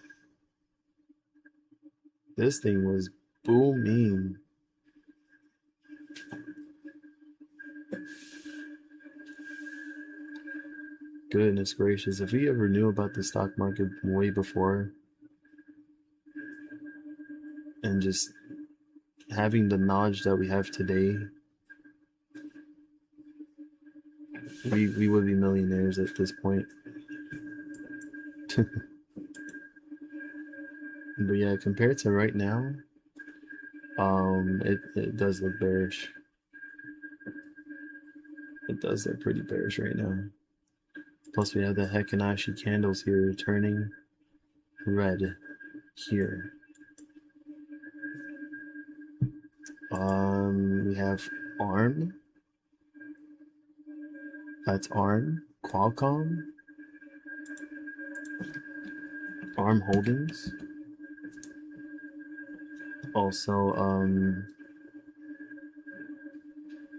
This thing was booming. Goodness gracious, if we ever knew about the stock market way before and just having the knowledge that we have today, we would be millionaires at this point. But yeah, compared to right now, it does look bearish. It does look pretty bearish right now. Plus we have the Hekinashi candles here turning red here. We have ARM. That's ARM. Qualcomm. ARM Holdings. Also,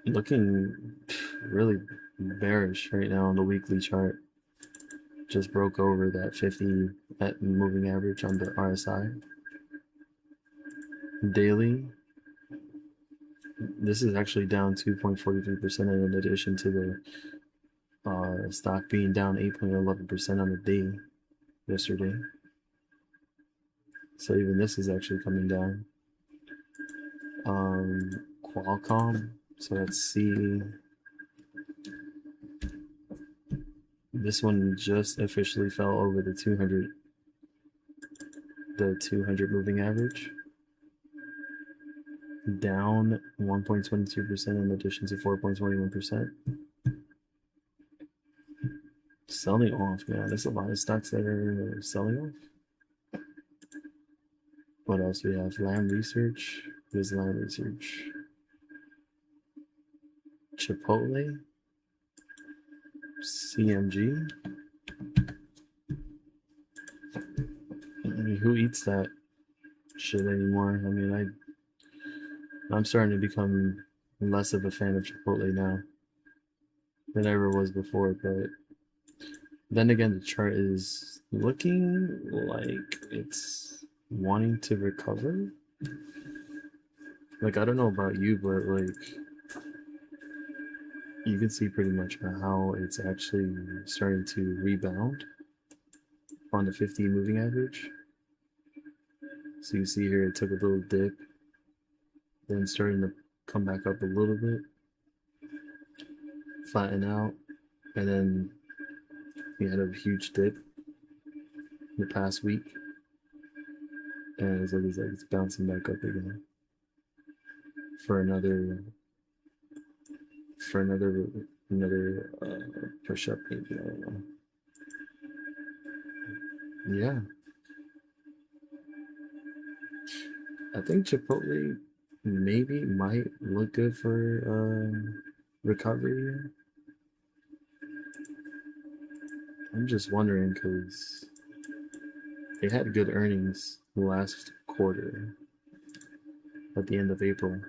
looking really bearish right now on the weekly chart. Just broke over that 50 at moving average on the RSI. Daily, this is actually down 2.43% in addition to the stock being down 8.11% on the day yesterday. So even this is actually coming down. Qualcomm, so let's see. This one just officially fell over the 200 moving average, down 1.22% in addition to 4.21%. Selling off, man. There's a lot of stocks that are selling off. What else we have? Lam Research. There's Lam Research. Chipotle. CMG. I mean, who eats that shit anymore? I mean, I'm starting to become less of a fan of Chipotle now than I ever was before, but then again, the chart is looking like it's wanting to recover. Like, I don't know about you, but like, you can see pretty much how it's actually starting to rebound on the 50 moving average. So you see here, it took a little dip, then starting to come back up a little bit, flatten out, and then we had a huge dip in the past week, and it's like it's bouncing back up again for another push up, maybe. I don't know. Yeah, I think Chipotle maybe might look good for recovery. I'm just wondering because they had good earnings last quarter at the end of April.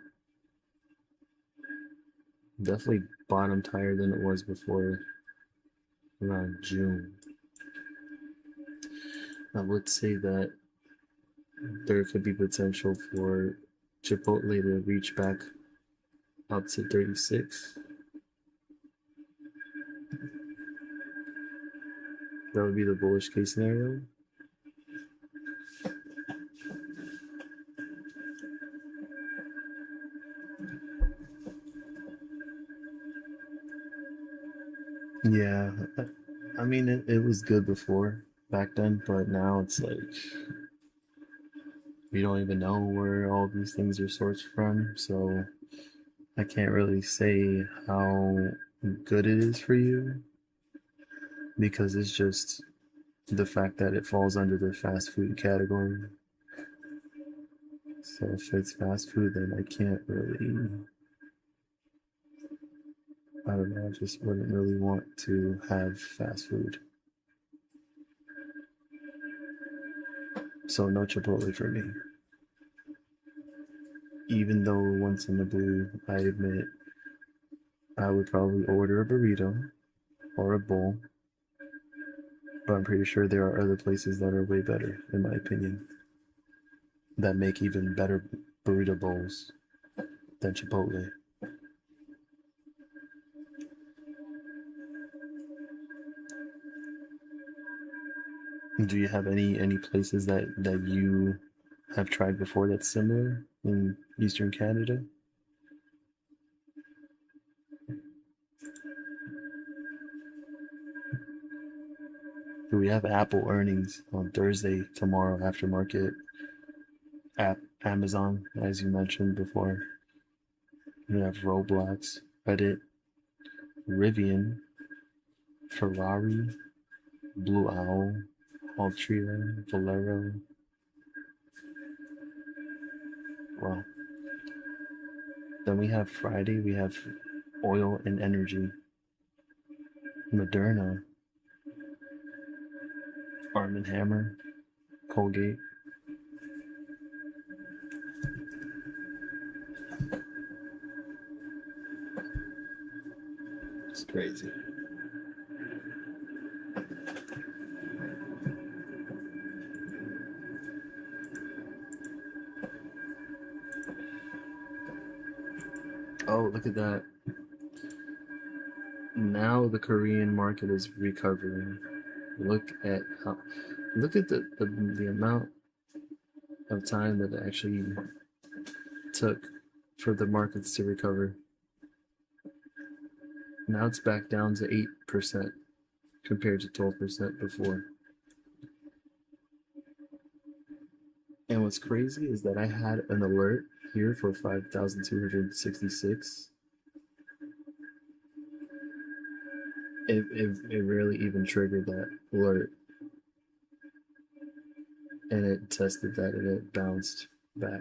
Definitely bottomed higher than it was before around June. I would say that there could be potential for Chipotle to reach back up to 36. That would be the bullish case scenario. Yeah, I mean, it was good before, back then, but now it's like, we don't even know where all these things are sourced from, so I can't really say how good it is for you, because it's just the fact that it falls under the fast food category. So if it's fast food, then I can't really, I don't know, I just wouldn't really want to have fast food. So no Chipotle for me. Even though once in the blue, I admit I would probably order a burrito or a bowl, but I'm pretty sure there are other places that are way better, in my opinion, that make even better burrito bowls than Chipotle. Do you have any places that you have tried before that's similar in Eastern Canada? We have Apple earnings on Thursday, tomorrow after market. Amazon, as you mentioned before. We have Roblox, Reddit, Rivian, Ferrari, Blue Owl, Altria, Valero. Well, then we have Friday, we have oil and energy, Moderna, Arm & Hammer, Colgate. It's crazy. Oh, look at that. Now the Korean market is recovering. Look at the amount of time that it actually took for the markets to recover. Now it's back down to 8% compared to 12% before. And what's crazy is that I had an alert here for 5,266. It rarely even triggered that alert. And it tested that and it bounced back.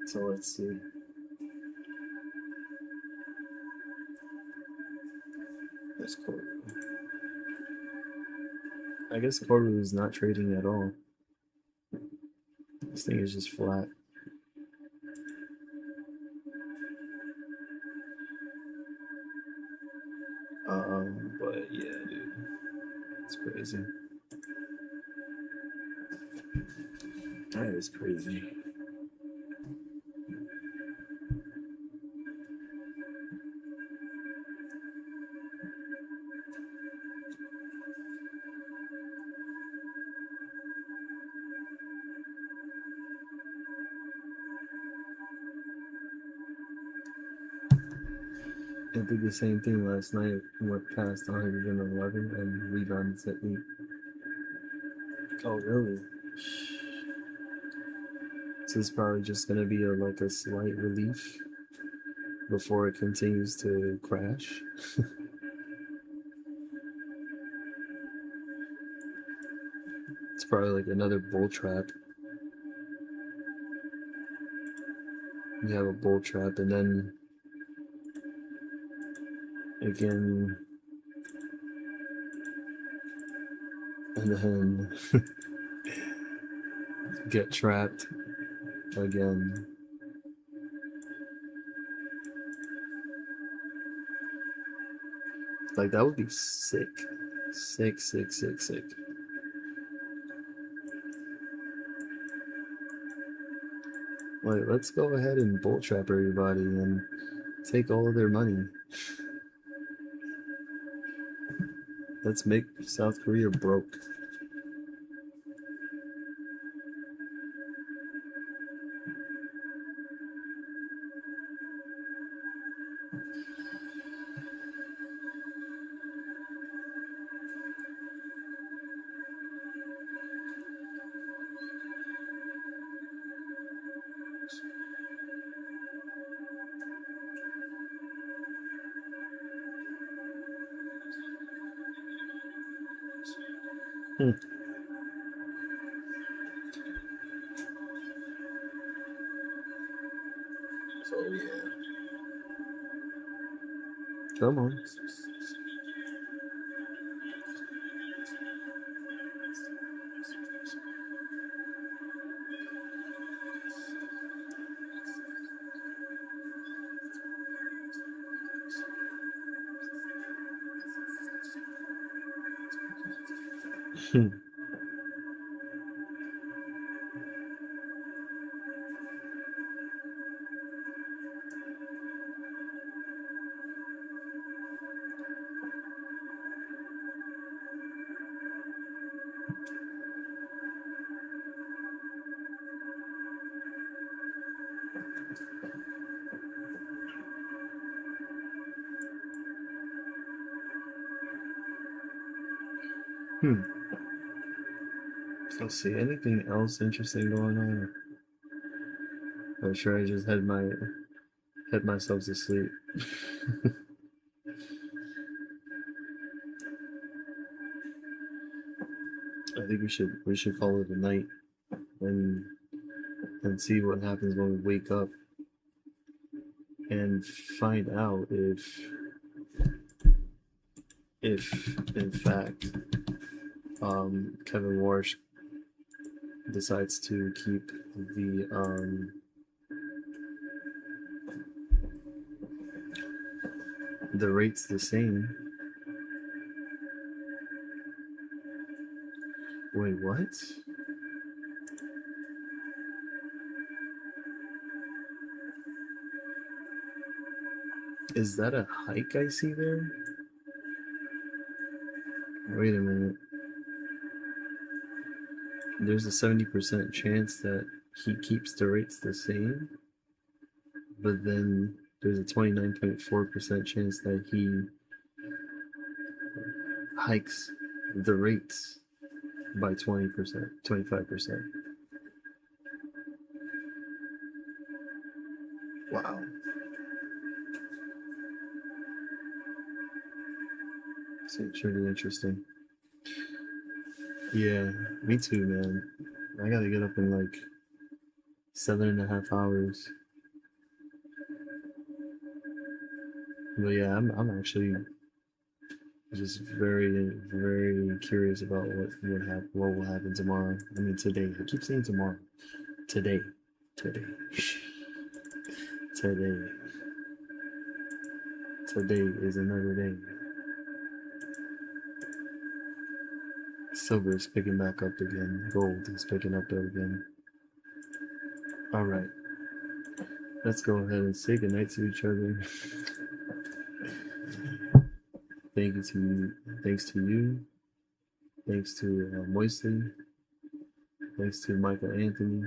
So let's see. There's Koru. I guess Koru is not trading at all. This thing is just flat. But yeah, dude, it's crazy. That is crazy. I did the same thing last night. Went past 111 and rebounded to 8. Oh, really? So it's probably just gonna be like a slight relief before it continues to crash. It's probably like another bull trap. You have a bull trap and then again, and then get trapped again. Like, that would be sick. Sick. Like, let's go ahead and bull trap everybody and take all of their money. Let's make South Korea broke. So yeah. Come on. Let's see, anything else interesting going on? I'm sure I just had myself to sleep. I think we should call it a night and see what happens when we wake up and find out if in fact Kevin Warsh decides to keep the rates the same. Wait, what? Is that a hike I see there? Wait a minute. There's a 70% chance that he keeps the rates the same, but then there's a 29.4% chance that he hikes the rates by 20%, 25%. Wow. It's really interesting. Yeah, me too, man. I gotta get up in like 7.5 hours. But yeah, I'm actually just very, very curious about what will happen tomorrow. I mean, today. I keep saying tomorrow. Today. Today. Today is another day. Silver is picking back up again. Gold is picking up again. Alright. Let's go ahead and say goodnight to each other. Thanks to you. Thanks to Moisley. Thanks to Michael Anthony.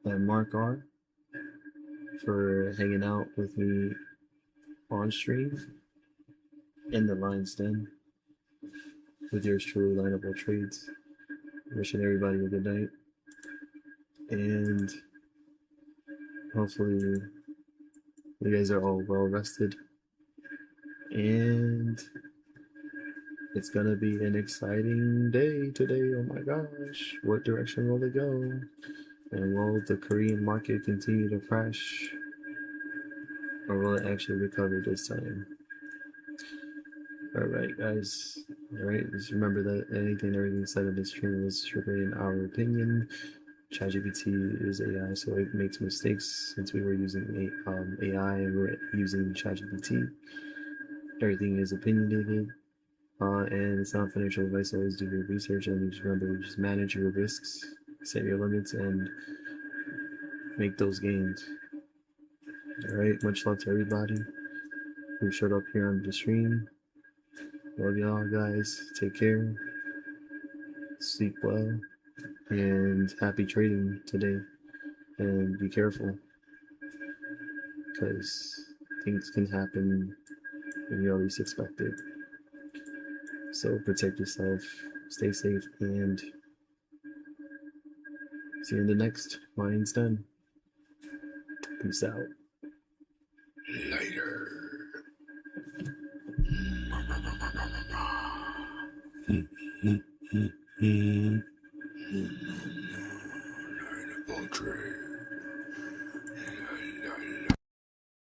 And Mark R. for hanging out with me on stream in the Lion's Den with yours truly, LionOfAllTradez. Wishing everybody a good night, and hopefully you guys are all well rested, and it's gonna be an exciting day today. Oh my gosh, what direction will it go? And will the Korean market continue to crash, or will it actually recover this time? Alright guys, alright, just remember that everything said in this stream is strictly in our opinion. ChatGPT is AI, so it makes mistakes. Since we were using AI and we're using ChatGPT, everything is opinionated, and it's not financial advice. Always do your research, and just remember, just manage your risks, set your limits, and make those gains. Alright, much love to everybody who showed up here on the stream. Love y'all guys. Take care. Sleep well. And happy trading today. And be careful, because things can happen when you least expect it. So protect yourself, stay safe, and see you in the next Lion's Den. Peace out. Later.